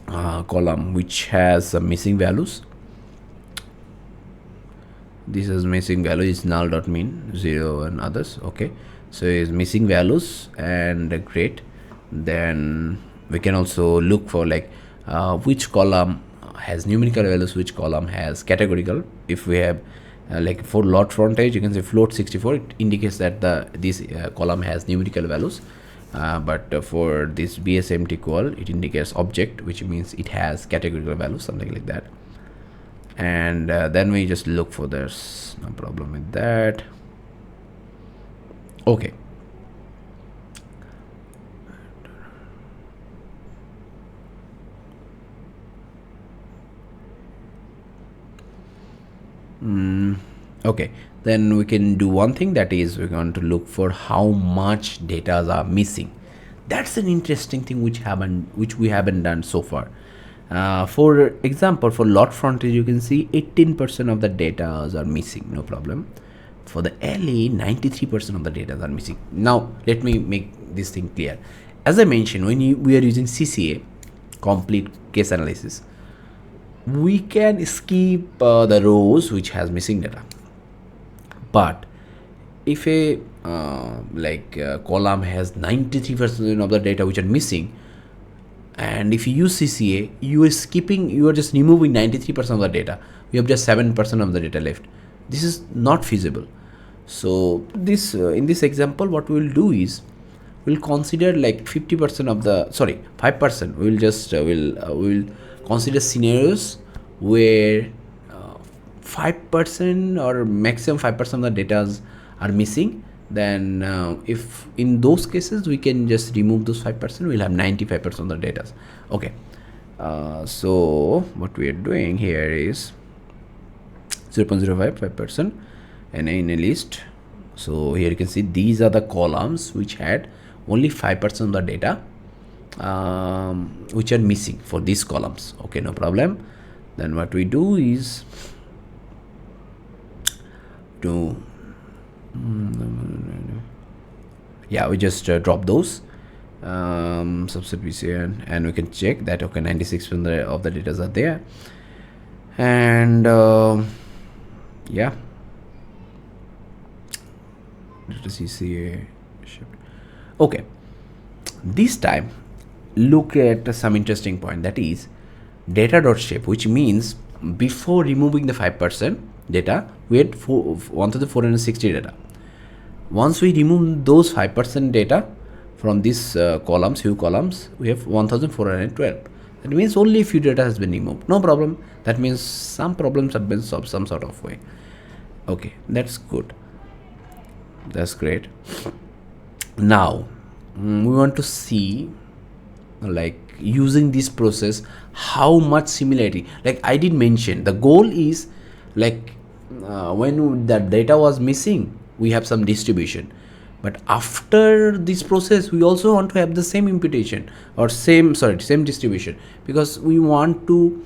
column which has some missing values. This is missing value is null.min 0 and others. Okay, so is missing values, and great. Then we can also look for like which column has numerical values, which column has categorical. If we have like for lot frontage, you can say float 64, it indicates that this column has numerical values. But for this BSMT call, it indicates object, which means it has categorical values, something like that. And then we just look for this, no problem with that. Okay, okay, then we can do one thing, that is we're going to look for how much data are missing. That's an interesting thing which we haven't done so far. For example, for lot frontage, you can see 18% of the data are missing, no problem. For the LA, 93% of the data are missing. Now let me make this thing clear. As I mentioned, when we are using CCA, complete case analysis, we can skip the rows which has missing data. But if a column has 93% of the data which are missing, and if you use CCA, you are just removing 93% of the data. You have just 7% of the data left. This is not feasible. So this in this example, what we will do is we'll consider like 50% of the 5%. We'll just we'll consider scenarios where 5% or maximum 5% of the data are missing, then if in those cases we can just remove those 5%, we'll have 95% of the data. Okay, so what we are doing here is 0.05 5% and in a list. So here you can see these are the columns which had only 5% of the data which are missing for these columns. Okay, no problem. Then what we do is yeah, we just drop those subset VCN and we can check that okay, 96% of the data are there. And yeah, let us see. Okay, this time look at some interesting point, that is data.shape, which means before removing the 5% data we had 1460 data. Once we remove those 5% data from these columns, few columns, we have 1412. That means only a few data has been removed. No problem. That means some problems have been solved some sort of way. Okay, that's good. That's great. Now we want to see, like, using this process, how much similarity. Like I did mention, the goal is like when the data was missing, we have some distribution, but after this process we also want to have the same imputation or same distribution, because we want to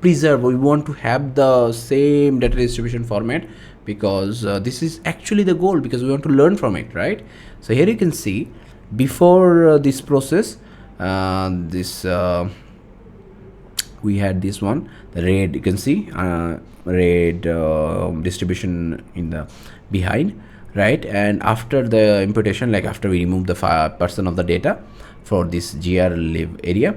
preserve, we want to have the same data distribution format, because this is actually the goal, because we want to learn from it, right? So here you can see before this process, we had this one, the red, you can see red distribution in the behind, right? And after the imputation, like after we remove the 5% of the data for this GR live area,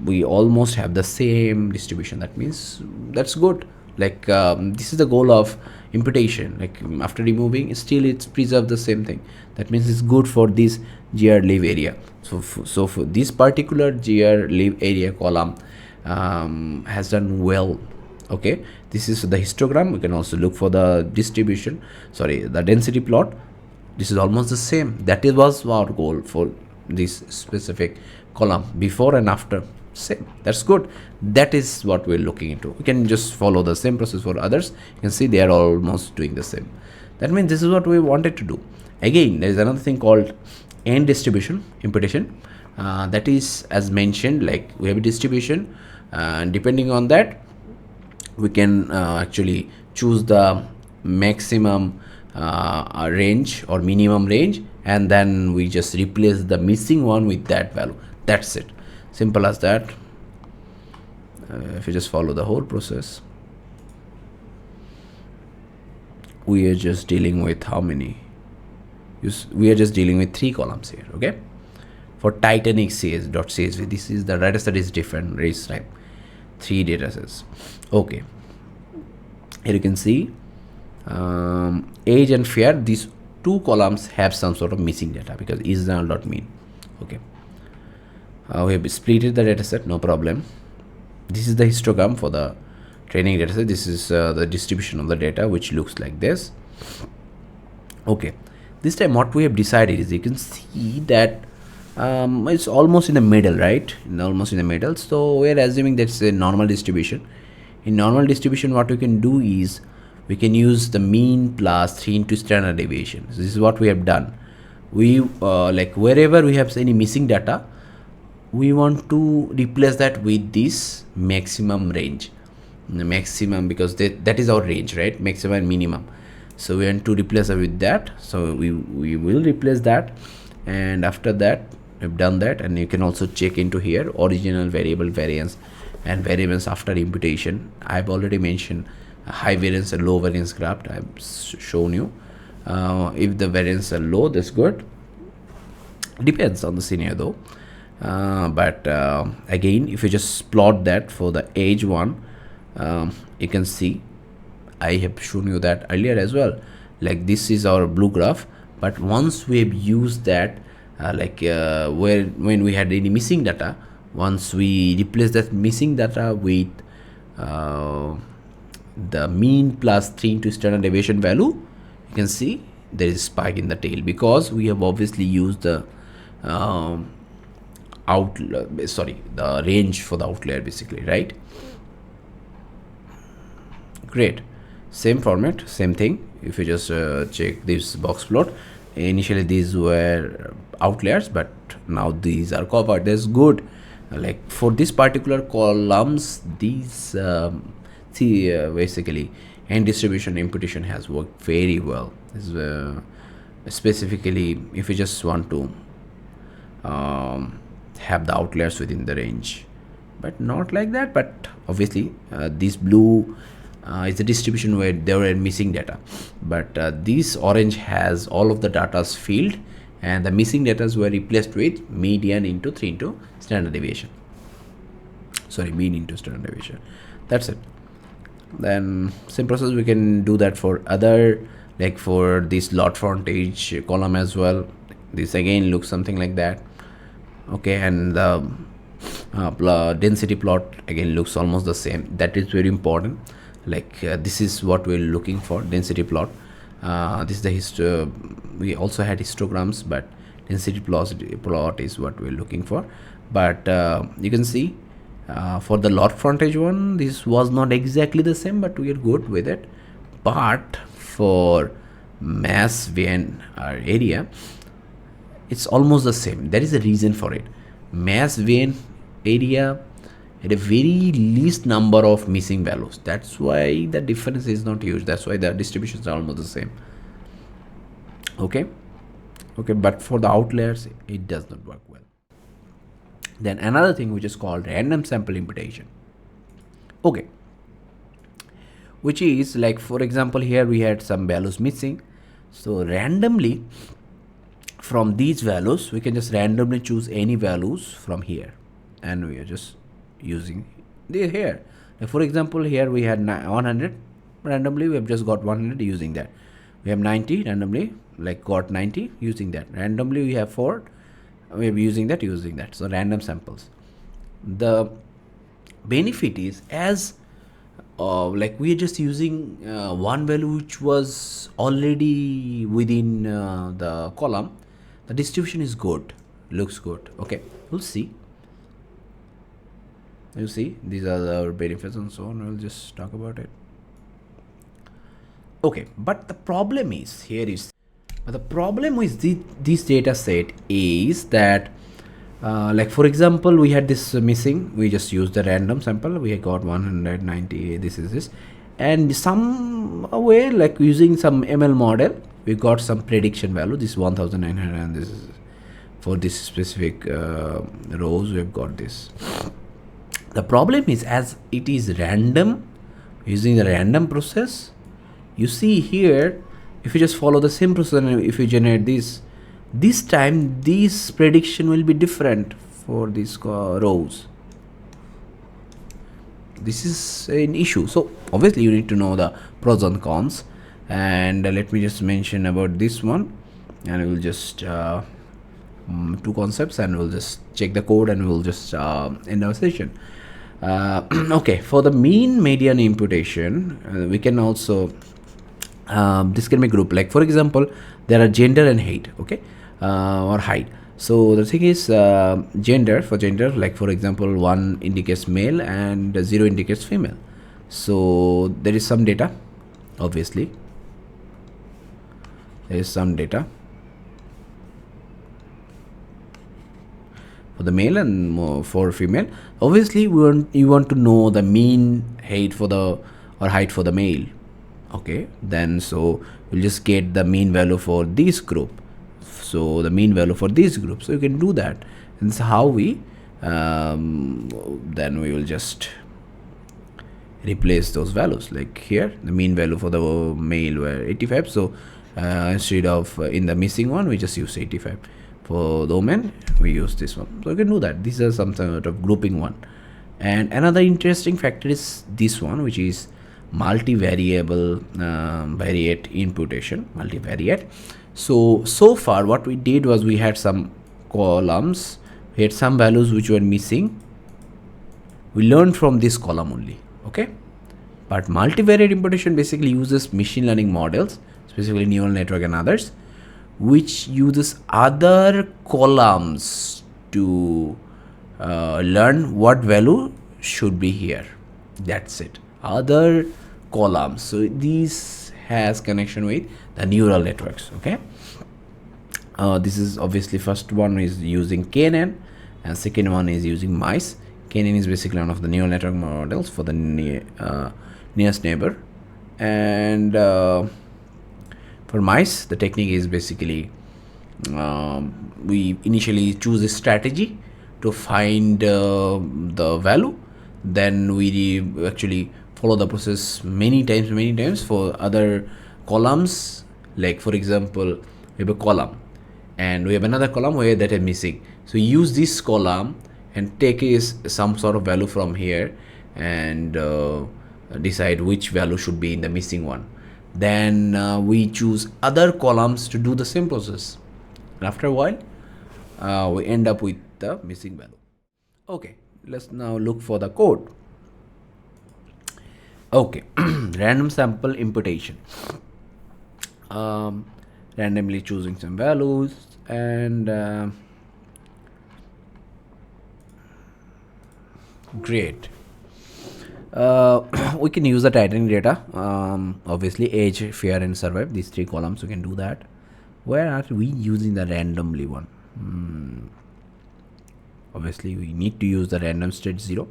we almost have the same distribution. That means that's good. Like this is the goal of imputation, like after removing still it's preserved the same thing. That means it's good for this GR live area. So for this particular GR live area column has done well. Okay, this is the histogram. We can also look for the distribution, the density plot. This is almost the same. That was our goal for this specific column, before and after, same. That's good. That is what we're looking into. We can just follow the same process for others. You can see they are almost doing the same. That means this is what we wanted to do. Again, there is another thing called end distribution imputation. That is, as mentioned, like we have a distribution, and depending on that we can actually choose the maximum range or minimum range, and then we just replace the missing one with that value. That's it, simple as that. If you just follow the whole process, we are just dealing with how many? We are just dealing with 3 columns here. Okay, for Titanic CS.csv, this is the data set is different race type, 3 data sets. Okay, here you can see age and fair, these 2 columns have some sort of missing data because is_mean. Okay, we have splitted the data set, no problem. This is the histogram for the training data set. This is the distribution of the data, which looks like this. Okay, this time what we have decided is, you can see that it's almost in the middle, right? Almost in the middle. So we are assuming that's a normal distribution. In normal distribution, what we can do is we can use the mean plus 3 into standard deviation. So this is what we have done. We like wherever we have any missing data, we want to replace that with this maximum range, the maximum, because that is our range, right? Maximum and minimum. So we want to replace it with that. So we will replace that, and after that we've done that. And you can also check into here original variable variance and variance after imputation. I've already mentioned high variance and low variance graph. I've shown you. If the variance are low, that's good. Depends on the scenario though. But again, if you just plot that for the age one, you can see I have shown you that earlier as well. Like this is our blue graph, but once we have used that, when we had any missing data, once we replace that missing data with uh, the mean plus 3 into standard deviation value, you can see there is spike in the tail because we have obviously used the the range for the outlier basically, right? Great. Same format, same thing. If you just check this box plot, initially these were outliers, but now these are covered. That's good. Like for this particular columns, these basically and distribution imputation has worked very well. This, specifically, if you just want to have the outliers within the range, but not like that. But obviously, this blue is the distribution where there were missing data, but this orange has all of the data's filled, and the missing data were replaced with median into 3 into standard deviation. Sorry, mean into standard deviation. That's it. Then same process we can do that for other, like for this lot frontage column as well. This again looks something like that. Okay, and the density plot again looks almost the same. That is very important. Like this is what we're looking for, density plot. This is the we also had histograms, but density plot is what we're looking for. But you can see for the lot frontage one, this was not exactly the same, but we are good with it. But for mass VN area, it's almost the same. There is a reason for it. Mass VN area had a very least number of missing values. That's why the difference is not huge. That's why the distributions are almost the same. Okay, but for the outliers, it does not work well. Then another thing which is called random sample imputation. Okay, which is like, for example, here we had some values missing. So randomly from these values, we can just randomly choose any values from here, and we are just using the here. Like for example, here we had 100 randomly, we have just got 100 using that. We have 90 randomly, like got 90 using that. Randomly we have 4, we are using that. So random samples. The benefit is, as like we are just using one value which was already within the column, the distribution is good, looks good. Okay, we'll see. You see, these are the benefits and so on. We'll just talk about it. Okay, but the problem is the problem with this data set is that like for example, we had this missing, we just used the random sample, we got 190, this is this, and some way, like using some ML model, we got some prediction value, this 1900, and this is for this specific rows, we've got this. The problem is, as it is random, using the random process, you see here, if you just follow the same process and if you generate this time this prediction will be different for these rows. This is an issue. So obviously you need to know the pros and cons, and let me just mention about this one, and we will just two concepts, and we'll just check the code, and we'll just end our session. Okay, for the mean median imputation, we can also this can be grouped. Like for example, there are gender and height, okay, or height. So the thing is, gender, like for example, 1 indicates male and 0 indicates female. So there is some data, obviously there is some data for the male and for female. Obviously you want to know the mean height for the height for the male. Okay, then so we'll just get the mean value for this group, so the mean value for this group, so you can do that. And so how we then we will just replace those values. Like here the mean value for the male were 85, so instead of in the missing one we just use 85. For the women we use this one, so you can do that. These are some sort of grouping one. And another interesting factor is this one, which is multivariable variate imputation, multivariate. So far what we did was, we had some columns, we had some values which were missing, we learned from this column only. okay. But multivariate imputation basically uses machine learning models, specifically neural network and others, which uses other columns to learn what value should be here. That's it. Other columns. So this has connection with the neural networks. Okay. This is obviously first one is using KNN and second one is using mice. KNN is basically one of the neural network models for the nearest neighbor, and for mice the technique is basically we initially choose a strategy to find the value, then we actually follow the process many times for other columns. Like for example, we have a column and we have another column where that is missing, so use this column and take is some sort of value from here and decide which value should be in the missing one. Then we choose other columns to do the same process, and after a while we end up with the missing value. Okay, let's now look for the code. Okay, random sample imputation. Randomly choosing some values and great. We can use the tightening data. Obviously, age, fear, and survive. These three columns we can do that. Where are we using the randomly one? Obviously, we need to use the random state 0.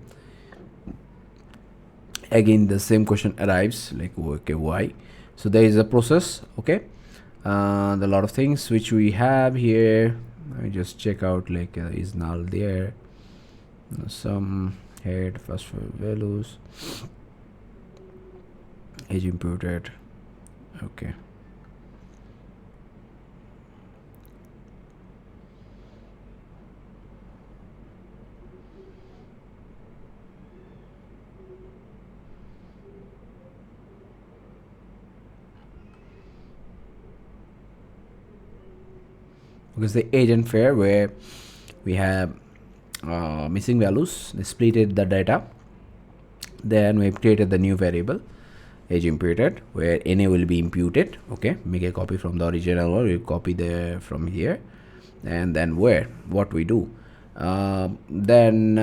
Again, the same question arrives like okay, why? So there is a process. Okay, the lot of things which we have here. I just check out like is null there. Some head first for values, age imputed. Okay. Because the age and fair where we have missing values, they splitted the data, then we created the new variable age imputed where NA will be imputed. Okay, make a copy from the original one, we copy the from here, and then what we do, then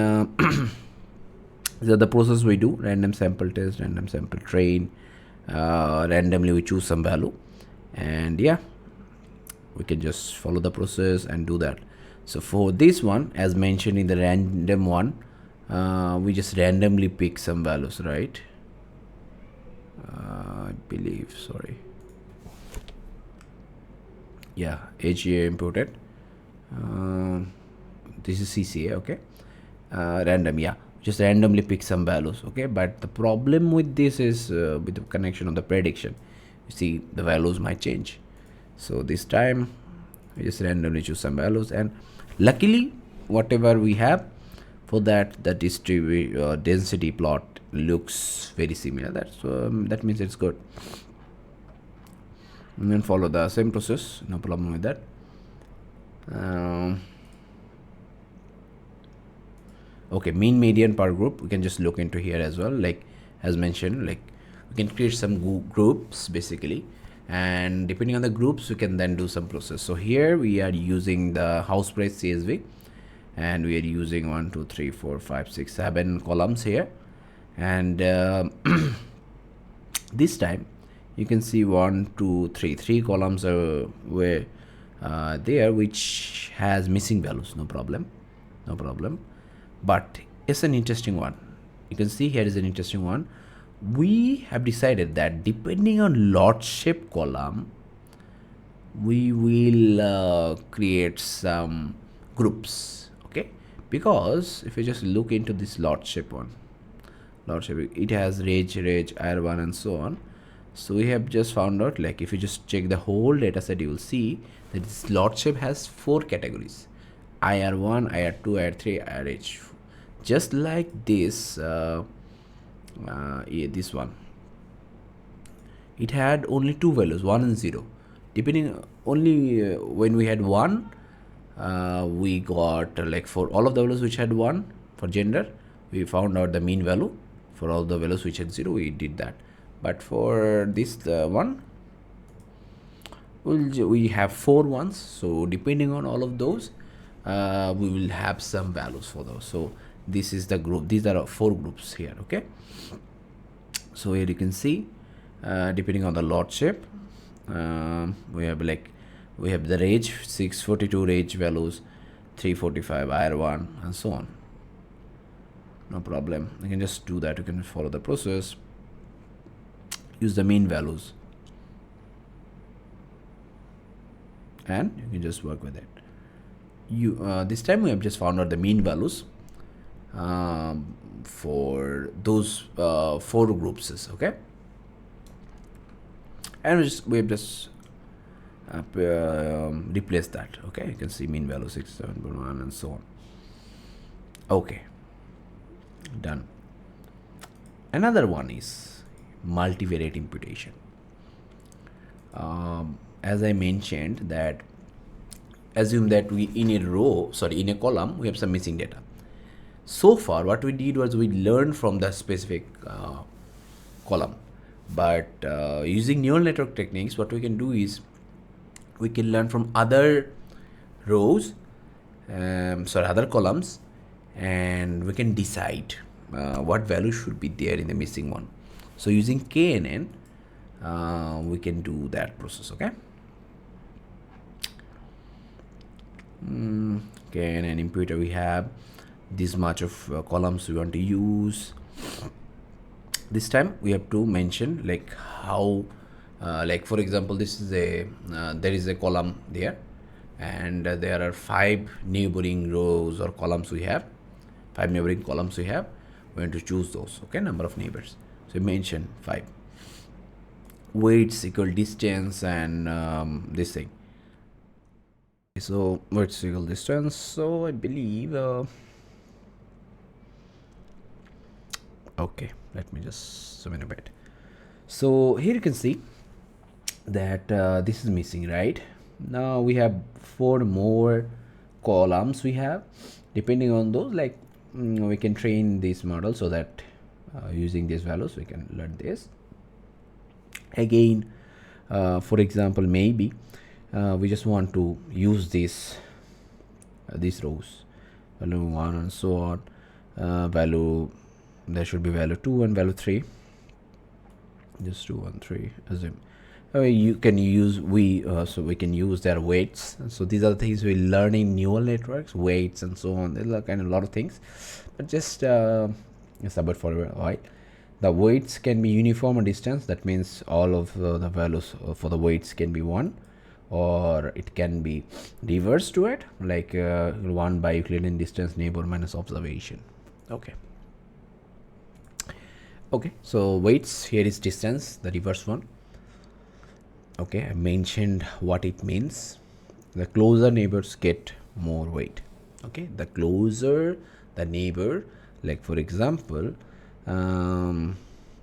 the process we do random sample test, random sample train, randomly we choose some value, and yeah, we can just follow the process and do that. So for this one, as mentioned in the random one, we just randomly pick some values, right? I believe, sorry. Yeah, age here inputted. This is CCA, okay. Random, yeah, just randomly pick some values, okay. But the problem with this is with the connection of the prediction. You see, the values might change. So this time we just randomly choose some values, and luckily whatever we have for that, the density plot looks very similar. That means it's good. And then follow the same process, no problem with that. Okay, mean, median per group we can just look into here as well. Like as mentioned, like we can create some groups basically, and depending on the groups we can then do some process. So here we are using the house price CSV, and we are using 1 2 3 4 5 6 7 columns here, and this time you can see 1 2 3 columns are where there, which has missing values. No problem, but it's an interesting one. You can see here is an interesting one. We have decided that depending on lot shape column, we will create some groups, okay. Because if you just look into this lot shape one, it has rage, IR1 and so on. So we have just found out, like if you just check the whole data set, you will see that this lot shape has 4 categories: IR1, IR2, IR3, IRH. Just like this, this one, it had only 2 values, 1 and 0. Depending only when we had 1, we got like for all of the values which had 1 for gender, we found out the mean value, For all the values which had 0, we did that. But for this one, we have 4 ones, so depending on all of those, we will have some values for those. So this is the group. These are 4 groups here. Okay, so here you can see, depending on the lot shape, we have the range 642 range values, 345 IR1, and so on. No problem, you can just do that. You can follow the process, use the mean values, and you can just work with it. This time we have just found out the mean values for those 4 groups. Okay, and we have just replace that. Okay, you can see mean value 67.1 and so on. Okay, done. Another one is multivariate imputation. As I mentioned, that assume that we in a column we have some missing data. So far what we did was we learned from the specific column, but using neural network techniques, what we can do is we can learn from other rows, other columns, and we can decide what value should be there in the missing one. So using KNN, we can do that process. Okay, KNN imputer, we have this much of columns we want to use. This time we have to mention like how, like for example, this is a there is a column there, and there are 5 neighboring rows or columns we have. 5 neighboring columns we have. We want to choose those. Okay, number of neighbors. So mention 5. Weights equal distance and this thing. So weights equal distance. So I believe. Okay, let me just zoom in a bit. So here you can see that this is missing, right? Now we have 4 more columns we have. Depending on those, like we can train this model so that using these values we can learn this. Again, for example, maybe we just want to use these rows, value 1 and so on, value, there should be value 2 and value 3, just 2 and 3, assume. You can use so we can use their weights. So these are the things we learn in neural networks, weights and so on. There's kind of a lot of things, but just submit for a while. The weights can be uniform or distance. That means all of the values for the weights can be 1, or it can be reverse to it, like 1 by Euclidean distance neighbor minus observation. Okay, so weights, here is distance, the reverse one. Okay, I mentioned what it means. The closer neighbors get more weight. Okay, the closer the neighbor, like for example,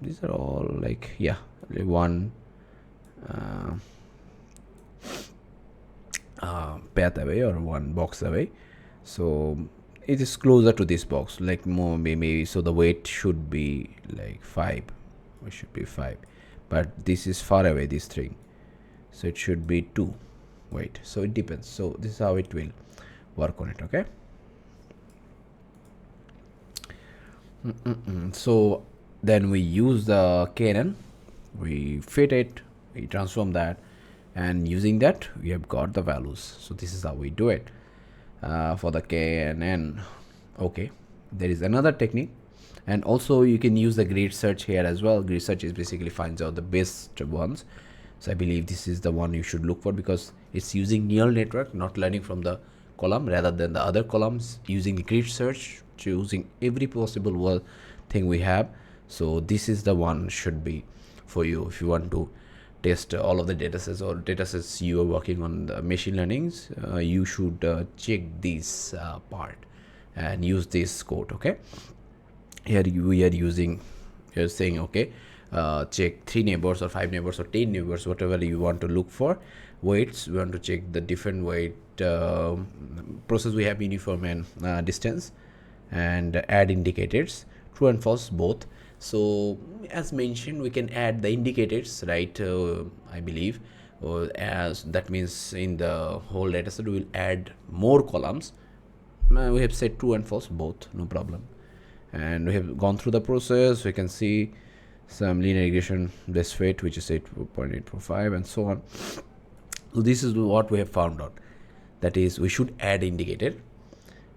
these are all like, yeah, one path away or one box away. So it is closer to this box, like more maybe, so the weight should be like 5. It should be 5, but this is far away, this thing, so it should be 2 weight. So it depends. So this is how it will work on it. Okay, so then we use the KNN, we fit it, we transform that, and using that we have got the values. So this is how we do it for the KNN. Okay, there is another technique, and also you can use the grid search here as well. Grid search is basically finds out the best ones. So I believe this is the one you should look for, because it's using neural network, not learning from the column rather than the other columns, using the grid search, choosing every possible thing we have. So this is the one should be for you if you want to test all of the datasets or datasets you are working on the machine learnings. You should check this part and use this code. Okay, here we are using, you're saying okay, check 3 neighbors or 5 neighbors or 10 neighbors, whatever you want to look for. Weights, we want to check the different weight process. We have uniform and distance, and add indicators, true and false both. So as mentioned, we can add the indicators, right? I believe, or as that means in the whole data set we will add more columns. We have set true and false both, no problem. And we have gone through the process. We can see some linear regression best fit, which is 8.845 and so on. So this is what we have found out, that is we should add indicator.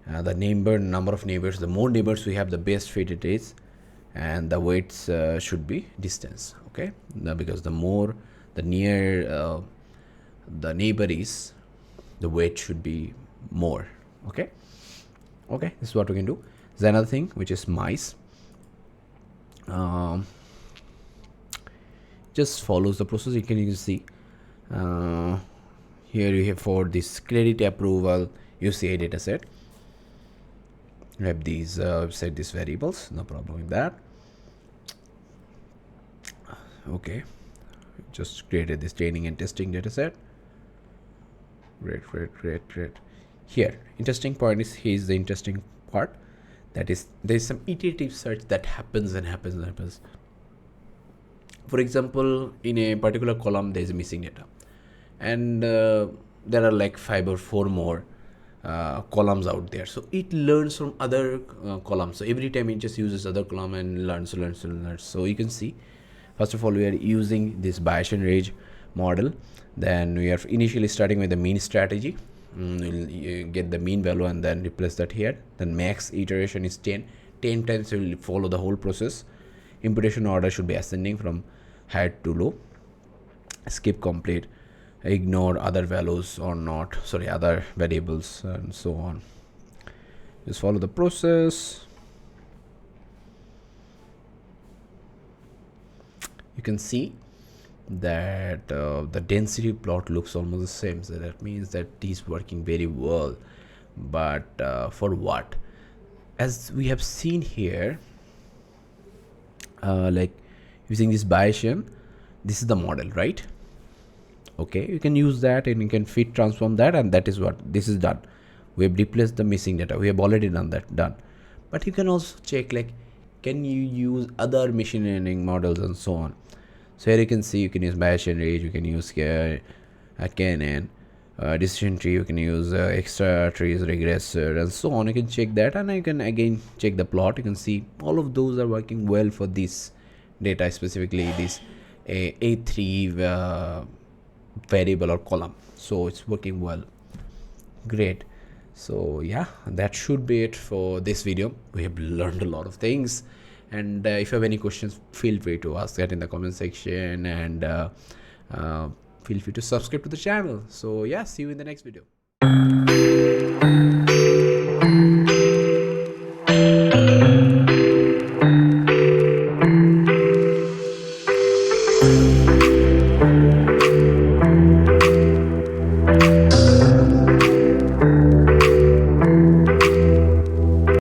The number of neighbors, the more neighbors we have, the best fit it is, and the weights should be distance. Okay, now, because the more the near the neighbor is, the weight should be more. Okay, this is what we can do. There's another thing which is mice. Just follows the process. You can see here you have for this credit approval UCI data set. You have these set these variables, no problem with that. Okay, just created this training and testing data set. Great. Here, interesting point is, here's the interesting part, that is there is some iterative search that happens. For example, in a particular column there is missing data, and there are like 5 or 4 more columns out there. So it learns from other columns. So every time it just uses other column and learns. So you can see, first of all, we are using this Bayesian range model. Then we are initially starting with the mean strategy. We'll get the mean value and then replace that here. Then max iteration is 10 times. We will follow the whole process. Imputation order should be ascending from high to low. Skip complete, ignore other values or not, other variables, and so on. Just follow the process. You can see that the density plot looks almost the same, so that means that it is working very well. But for what? As we have seen here, like using this Bayesian, this is the model, right? Okay, you can use that and you can fit transform that, and that is what this is done. We have replaced the missing data. We have already done that. But you can also check, like, can you use other machine learning models and so on. So here you can see you can use Bayesian range, you can use Cannon, decision tree, you can use extra trees, regressor, and so on. You can check that, and you can again check the plot. You can see all of those are working well for this data, specifically this A3 variable or column. So it's working well. Great. So yeah, that should be it for this video. We have learned a lot of things, and if you have any questions, feel free to ask that in the comment section, and feel free to subscribe to the channel. So yeah, see you in the next video.